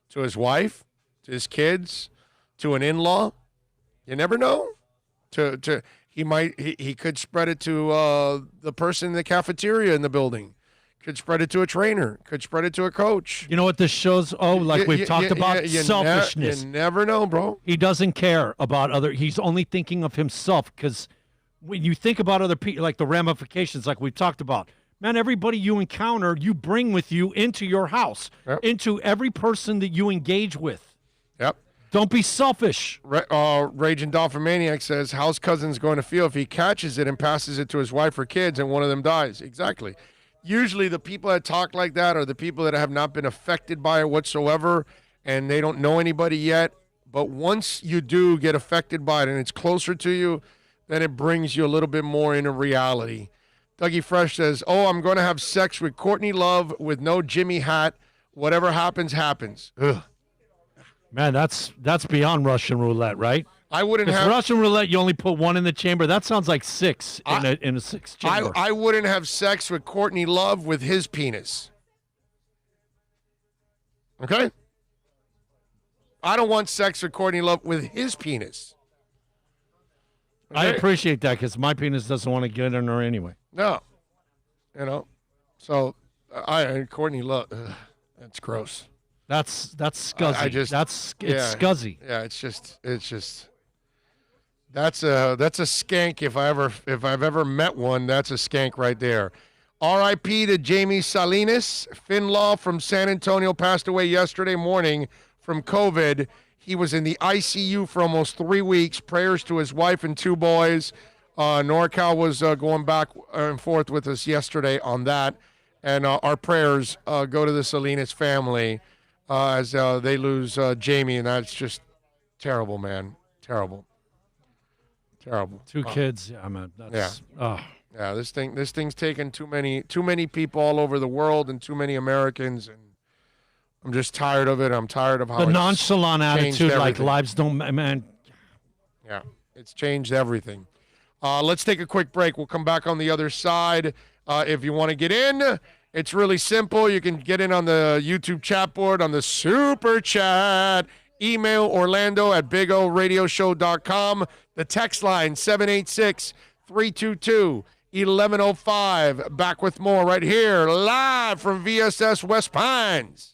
to his wife, to his kids, to an in-law? You never know. He could spread it to the person in the cafeteria in the building. Could spread it to a trainer. Could spread it to a coach. You know what this shows? Oh, like we've talked about, selfishness. You never know, bro. He doesn't care about other. He's only thinking of himself, because when you think about other people, like the ramifications, like we've talked about, man, everybody you encounter, you bring with you into your house, into every person that you engage with. Yep. Don't be selfish. Raging Dolphin Maniac says, how's Cousins going to feel if he catches it and passes it to his wife or kids and one of them dies? Exactly. Usually the people that talk like that are the people that have not been affected by it whatsoever, and they don't know anybody yet. But once you do get affected by it and it's closer to you, then it brings you a little bit more into reality. Dougie Fresh says, I'm going to have sex with Courtney Love with no Jimmy hat. Whatever happens, happens. Ugh. Man, that's beyond Russian roulette, right? I wouldn't have Russian roulette. You only put one in the chamber. That sounds like six in a six chamber. I wouldn't have sex with Courtney Love with his penis. Okay? I don't want sex with Courtney Love with his penis. Okay? I appreciate that, because my penis doesn't want to get in her anyway. No. So Courtney Love, that's gross. That's scuzzy. It's scuzzy. Yeah, it's just that's a skank. If I've ever met one, that's a skank right there. R.I.P. to Jamie Salinas. Finlaw from San Antonio passed away yesterday morning from COVID. He was in the ICU for almost 3 weeks. Prayers to his wife and 2 boys. NorCal was going back and forth with us yesterday on that. And our prayers go to the Salinas family as they lose Jamie. And that's just terrible, man. Terrible. 2 kids. Yeah, man. That's, yeah. This thing's taken too many people all over the world and too many Americans, and I'm just tired of it. I'm tired of how the it's nonchalant attitude, like lives don't, man. Yeah, it's changed everything. Let's take a quick break. We'll come back on the other side. If you want to get in, it's really simple. You can get in on the YouTube chat board, on the super chat. Email orlando@bigoradioshow.com. The text line, 786-322-1105. Back with more right here, live from VSS West Pines.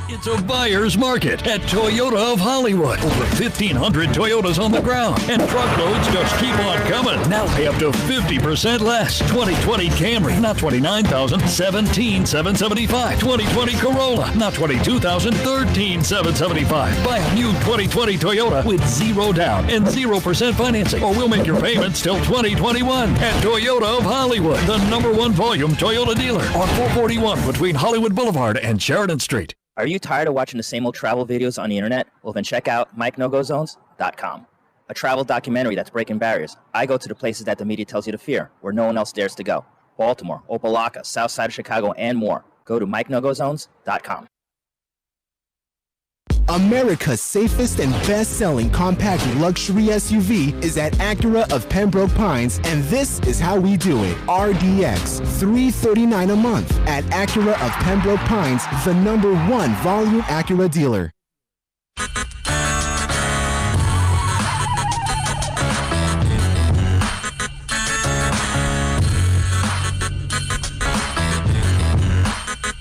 It's a buyer's market at Toyota of Hollywood. Over 1,500 Toyotas on the ground, and truckloads just keep on coming. Now pay up to 50% less. 2020 Camry, not $29,000, $17,775. 2020 Corolla, not $22,000, $13,775. Buy a new 2020 Toyota with 0 down and 0% financing, or we'll make your payments till 2021. At Toyota of Hollywood, the #1 volume Toyota dealer on 441 between Hollywood Boulevard and Sheridan Street. Are you tired of watching the same old travel videos on the internet? Well, then check out MikeNoGoZones.com, a travel documentary that's breaking barriers. I go to the places that the media tells you to fear, where no one else dares to go. Baltimore, Opelika, South Side of Chicago, and more. Go to MikeNoGoZones.com. America's safest and best-selling compact luxury SUV is at Acura of Pembroke Pines, and this is how we do it. RDX, $339 a month at Acura of Pembroke Pines, the #1 volume Acura dealer.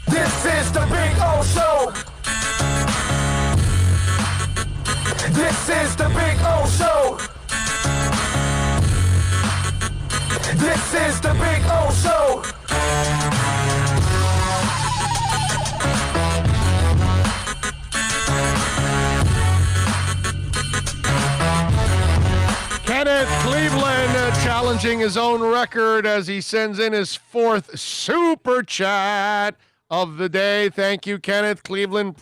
This is the Big O Show. This is the Big O Show. This is the Big O Show. Kenneth Cleveland challenging his own record as he sends in his 4th super chat of the day. Thank you, Kenneth Cleveland.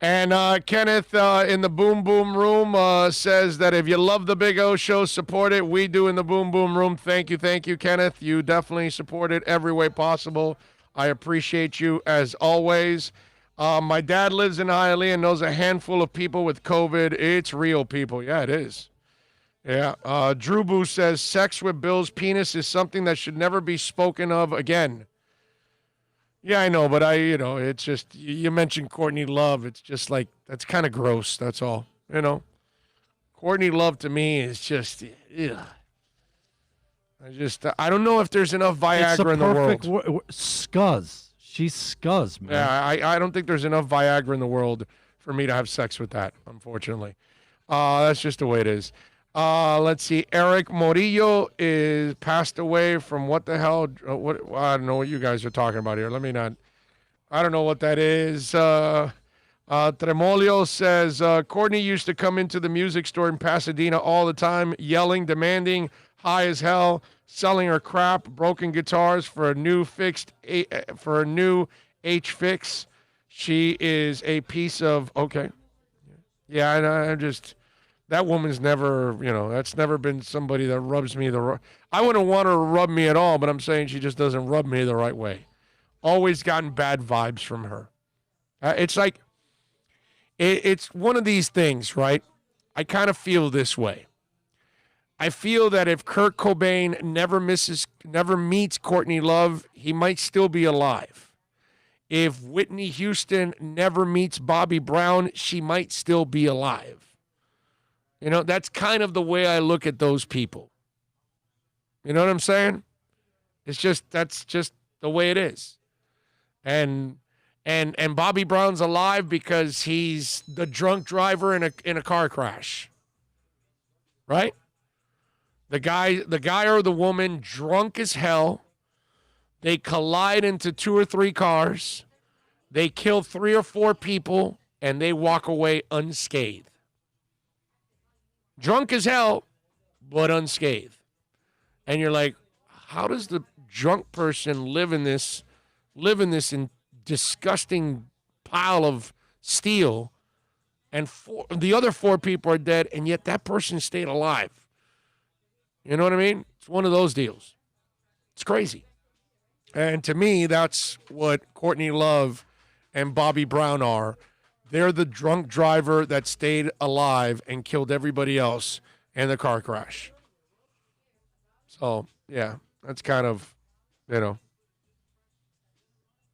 And And Kenneth in the Boom Boom Room says that if you love the Big O Show, support it. We do in the Boom Boom Room. Thank you, Kenneth. You definitely support it every way possible. I appreciate you as always. My dad lives in Hialeah and knows a handful of people with COVID. It's real, people. Yeah, it is. Yeah. Drew Boo says sex with Bill's penis is something that should never be spoken of again. Yeah, I know, but it's just, you mentioned Courtney Love. It's just like, that's kind of gross. That's all. Courtney Love to me is just, ugh. I don't know if there's enough Viagra in the world. Scuzz. She's scuzz, man. Yeah, I don't think there's enough Viagra in the world for me to have sex with that, unfortunately. That's just the way it is. Let's see. Eric Morillo is passed away from what the hell? I don't know what you guys are talking about here. I don't know what that is. Tremolio says, Courtney used to come into the music store in Pasadena all the time, yelling, demanding, high as hell, selling her crap, broken guitars for a new H fix. She is a piece of, okay. Yeah, that woman's never, that's never been somebody that rubs me I wouldn't want her to rub me at all, but I'm saying she just doesn't rub me the right way. Always gotten bad vibes from her. It's like, it's one of these things, right? I kind of feel this way. I feel that if Kurt Cobain never meets Courtney Love, he might still be alive. If Whitney Houston never meets Bobby Brown, she might still be alive. That's kind of the way I look at those people. You know what I'm saying? That's just the way it is. And Bobby Brown's alive because he's the drunk driver in a car crash. Right? The guy or the woman drunk as hell. They collide into 2 or 3 cars. They kill 3 or 4 people and they walk away unscathed. Drunk as hell, but unscathed. And you're like, how does the drunk person live in this disgusting pile of steel, and the other 4 people are dead, and yet that person stayed alive? You know what I mean? It's one of those deals. It's crazy. And to me, that's what Courtney Love and Bobby Brown are. They're the drunk driver that stayed alive and killed everybody else in the car crash. So, yeah, that's kind of,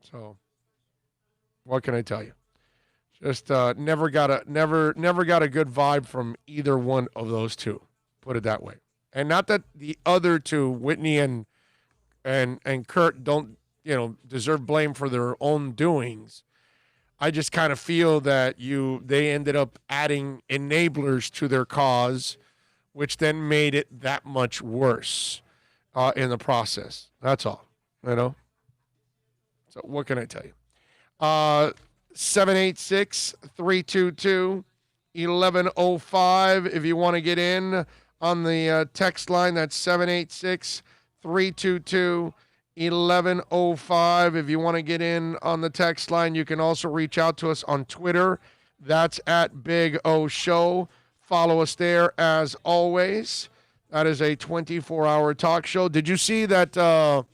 So, what can I tell you? Just never got a good vibe from either one of those two. Put it that way. And not that the other two, Whitney and Kurt, don't deserve blame for their own doings. I just kind of feel that they ended up adding enablers to their cause, which then made it that much worse in the process. That's all, So what can I tell you? 786-322-1105 if you want to get in on the text line. That's 786-322-1105. If you want to get in on the text line, you can also reach out to us on Twitter. That's at Big O Show. Follow us there as always. That is a 24-hour talk show. Did you see that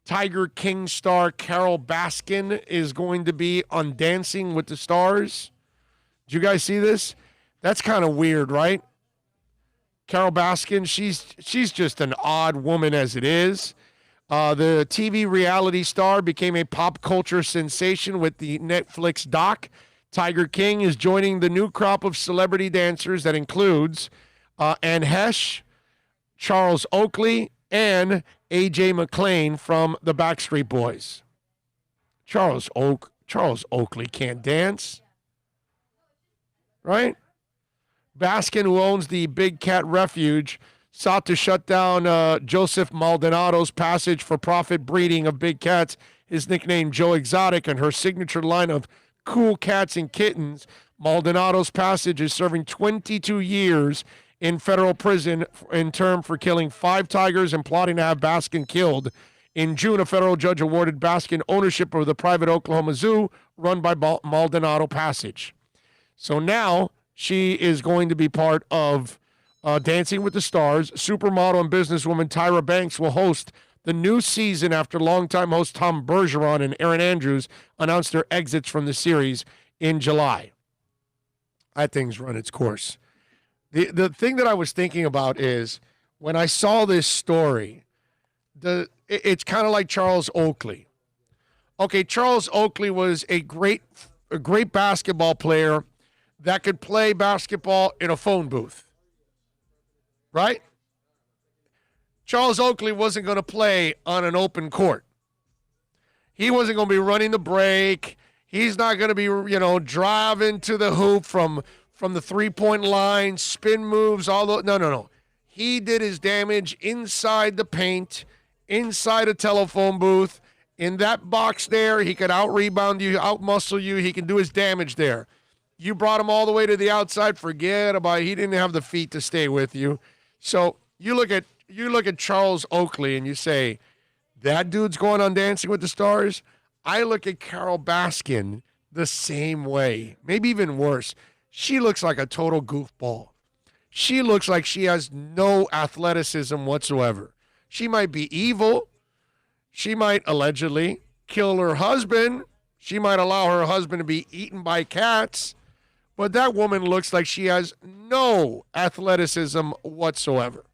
Tiger King star Carol Baskin is going to be on Dancing with the Stars? Did you guys see this? That's kind of weird, right? Carol Baskin, she's just an odd woman as it is. The TV reality star became a pop culture sensation with the Netflix doc. Tiger King is joining the new crop of celebrity dancers that includes Anne Hesh, Charles Oakley, and A.J. McClain from the Backstreet Boys. Charles Oakley can't dance, right? Baskin, who owns the Big Cat Refuge, sought to shut down Joseph Maldonado's passage for profit breeding of big cats, his nickname Joe Exotic, and her signature line of cool cats and kittens. Maldonado's passage is serving 22 years in federal prison in term for killing 5 tigers and plotting to have Baskin killed. In June, a federal judge awarded Baskin ownership of the private Oklahoma Zoo run by Maldonado Passage. So now she is going to be part of Dancing with the Stars. Supermodel and businesswoman Tyra Banks will host the new season after longtime host Tom Bergeron and Erin Andrews announced their exits from the series in July. That thing's run its course. The thing that I was thinking about is when I saw this story, it's kind of like Charles Oakley. Okay, Charles Oakley was a great basketball player that could play basketball in a phone booth. Right? Charles Oakley wasn't going to play on an open court. He wasn't going to be running the break. He's not going to be, driving to the hoop from the three-point line, spin moves, all those. No. He did his damage inside the paint, inside a telephone booth. In that box there, he could out-rebound you, out-muscle you. He can do his damage there. You brought him all the way to the outside, forget about it. He didn't have the feet to stay with you. So you look at Charles Oakley and you say, that dude's going on Dancing with the Stars. I look at Carol Baskin the same way, maybe even worse. She looks like a total goofball. She looks like she has no athleticism whatsoever. She might be evil. She might allegedly kill her husband. She might allow her husband to be eaten by cats. But that woman looks like she has no athleticism whatsoever.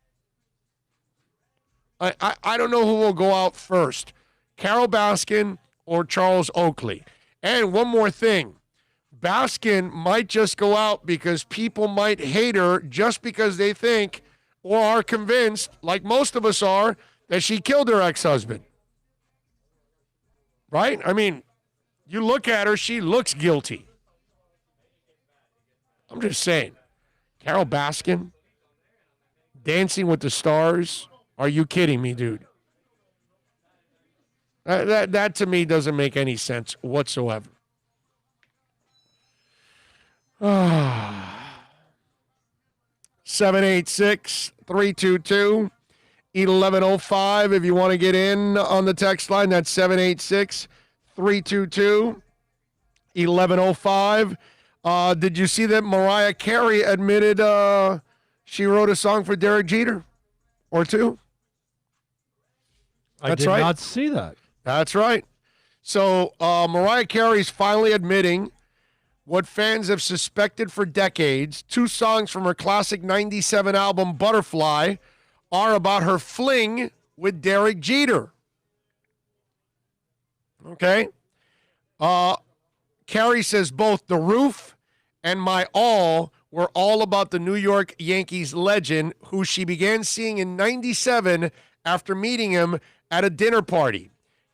I don't know who will go out first, Carol Baskin or Charles Oakley. And one more thing. Baskin might just go out because people might hate her just because they think or are convinced, like most of us are, that she killed her ex-husband. Right? I mean, you look at her, she looks guilty. I'm just saying. Carol Baskin, Dancing with the Stars. Are you kidding me, dude? That to me doesn't make any sense whatsoever. 786-322-1105 if you want to get in on the text line. That's 786-322-1105. Did you see that Mariah Carey admitted she wrote a song for Derek Jeter or two? I did not see that. That's right. So Mariah Carey's finally admitting what fans have suspected for decades. 2 songs from her classic 97 album, Butterfly, are about her fling with Derek Jeter. Okay? Carey says both The Roof and My All were all about the New York Yankees legend, who she began seeing in 97 after meeting him at a dinner party.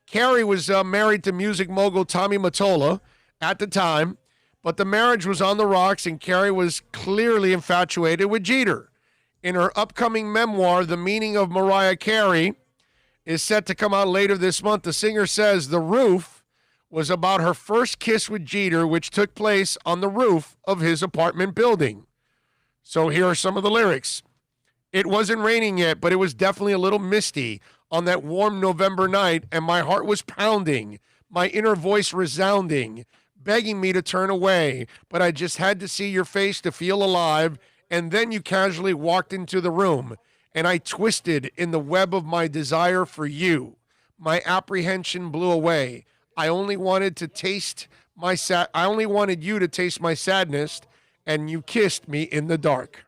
Carey was married to music mogul Tommy Mottola at the time, but the marriage was on the rocks and Carey was clearly infatuated with Jeter. In her upcoming memoir, The Meaning of Mariah Carey, is set to come out later this month. The singer says The Roof was about her first kiss with Jeter, which took place on the roof of his apartment building. So here are some of the lyrics. It wasn't raining yet, but it was definitely a little misty on that warm November night, and my heart was pounding, my inner voice resounding, begging me to turn away, but I just had to see your face to feel alive, and then you casually walked into the room, and I twisted in the web of my desire for you. My apprehension blew away. I only wanted you to taste my sadness, and you kissed me in the dark.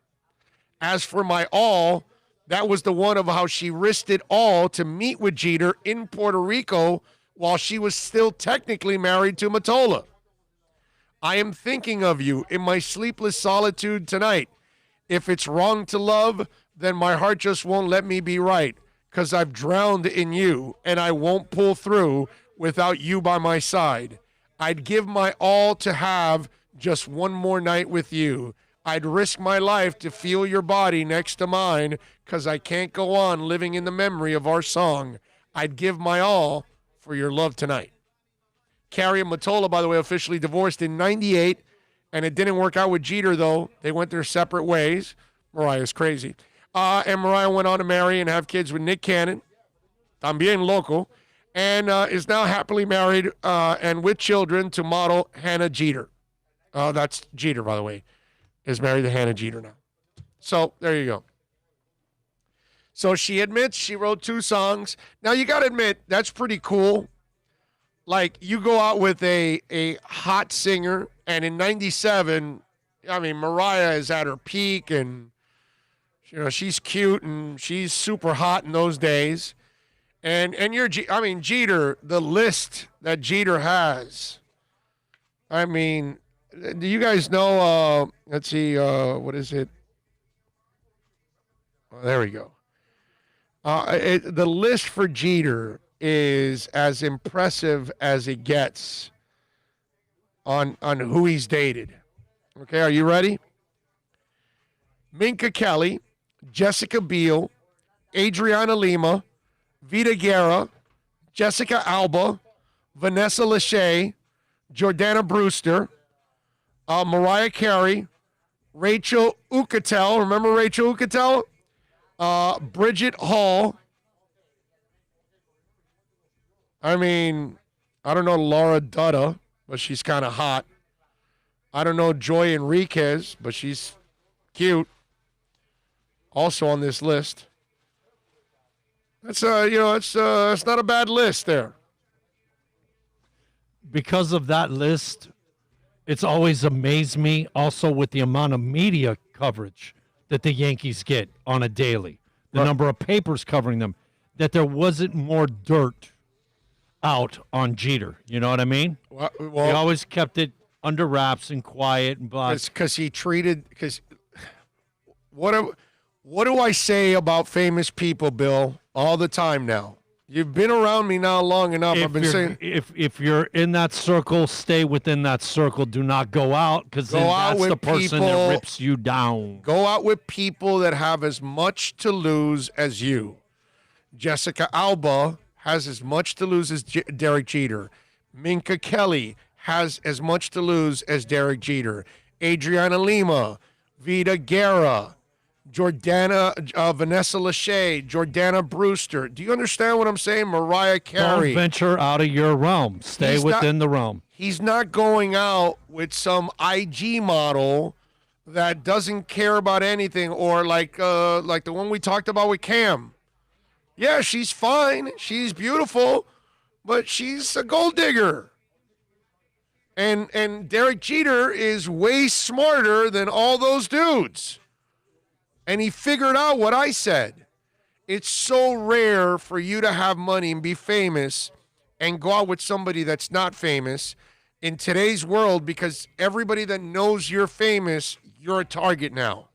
As for my all, that was the one of how she risked it all to meet with Jeter in Puerto Rico while she was still technically married to Mottola. I am thinking of you in my sleepless solitude tonight. If it's wrong to love, then my heart just won't let me be right, 'cause I've drowned in you, and I won't pull through without you by my side. I'd give my all to have just one more night with you. I'd risk my life to feel your body next to mine, 'cause I can't go on living in the memory of our song. I'd give my all for your love tonight. Carey and Mottola, by the way, officially divorced in 98, and it didn't work out with Jeter, though. They went their separate ways. Mariah's crazy. And Mariah went on to marry and have kids with Nick Cannon, también loco, and is now happily married and with children to model Hannah Jeter. That's Jeter, by the way, is married to Hannah Jeter now. So there you go. So she admits she wrote 2 songs. Now you got to admit that's pretty cool. Like you go out with a hot singer, and in '97, I mean Mariah is at her peak, and she's cute and she's super hot in those days. And Jeter, the list that Jeter has. I mean, do you guys know? Let's see, what is it? Oh, there we go. The list for Jeter is as impressive as it gets on who he's dated. Okay, are you ready? Minka Kelly, Jessica Biel, Adriana Lima, Vita Guerra, Jessica Alba, Vanessa Lachey, Jordana Brewster, Mariah Carey, Rachel Uchitel. Remember Rachel Uchitel? Bridget Hall. I mean, I don't know Laura Dutta, but she's kind of hot. I don't know Joy Enriquez, but she's cute. Also on this list. That's it's not a bad list there. Because of that list, it's always amazed me also with the amount of media coverage that the Yankees get on a daily, the number of papers covering them, that there wasn't more dirt out on Jeter. You know what I mean? Well, he always kept it under wraps and quiet and blah. What do I say about famous people, Bill, all the time now? You've been around me now long enough. I've been saying, if you're in that circle, stay within that circle. Do not go out, because that's the person that rips you down. Go out with people that have as much to lose as you. Jessica Alba has as much to lose as Derek Jeter. Minka Kelly has as much to lose as Derek Jeter. Adriana Lima, Vita Guerra, Jordana, Vanessa Lachey, Jordana Brewster. Do you understand what I'm saying? Mariah Carey. Don't venture out of your realm. Stay within the realm. He's not going out with some IG model that doesn't care about anything, or like the one we talked about with Cam. Yeah, she's fine. She's beautiful, but she's a gold digger. And Derek Jeter is way smarter than all those dudes. And he figured out what I said. It's so rare for you to have money and be famous and go out with somebody that's not famous in today's world, because everybody that knows you're famous, you're a target now.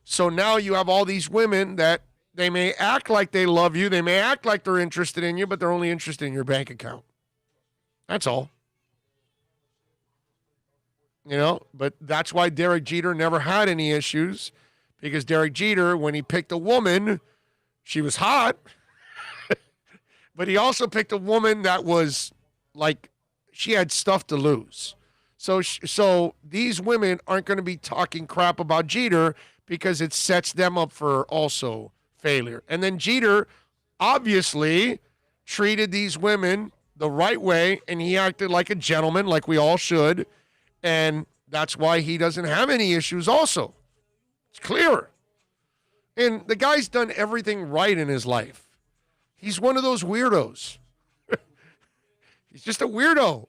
So now you have all these women that they may act like they love you, they may act like they're interested in you, but they're only interested in your bank account. That's all. But that's why Derek Jeter never had any issues. Because Derek Jeter, when he picked a woman, she was hot. But he also picked a woman that was like, she had stuff to lose. So these women aren't going to be talking crap about Jeter, because it sets them up for also failure. And then Jeter obviously treated these women the right way, and he acted like a gentleman, like we all should. And that's why he doesn't have any issues also. It's clear. And the guy's done everything right in his life. He's one of those weirdos. He's just a weirdo.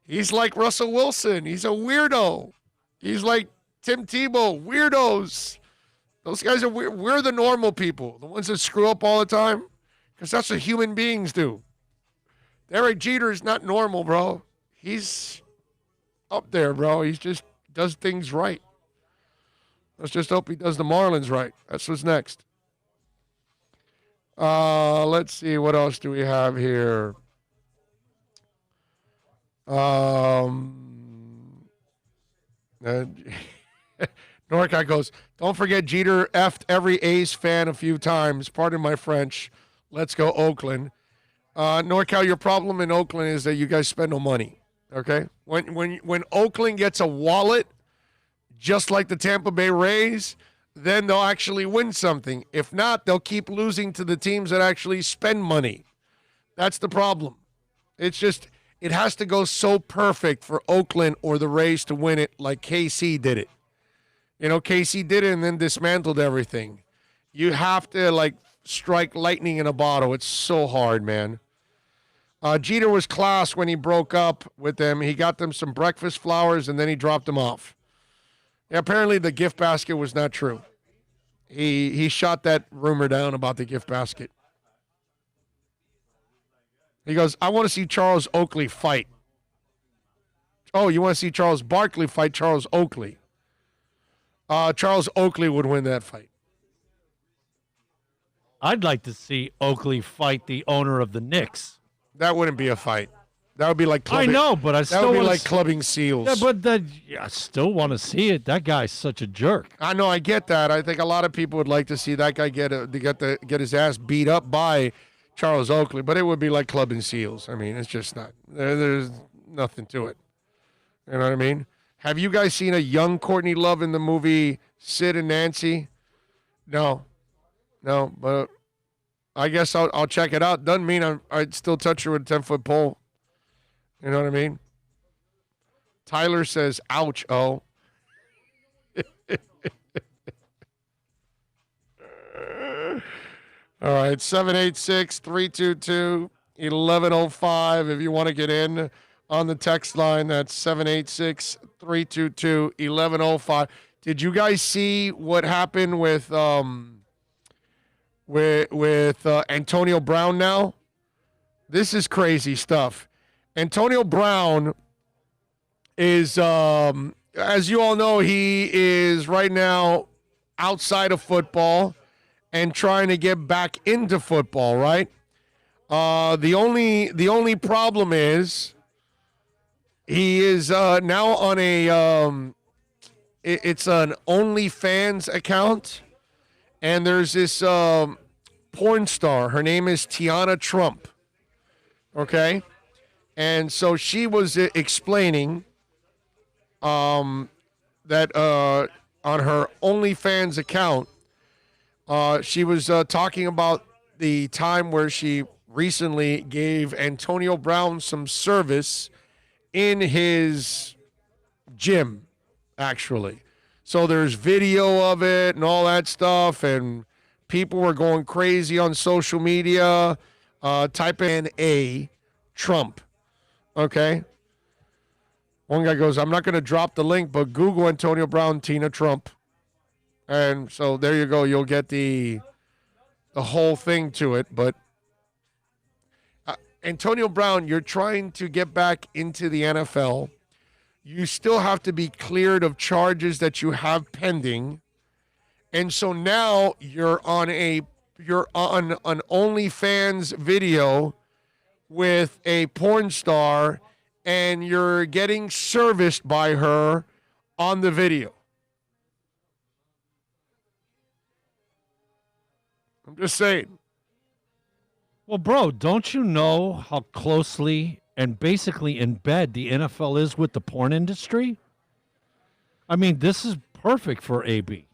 He's like Russell Wilson. He's a weirdo. He's like Tim Tebow. Weirdos. Those guys are weird. We're the normal people, the ones that screw up all the time, because that's what human beings do. Derek Jeter is not normal, bro. He's up there, bro. He just does things right. Let's just hope he does the Marlins right. That's what's next. Let's see. What else do we have here? Norcat goes, don't forget Jeter effed every A's fan a few times. Pardon my French. Let's go Oakland. NorCal, your problem in Oakland is that you guys spend no money. Okay? When Oakland gets a wallet, just like the Tampa Bay Rays, then they'll actually win something. If not, they'll keep it has to go so perfect for Oakland or the Rays to win it like KC did it. You know, KC did it and then dismantled everything. You have to, like, strike lightning in a bottle. It's so hard, man. Jeter was class when he broke up with them. He got them some breakfast flowers, and then he dropped them off. Yeah, apparently the gift basket was not true. He shot that rumor down about the gift basket. He goes, I want to see Charles Oakley fight. Oh, you want to see Charles Barkley fight Charles Oakley? Charles Oakley would win that fight. I'd like to see Oakley fight the owner of the Knicks. That wouldn't be a fight. That would be like clubbing. I know, but I still that would be wanna like clubbing seals. Yeah, but I still want to see it. That guy's such a jerk. I know, I get that. I think a lot of people would like to see that guy get his ass beat up by Charles Oakley, but it would be like clubbing seals. I mean, it's just not. There's nothing to it. You know what I mean? Have you guys seen a young Courtney Love in the movie Sid and Nancy? No, but I guess I'll check it out. Doesn't mean I'd still touch her with a 10-foot pole. You know what I mean? Tyler says, ouch, oh. All right, 786-322-1105. If you want to get in on the text line, that's 786-322-1105. Did you guys see what happened with Antonio Brown now? This is crazy stuff. Antonio Brown is, as you all know, he is right now outside of football and trying to get back into football, right? The only problem is he is now on it's an OnlyFans account, and there's this porn star. Her name is Tiana Trump, okay? And so she was explaining that on her OnlyFans account, she was talking about the time where she recently gave Antonio Brown some service in his gym, actually. So there's video of it and all that stuff, and people were going crazy on social media. Type in A Trump. Okay. One guy goes, I'm not going to drop the link, but Google Antonio Brown, Tina Trump. And so there you go. You'll get the whole thing to it. But Antonio Brown, you're trying to get back into the NFL. You still have to be cleared of charges that you have pending. And so now you're on an OnlyFans video with a porn star, and you're getting serviced by her on the video. I'm just saying. Well, bro, don't you know how closely and basically in bed the NFL is with the porn industry? I mean, this is perfect for AB.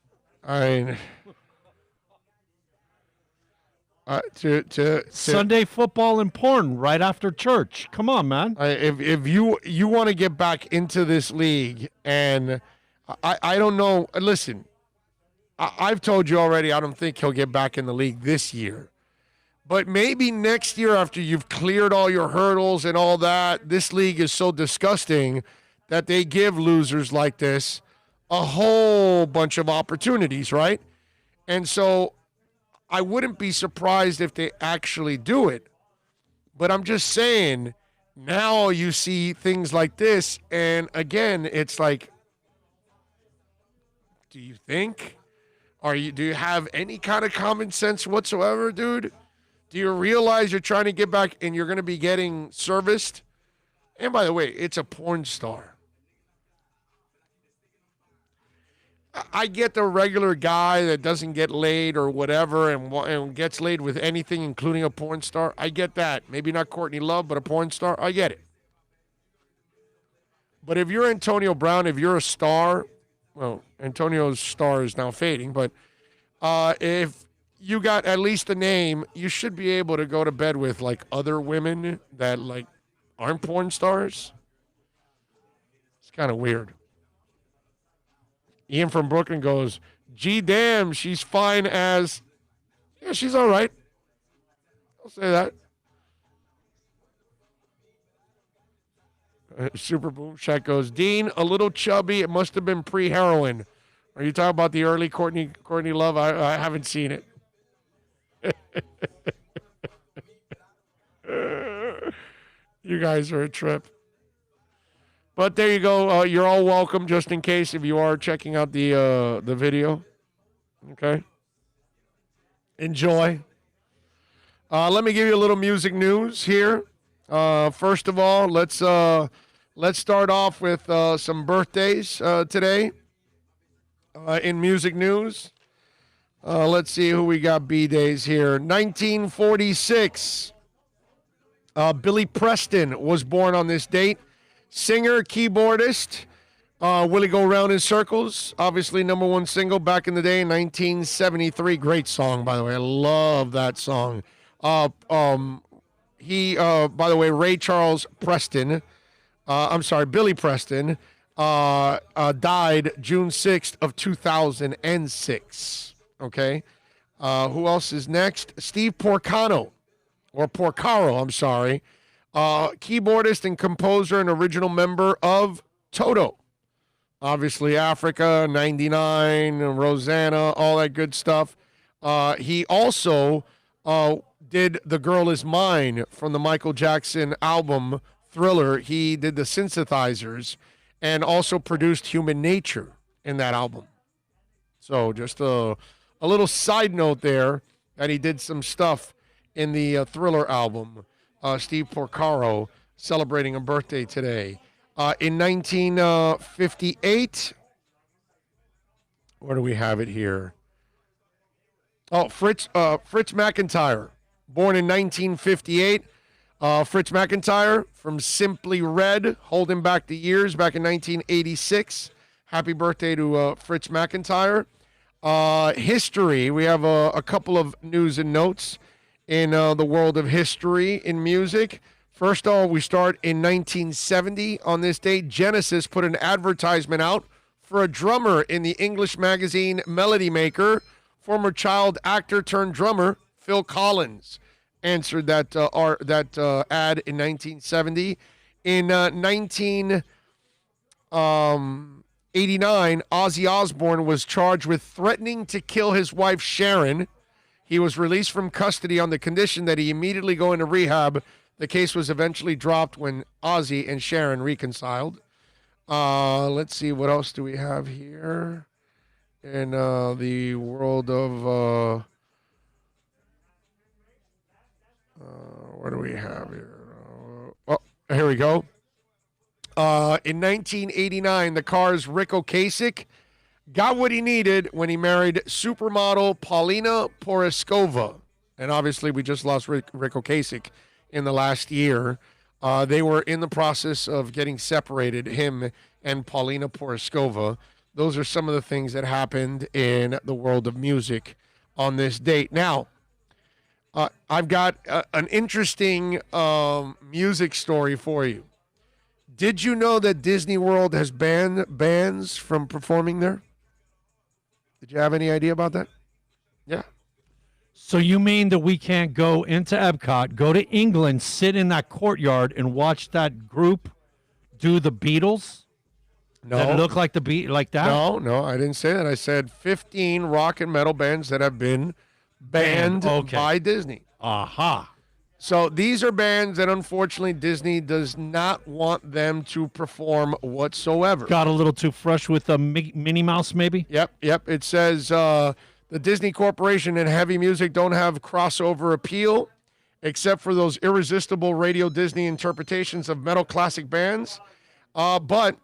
Sunday football and porn right after church. Come on, man. If you want to get back into this league, and I don't know. Listen, I've told you already, I don't think he'll get back in the league this year. But maybe next year, after you've cleared all your hurdles and all that, this league is so disgusting that they give losers like this a whole bunch of opportunities, right? And so I wouldn't be surprised if they actually do it. But I'm just saying, now you see things like this, and again, it's like, do you think? Do you have any kind of common sense whatsoever, dude? Do you realize you're trying to get back and you're going to be getting serviced? And by the way, it's a porn star. I get the regular guy that doesn't get laid or whatever and gets laid with anything, including a porn star. I get that. Maybe not Courtney Love, but a porn star. I get it. But if you're Antonio Brown, if you're a star, well, Antonio's star is now fading, but if you got at least a name, you should be able to go to bed with like other women that like aren't porn stars? It's kind of weird. Ian from Brooklyn goes, gee, damn, she's fine as... Yeah, she's all right. I'll say that. Super Boom Shack goes, Dean, a little chubby. It must have been pre-heroin. Are you talking about the early Courtney Love? I haven't seen it. You guys are a trip. But there you go. You're all welcome, just in case if you are checking out the video. Okay. Enjoy. Let me give you a little music news here. First of all, let's start off with some birthdays today in music news. Let's see who we got B-days here. 1946. Billy Preston was born on this date. Singer, keyboardist. Willie Go Round in Circles. Obviously, number one single back in the day, 1973. Great song, by the way. I love that song. He, by the way, Ray Charles Preston, Billy Preston, died June 6th of 2006. Okay. Who else is next? Steve Porcaro, keyboardist and composer and original member of Toto. Obviously, Africa, 99, Rosanna, all that good stuff. He also did The Girl Is Mine from the Michael Jackson album Thriller. He did the synthesizers and also produced Human Nature in that album. So just a little side note there that he did some stuff in the Thriller album. Steve Porcaro celebrating a birthday today. In 1958, where do we have it here? Oh, Fritz McIntyre, born in 1958. Fritz McIntyre from Simply Red, holding back the years back in 1986. Happy birthday to Fritz McIntyre. History, we have a couple of news and notes in the world of history in music. First of all, we start in 1970. On this date, Genesis put an advertisement out for a drummer in the English magazine Melody Maker. Former child actor turned drummer Phil Collins answered that ad in 1970. In 1989, Ozzy Osbourne was charged with threatening to kill his wife Sharon. He was released from custody on the condition that he immediately go into rehab. The case was eventually dropped when Ozzy and Sharon reconciled. Let's see, what else do we have here in the world of... what do we have here? Here we go. In 1989, the Cars' Rick Ocasek got what he needed when he married supermodel Paulina Poroskova. And obviously, we just lost Rick Ocasek in the last year. They were in the process of getting separated, him and Paulina Poroskova. Those are some of the things that happened in the world of music on this date. Now, I've got an interesting music story for you. Did you know that Disney World has banned bands from performing there? Did you have any idea about that? Yeah. So you mean that we can't go into Epcot, go to England, sit in that courtyard, and watch that group do the Beatles? No. That look like like that? No, I didn't say that. I said 15 rock and metal bands that have been banned by Disney. Aha. So these are bands that unfortunately Disney does not want them to perform whatsoever. Got a little too fresh with the Minnie Mouse, maybe? Yep. It says the Disney Corporation and heavy music don't have crossover appeal, except for those irresistible Radio Disney interpretations of metal classic bands. But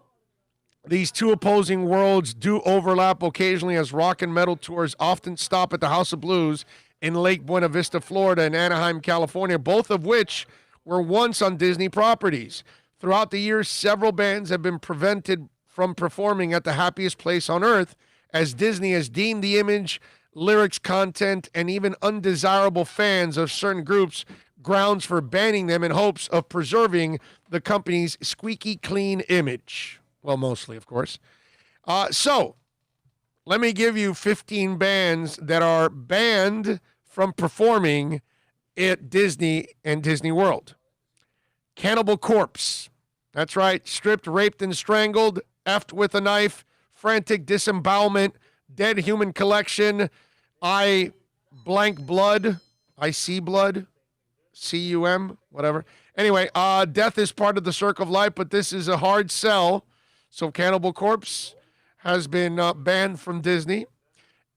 these two opposing worlds do overlap occasionally, as rock and metal tours often stop at the House of Blues in Lake Buena Vista, Florida, and Anaheim, California, both of which were once on Disney properties. Throughout the years, several bands have been prevented from performing at the happiest place on earth, as Disney has deemed the image, lyrics, content, and even undesirable fans of certain groups grounds for banning them in hopes of preserving the company's squeaky clean image. Well, mostly, of course. So, let me give you 15 bands that are banned from performing at Disney and Disney World. Cannibal Corpse. That's right. Stripped, raped, and strangled. Effed with a knife. Frantic disembowelment. Dead human collection. I blank blood. I see blood. C-U-M. Whatever. Anyway, death is part of the circle of life, but this is a hard sell. So Cannibal Corpse has been banned from Disney.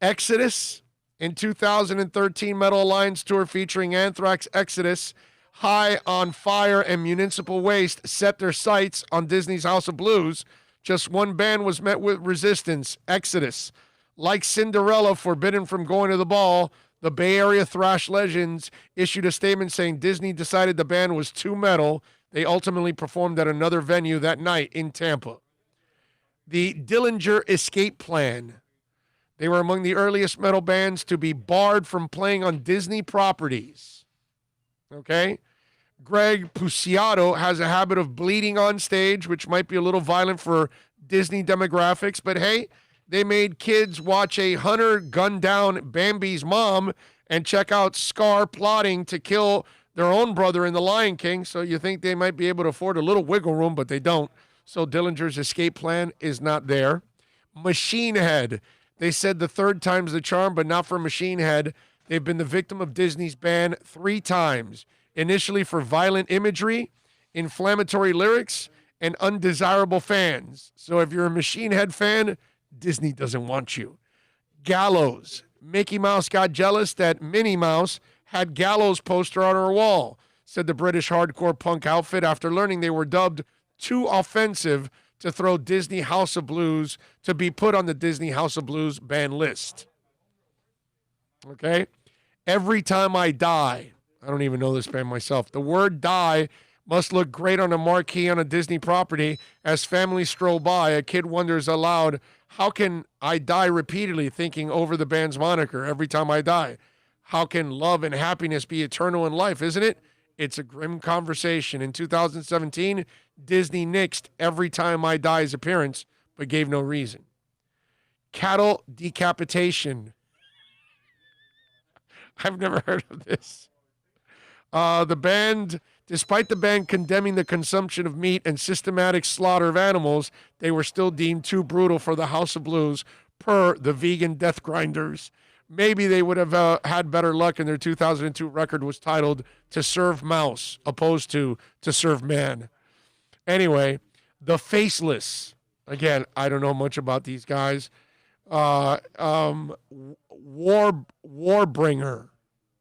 Exodus. In 2013 Metal Alliance tour featuring Anthrax, Exodus, High on Fire, and Municipal Waste set their sights on Disney's House of Blues. Just one band was met with resistance, Exodus. Like Cinderella, forbidden from going to the ball, the Bay Area thrash legends issued a statement saying Disney decided the band was too metal. They ultimately performed at another venue that night in Tampa. The Dillinger Escape Plan. They were among the earliest metal bands to be barred from playing on Disney properties. Okay? Greg Puciato has a habit of bleeding on stage, which might be a little violent for Disney demographics, but hey, they made kids watch a hunter gun down Bambi's mom and check out Scar plotting to kill their own brother in The Lion King, so you think they might be able to afford a little wiggle room, but they don't. So Dillinger's Escape Plan is not there. Machine Head. They said the third time's the charm, but not for Machine Head. They've been the victim of Disney's ban 3 times. Initially for violent imagery, inflammatory lyrics, and undesirable fans. So if you're a Machine Head fan, Disney doesn't want you. Gallows. Mickey Mouse got jealous that Minnie Mouse had Gallows poster on her wall, said the British hardcore punk outfit after learning they were dubbed too offensive to throw Disney House of Blues, to be put on the Disney House of Blues ban list. Okay? Every Time I Die. I don't even know this band myself. The word die must look great on a marquee on a Disney property. As families stroll by, a kid wonders aloud, how can I die repeatedly, thinking over the band's moniker, Every Time I Die? How can love and happiness be eternal in life, isn't it? It's a grim conversation. In 2017, Disney nixed Every Time I Die's appearance, but gave no reason. Cattle Decapitation. I've never heard of this. Despite the band condemning the consumption of meat and systematic slaughter of animals, they were still deemed too brutal for the House of Blues, per the vegan death grinders. Maybe they would have had better luck, and their 2002 record was titled To Serve Mouse, opposed to Serve Man. Anyway, The Faceless. Again, I don't know much about these guys. Warbringer.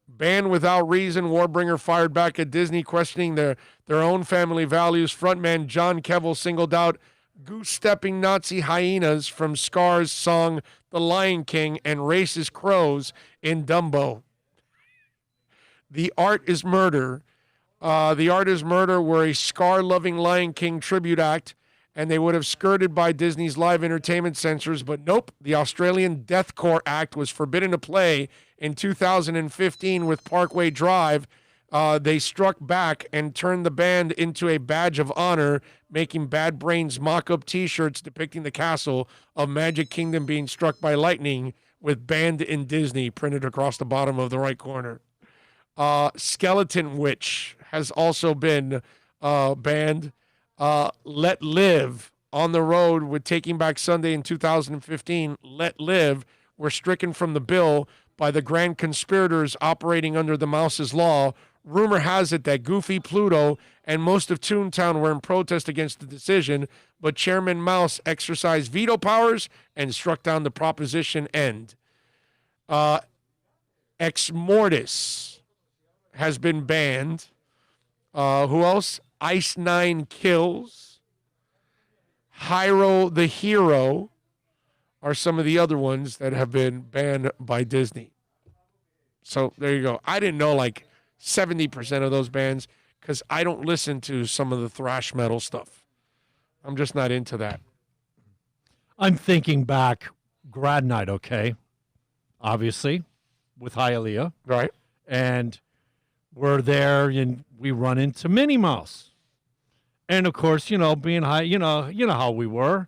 Banned without reason, Warbringer fired back at Disney, questioning their own family values. Frontman John Kevill singled out goose-stepping Nazi hyenas from Scar's song The Lion King and racist crows in Dumbo. The Art is Murder. The Art is Murder were a Scar-loving Lion King tribute act, and they would have skirted by Disney's live entertainment censors, but nope, the Australian Deathcore Act was forbidden to play in 2015 with Parkway Drive. They struck back and turned the band into a badge of honor, making Bad Brains mock-up T-shirts depicting the castle of Magic Kingdom being struck by lightning with Banned in Disney printed across the bottom of the right corner. Skeleton Witch has also been banned. Let Live, On the Road with Taking Back Sunday in 2015, Let Live were stricken from the bill by the grand conspirators operating under the Mouse's Law. Rumor has it that Goofy, Pluto, and most of Toontown were in protest against the decision, but Chairman Mouse exercised veto powers and struck down the proposition end. Ex Mortis has been banned. Who else? Ice Nine Kills. Hyro the Hero are some of the other ones that have been banned by Disney. So there you go. I didn't know like 70% of those bands because I don't listen to some of the thrash metal stuff. I'm just not into that. I'm thinking back, grad night, okay? Obviously, with Hialeah. Right. And we're there and we run into Minnie Mouse. And of course, being high, you know how we were.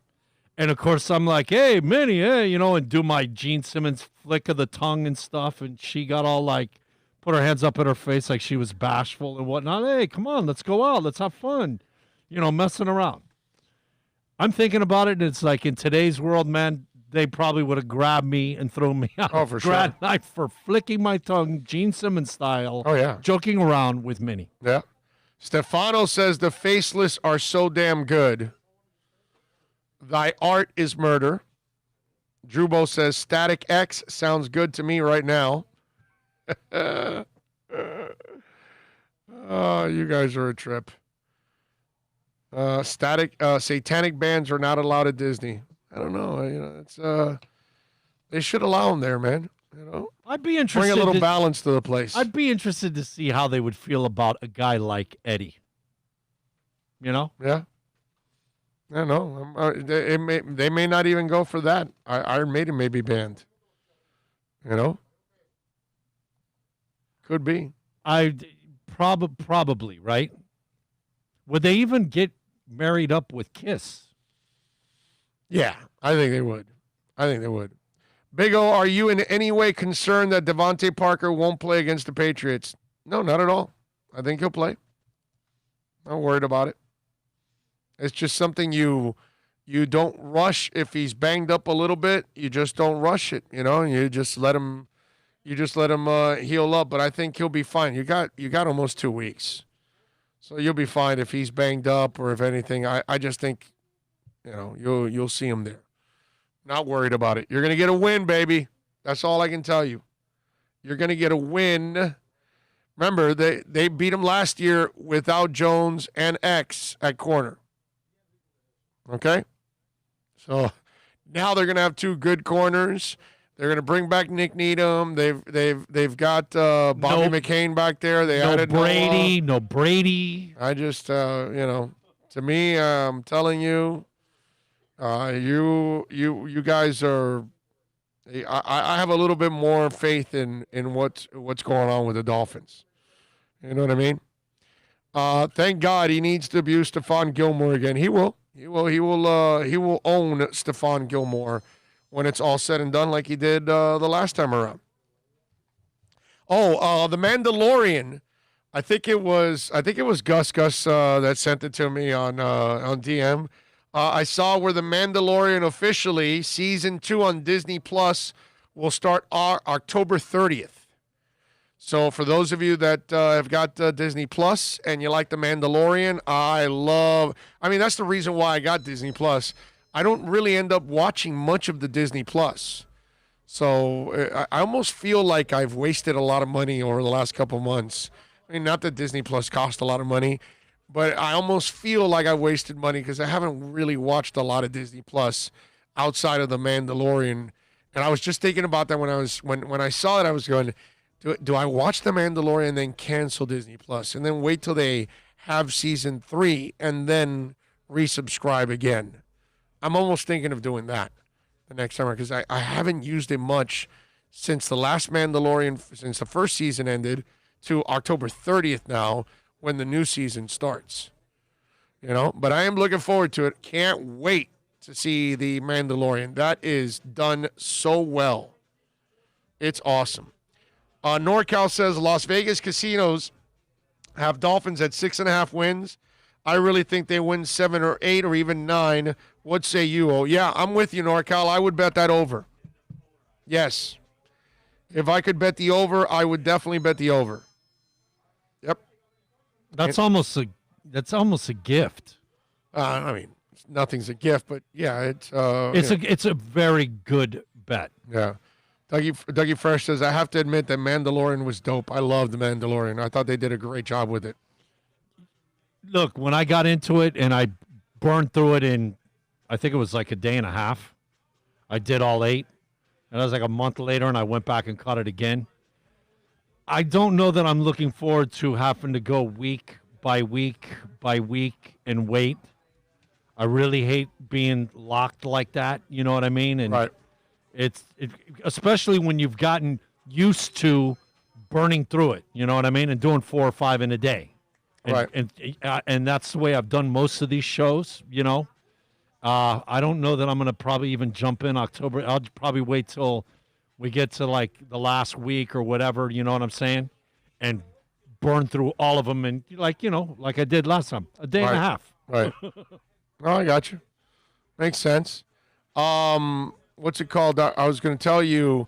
And of course, I'm like, hey, Minnie, hey, and do my Gene Simmons flick of the tongue and stuff. And she got all like, put her hands up in her face like she was bashful and whatnot. Hey, come on, let's go out. Let's have fun. Messing around. I'm thinking about it, and it's like in today's world, man, they probably would have grabbed me and thrown me out. Oh, for sure. Knife for flicking my tongue, Gene Simmons style. Oh, yeah. Joking around with Minnie. Yeah. Stefano says the faceless are so damn good. Thy art is murder. Drubo says Static X sounds good to me right now. Oh, you guys are a trip. Satanic bands are not allowed at Disney. I don't know. It's they should allow them there, man. I'd be interested. Bring a little balance to the place. I'd be interested to see how they would feel about a guy like Eddie. Yeah. I don't know. They may not even go for that. Iron Maiden may be banned. Could be. Probably, right? Would they even get married up with Kiss? Yeah, I think they would. Big O, are you in any way concerned that Devontae Parker won't play against the Patriots? No, not at all. I think he'll play. Not worried about it. It's just something you don't rush. If he's banged up a little bit, you just don't rush it. You just let him heal up. But I think he'll be fine. You got almost 2 weeks, so you'll be fine if he's banged up or if anything. I just think, you'll see him there. Not worried about it. You're gonna get a win, baby. That's all I can tell you. You're gonna get a win. Remember, they beat him last year without Jones and X at corner. Okay? So now they're going to have 2 good corners. They're going to bring back Nick Needham. They've got Bobby McCain back there. They added Brady. No Brady. I just to me, I'm telling you, you guys are. I have a little bit more faith in what's going on with the Dolphins. You know what I mean? Thank God he needs to abuse Stephon Gilmore again. He will. He will own Stephon Gilmore when it's all said and done, like he did the last time around. Oh, the Mandalorian. I think it was Gus that sent it to me on DM. I saw where the Mandalorian officially season 2 on Disney Plus will start October 30th. So for those of you that have got Disney Plus and you like The Mandalorian, that's the reason why I got Disney Plus. I don't really end up watching much of the Disney Plus. So I almost feel like I've wasted a lot of money over the last couple months. I mean, not that Disney Plus cost a lot of money, but I almost feel like I wasted money because I haven't really watched a lot of Disney Plus outside of The Mandalorian. And I was just thinking about that when I saw it, I was going, do I watch The Mandalorian and then cancel Disney Plus and then wait till they have season 3 and then resubscribe again? I'm almost thinking of doing that the next summer because I haven't used it much since the last Mandalorian, since the first season ended to October 30th now when the new season starts. But I am looking forward to it. Can't wait to see The Mandalorian. That is done so well. It's awesome. NorCal says Las Vegas casinos have Dolphins at 6.5 wins. I really think they win 7 or 8 or even 9. What say you? Oh, yeah, I'm with you, NorCal. I would bet that over. Yes. If I could bet the over, I would definitely bet the over. Yep. That's almost a gift. Nothing's a gift, but yeah, it's a very good bet. Yeah. Dougie Fresh says, I have to admit that Mandalorian was dope. I love The Mandalorian. I thought they did a great job with it. Look, when I got into it and I burned through it in, I think it was like a day and a half. I did all 8. And I was like a month later and I went back and caught it again. I don't know that I'm looking forward to having to go week by week and wait. I really hate being locked like that. You know what I mean? And right. It's especially when you've gotten used to burning through it. You know what I mean? And doing 4 or 5 in a day. And, Right. And that's the way I've done most of these shows, you know. I don't know that I'm going to probably even jump in October. I'll probably wait till we get to like the last week or whatever, you know what I'm saying? And burn through all of them and like, you know, like I did last time, a day and a half. Right. Oh, I got you. Makes sense. What's it called? I was going to tell you,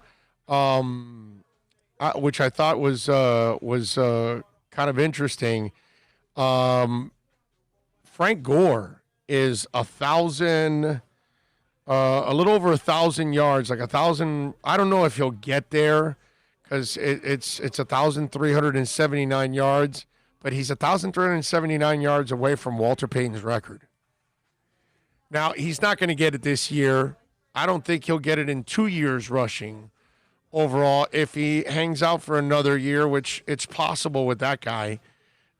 which I thought was kind of interesting. Frank Gore is a little over 1,000 yards, like 1,000. I don't know if he'll get there because it's 1,379 yards, but he's 1,379 yards away from Walter Payton's record. Now, he's not going to get it this year. I don't think he'll get it in 2 years rushing overall if he hangs out for another year, which it's possible with that guy.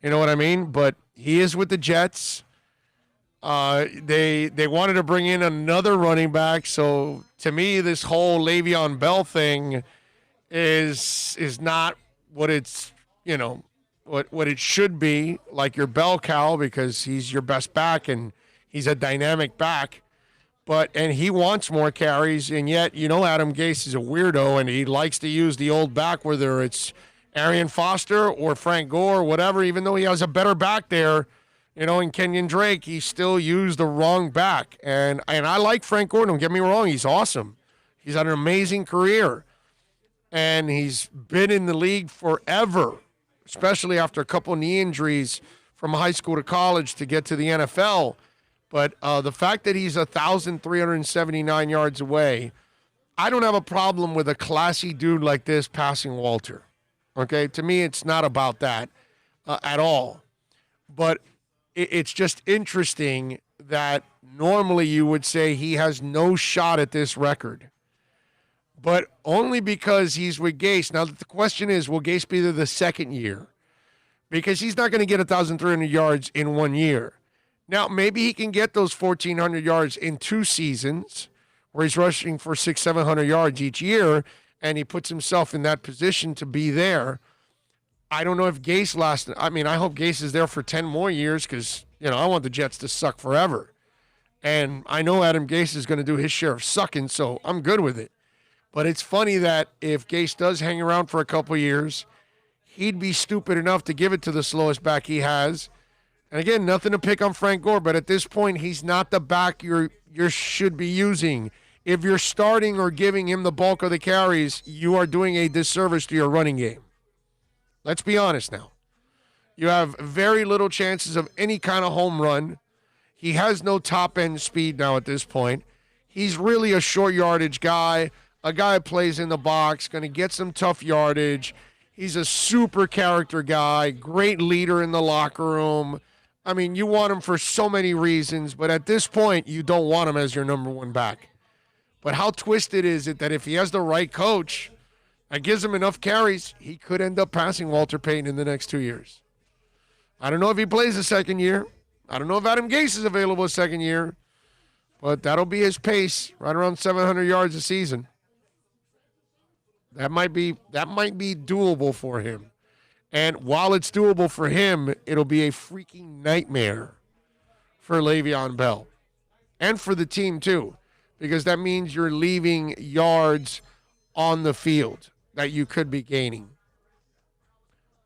You know what I mean? But he is with the Jets. They wanted to bring in another running back. So to me, this whole Le'Veon Bell thing is not what it's, you know, what it should be, like your bell cow, because he's your best back and he's a dynamic back. And he wants more carries, and yet, you know, Adam Gase is a weirdo, and he likes to use the old back, whether it's Arian Foster or Frank Gore or whatever, even though he has a better back there, you know, in Kenyon Drake, he still used the wrong back. And I like Frank Gore, don't get me wrong, he's awesome. He's had an amazing career, and he's been in the league forever, especially after a couple knee injuries from high school to college to get to the NFL. But the fact that he's 1,379 yards away, I don't have a problem with a classy dude like this passing Walter. Okay? To me, it's not about that at all. But it's just interesting that normally you would say he has no shot at this record. But only because he's with Gase. Now, the question is, will Gase be there the second year? Because he's not going to get 1,300 yards in 1 year. Now, maybe he can get those 1,400 yards in 2 seasons where he's rushing for 600-700 yards each year, and he puts himself in that position to be there. I don't know if Gase lasts. I mean, I hope Gase is there for 10 more years because, you know, I want the Jets to suck forever. And I know Adam Gase is going to do his share of sucking, so I'm good with it. But it's funny that if Gase does hang around for a couple years, he'd be stupid enough to give it to the slowest back he has. And again, nothing to pick on Frank Gore, but at this point, he's not the back you should be using. If you're starting or giving him the bulk of the carries, you are doing a disservice to your running game. Let's be honest now. You have very little chances of any kind of home run. He has no top-end speed now at this point. He's really a short yardage guy, a guy who plays in the box, going to get some tough yardage. He's a super character guy, great leader in the locker room. I mean, you want him for so many reasons, but at this point, you don't want him as your number one back. But how twisted is it that if he has the right coach that gives him enough carries, he could end up passing Walter Payton in the next 2 years? I don't know if he plays the second year. I don't know if Adam Gase is available a second year, but that'll be his pace, right around 700 yards a season. That might be doable for him. And while it's doable for him, it'll be a freaking nightmare for Le'Veon Bell. And for the team, too. Because that means you're leaving yards on the field that you could be gaining.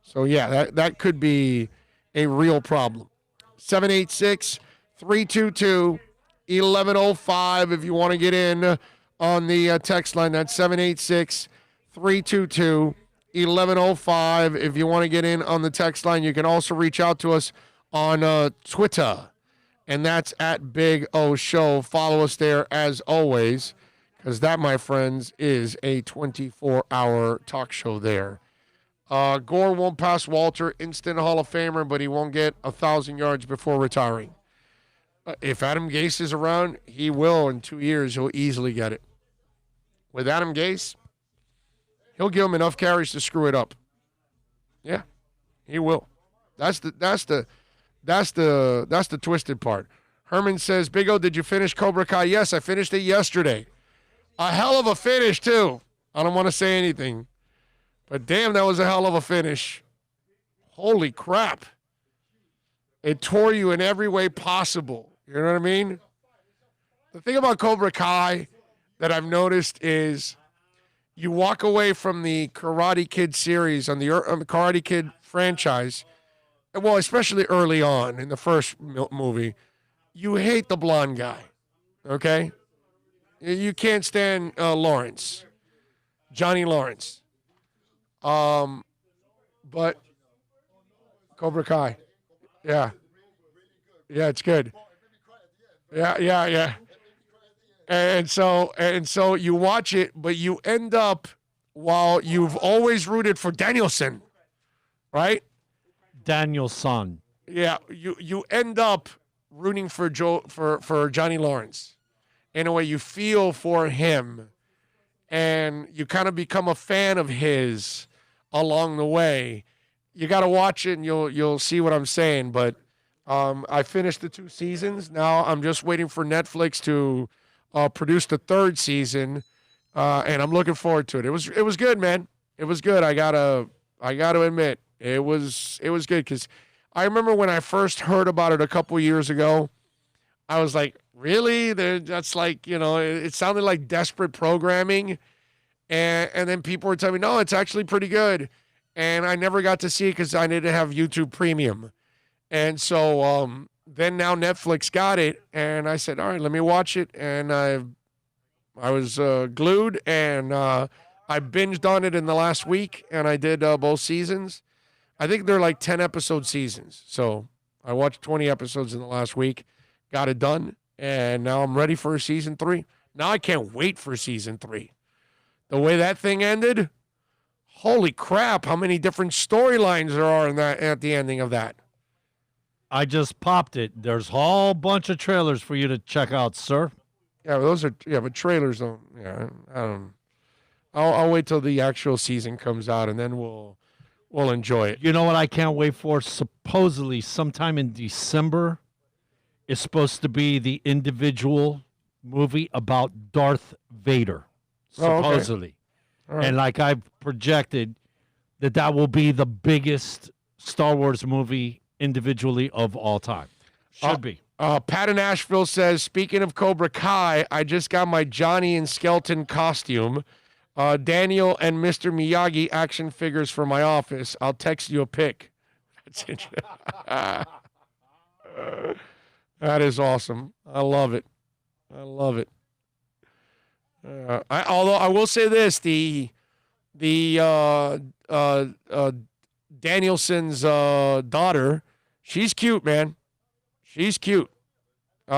So, yeah, that could be a real problem. 786-322-1105 if you want to get in on the text line. That's 786-322-1105 if you want to get in on the text line. You can also reach out to us on Twitter, and that's at Big O Show. Follow us there as always, because that, my friends, is a 24-hour talk show there. Gore won't pass Walter, instant Hall of Famer, but he won't get 1,000 yards before retiring. If Adam Gase is around, he will. In 2 years, he'll easily get it. With Adam Gase, he'll give him enough carries to screw it up. Yeah, he will. That's the twisted part. Herman says, Big O, did you finish Cobra Kai? Yes, I finished it yesterday. A hell of a finish, too. I don't want to say anything. But damn, that was a hell of a finish. Holy crap. It tore you in every way possible. You know what I mean? The thing about Cobra Kai that I've noticed is you walk away from the Karate Kid series on the Karate Kid franchise, well, especially early on in the first movie, you hate the blonde guy, okay? You can't stand Lawrence, Johnny Lawrence. But Cobra Kai, yeah, it's good. Yeah. And so you watch it, but you end up, while you've always rooted for Danielson, right? Danielson. Yeah, you end up rooting for for Johnny Lawrence. In a way, you feel for him, and you kind of become a fan of his along the way. You got to watch it, and you'll see what I'm saying. But I finished the 2 seasons. Now I'm just waiting for Netflix to produce the 3rd season, and I'm looking forward to it. It was good, man. It was good. I gotta admit, it was good, because I remember when I first heard about it a couple years ago, I was like, really? That's like, it sounded like desperate programming, and then people were telling me, no, it's actually pretty good, and I never got to see it because I didn't have YouTube Premium, and so then now Netflix got it, and I said, all right, let me watch it, and I was glued, and I binged on it in the last week, and I did both seasons. I think they're like 10-episode seasons, so I watched 20 episodes in the last week, got it done, and now I'm ready for season 3. Now I can't wait for season 3. The way that thing ended, holy crap, how many different storylines there are in that at the ending of that. I just popped it. There's a whole bunch of trailers for you to check out, sir. Yeah, but trailers don't. Yeah, I don't. I'll wait till the actual season comes out, and then we'll enjoy it. You know what I can't wait for? Supposedly, sometime in December, is supposed to be the individual movie about Darth Vader. Supposedly, All right. And like I've projected, that will be the biggest Star Wars movie individually of all time. Should be. Pat in Asheville says, speaking of Cobra Kai, I just got my Johnny and Skeleton costume. Daniel and Mr. Miyagi action figures for my office. I'll text you a pic. That's interesting. That is awesome. I love it. Although I will say this, the Danielson's daughter, she's cute, man. She's cute.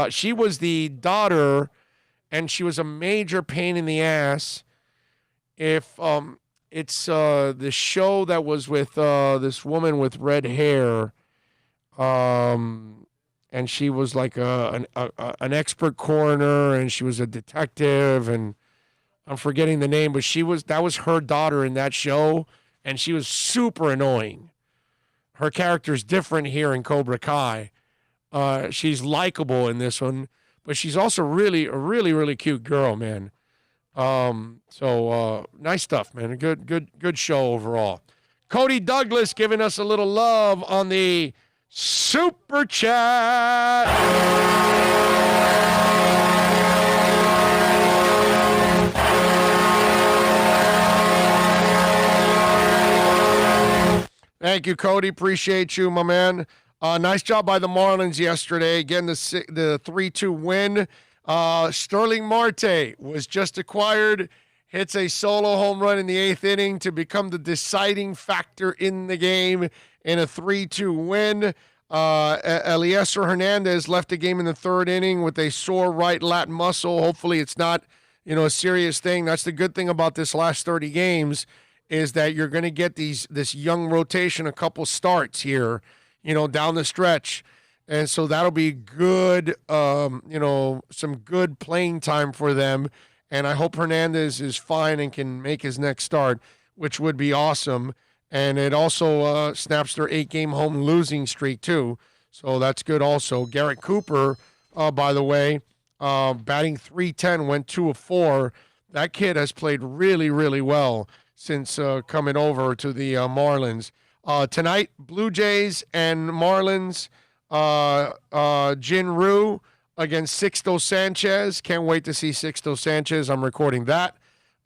She was the daughter, and she was a major pain in the ass. If it's the show that was with this woman with red hair, and she was like an expert coroner, and she was a detective, and I'm forgetting the name, but that was her daughter in that show, and she was super annoying. Her character's different here in Cobra Kai. She's likable in this one, but she's also really a really cute girl, man. So nice stuff, man. A good show overall. Cody Douglas giving us a little love on the Super Chat. Thank you, Cody. Appreciate you, my man. Nice job by the Marlins yesterday. Again, the 3-2 win. Sterling Marte was just acquired, hits a solo home run in the 8th inning to become the deciding factor in the game in a 3-2 win. Eliezer Hernandez left the game in the 3rd inning with a sore right lat muscle. Hopefully it's not, a serious thing. That's the good thing about this last 30 games is that you're going to get this young rotation, a couple starts here, down the stretch. And so that'll be good, some good playing time for them. And I hope Hernandez is fine and can make his next start, which would be awesome. And it also snaps their 8-game home losing streak, too. So that's good also. Garrett Cooper, by the way, batting .310, went 2 of 4. That kid has played really, really well since coming over to the Marlins. Tonight, Blue Jays and Marlins, Jinru against Sixto Sanchez. Can't wait to see Sixto Sanchez. I'm recording that.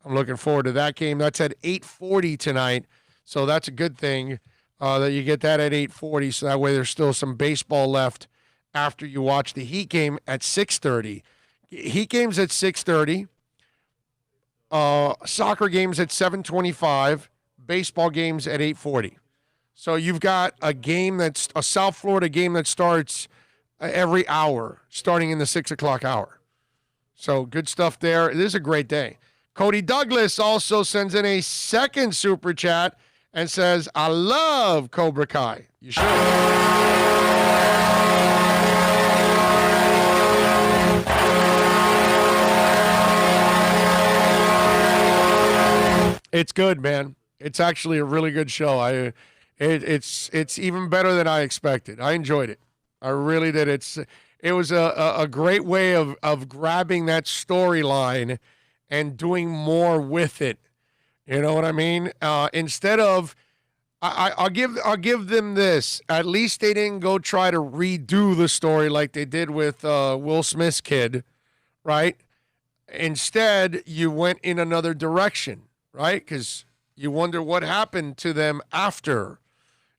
I'm looking forward to that game. That's at 8:40 tonight, so that's a good thing that you get that at 8:40, so that way there's still some baseball left after you watch the Heat game at 6:30. Heat games at 6:30. Soccer games at 7:25. Baseball games at 8:40. So you've got a game that's a South Florida game that starts every hour, starting in the 6 o'clock hour. So good stuff there. It is a great day. Cody Douglas also sends in a second super chat and says, I love Cobra Kai. You should. It's good, man. It's actually a really good show. It's even better than I expected. I enjoyed it. I really did. It was a great way of grabbing that storyline and doing more with it. You know what I mean? Instead of, I'll give them this. At least they didn't go try to redo the story like they did with Will Smith's kid, right? Instead, you went in another direction, right? Because you wonder what happened to them after,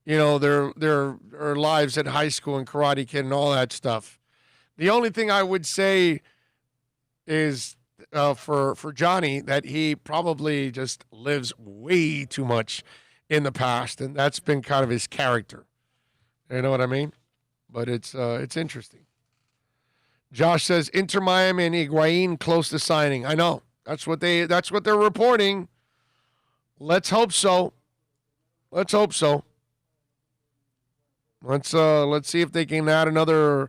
you know, their lives at high school and Karate Kid and all that stuff. The only thing I would say is for Johnny that he probably just lives way too much in the past, and that's been kind of his character. You know what I mean? But it's interesting. Josh says Inter Miami and Higuain close to signing. I know. That's what they're reporting. Let's hope so. Let's see if they can add another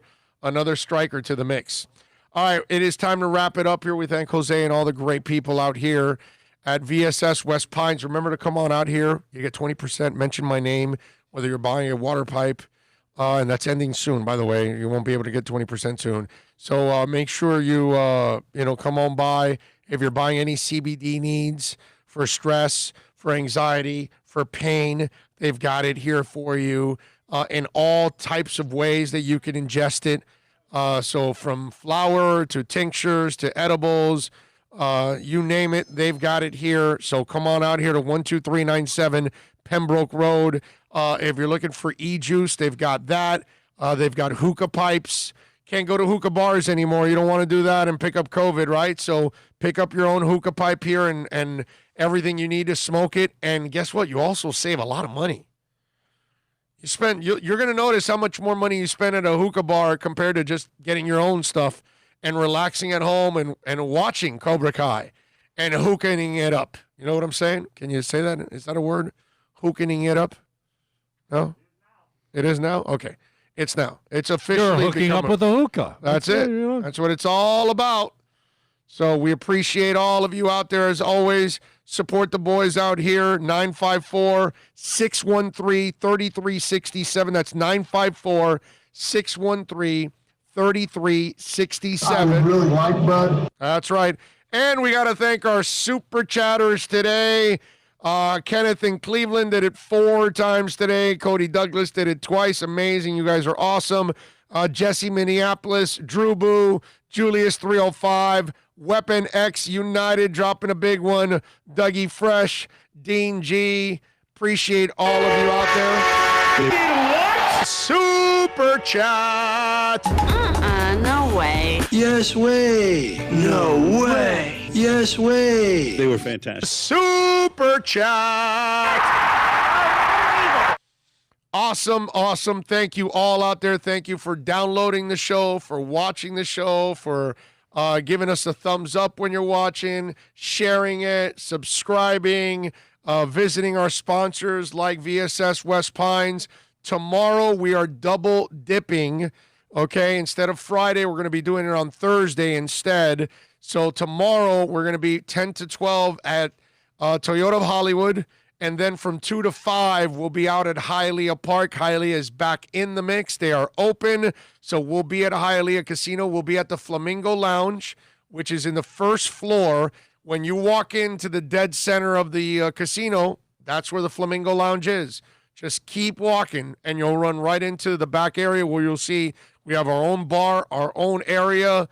striker to the mix. All right, it is time to wrap it up here. We thank Jose and all the great people out here at VSS West Pines. Remember to come on out here. You get 20%. Mention my name, whether you're buying a water pipe, and that's ending soon, by the way. You won't be able to get 20% soon. So make sure you come on by. If you're buying any CBD needs for stress, for anxiety, for pain, they've got it here for you in all types of ways that you can ingest it. So from flour to tinctures to edibles, you name it, they've got it here. So come on out here to 12397 Pembroke Road. If you're looking for e-juice, they've got that. They've got hookah pipes. Can't go to hookah bars anymore. You don't want to do that and pick up COVID, right? So pick up your own hookah pipe here and everything you need to smoke it. And guess what? You also save a lot of money. You're going to notice how much more money you spend at a hookah bar compared to just getting your own stuff and relaxing at home and watching Cobra Kai and hookahing it up. You know what I'm saying? Can you say that? Is that a word? Hookahing it up? No? It is now? Okay. It's now. It's officially You're hooking up with a hookah. That's it. You know? That's what it's all about. So we appreciate all of you out there as always. Support the boys out here. 954-613-3367. That's 954-613-3367. I really like Bud. That's right. And we got to thank our super chatters today. Kenneth in Cleveland did it 4 times today. Cody Douglas did it twice. Amazing. You guys are awesome. Jesse Minneapolis, Drew Boo, Julius 305, Weapon X United dropping a big one. Dougie Fresh, Dean G. Appreciate all of you out there. What? Super chat. No way. Yes way. No way. Yes way. They were fantastic. Super chat. Awesome. Thank you all out there. Thank you for downloading the show, for watching the show, for giving us a thumbs up when you're watching, sharing it, subscribing, visiting our sponsors like VSS West Pines. Tomorrow we are double dipping, okay? Instead of Friday, we're going to be doing it on Thursday instead. So tomorrow we're going to be 10 to 12 at Toyota of Hollywood. And then from 2 to 5, we'll be out at Hialeah Park. Hialeah is back in the mix. They are open. So we'll be at Hialeah Casino. We'll be at the Flamingo Lounge, which is in the first floor. When you walk into the dead center of the casino, that's where the Flamingo Lounge is. Just keep walking, and you'll run right into the back area where you'll see we have our own bar, our own area.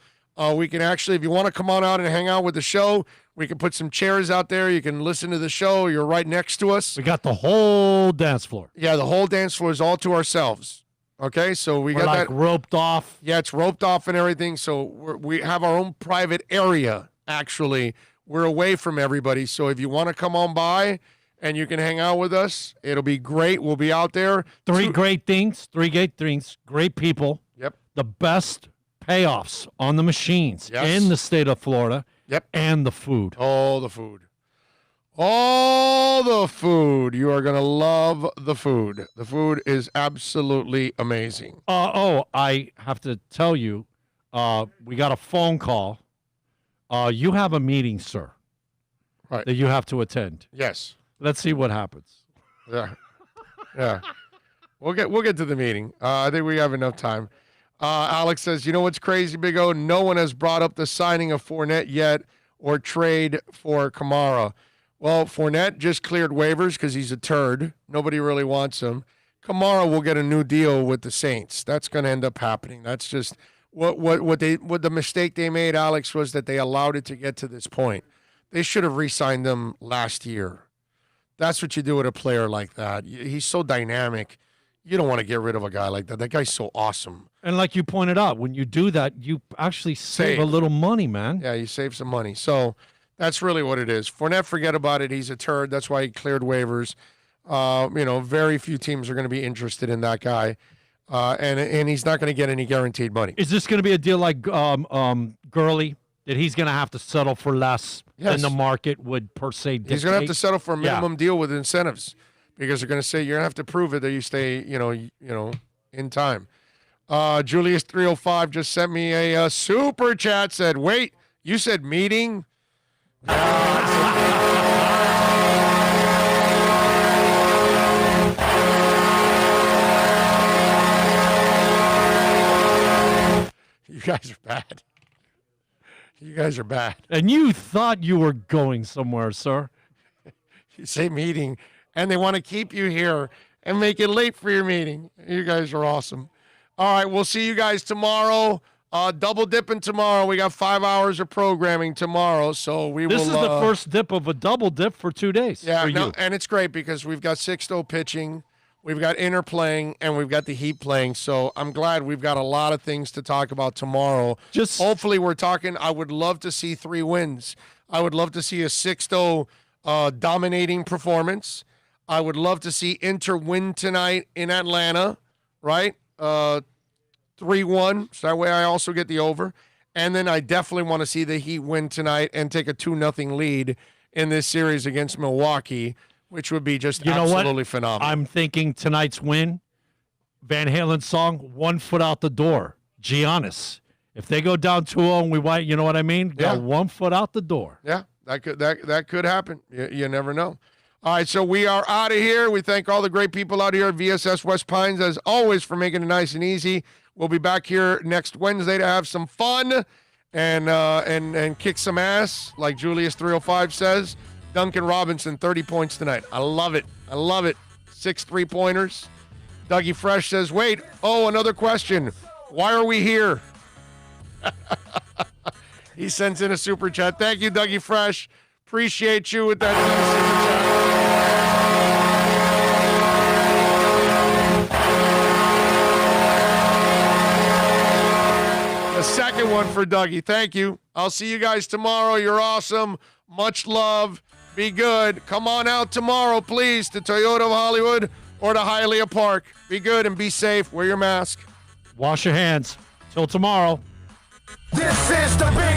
We can actually, if you want to come on out and hang out with the show, we can put some chairs out there. You can listen to the show. You're right next to us. We got the whole dance floor. Yeah, the whole dance floor is all to ourselves. Okay, so we're got like that roped off. Yeah, it's roped off and everything. So we have our own private area, actually. We're away from everybody. So if you want to come on by and you can hang out with us, it'll be great. We'll be out there. Three great things, great people. Yep. The best payoffs on the machines in the state of Florida. Yep. And the food. Oh, the food. All the food. You are going to love the food. The food is absolutely amazing. I have to tell you, we got a phone call. You have a meeting, sir, right, that you have to attend. Yes. Let's see what happens. Yeah. We'll get to the meeting. I think we have enough time. Alex says, you know what's crazy, Big O? No one has brought up the signing of Fournette yet or trade for Kamara. Well, Fournette just cleared waivers because he's a turd. Nobody really wants him. Kamara will get a new deal with the Saints. That's going to end up happening. That's just what the mistake they made, Alex, was that they allowed it to get to this point. They should have re-signed them last year. That's what you do with a player like that. He's so dynamic. You don't want to get rid of a guy like that. That guy's so awesome. And like you pointed out, when you do that, you actually save a little money, man. Yeah, you save some money. So that's really what it is. Fournette, forget about it. He's a turd. That's why he cleared waivers. Very few teams are going to be interested in that guy. And he's not going to get any guaranteed money. Is this going to be a deal like Gurley, that he's going to have to settle for less than the market would per se dictate? He's going to have to settle for a minimum deal with incentives because they're going to say you're going to have to prove it that you stay, in time. Julius 305 just sent me a super chat, said, wait, you said meeting? You guys are bad. You guys are bad. And you thought you were going somewhere, sir. You say meeting, and they want to keep you here and make it late for your meeting. You guys are awesome. All right, we'll see you guys tomorrow. Double dipping tomorrow. We got 5 hours of programming tomorrow, so This is the first dip of a double dip for 2 days. Yeah, for you. And it's great because we've got Sixto pitching, we've got Inter playing, and we've got the Heat playing. So I'm glad we've got a lot of things to talk about tomorrow. Hopefully we're talking. I would love to see 3 wins. I would love to see a Sixto dominating performance. I would love to see Inter win tonight in Atlanta, right? 3-1, so that way I also get the over. And then I definitely want to see the Heat win tonight and take a 2-0 lead in this series against Milwaukee, which would be just absolutely phenomenal. I'm thinking tonight's win, Van Halen's song, 1 foot out the door. Giannis. If they go down 2-0 and we white, you know what I mean? Got 1 foot out the door. Yeah, that could happen. You never know. All right, so we are out of here. We thank all the great people out here at VSS West Pines, as always, for making it nice and easy. We'll be back here next Wednesday to have some fun and kick some ass, like Julius 305 says. Duncan Robinson, 30 points tonight. I love it. 6 3-pointers. Dougie Fresh says, wait, another question. Why are we here? He sends in a super chat. Thank you, Dougie Fresh. Appreciate you with that super chat. The second one for Dougie. Thank you. I'll see you guys tomorrow. You're awesome. Much love. Be good. Come on out tomorrow, please, to Toyota of Hollywood or to Hialeah Park. Be good and be safe. Wear your mask. Wash your hands. Till tomorrow. This is the big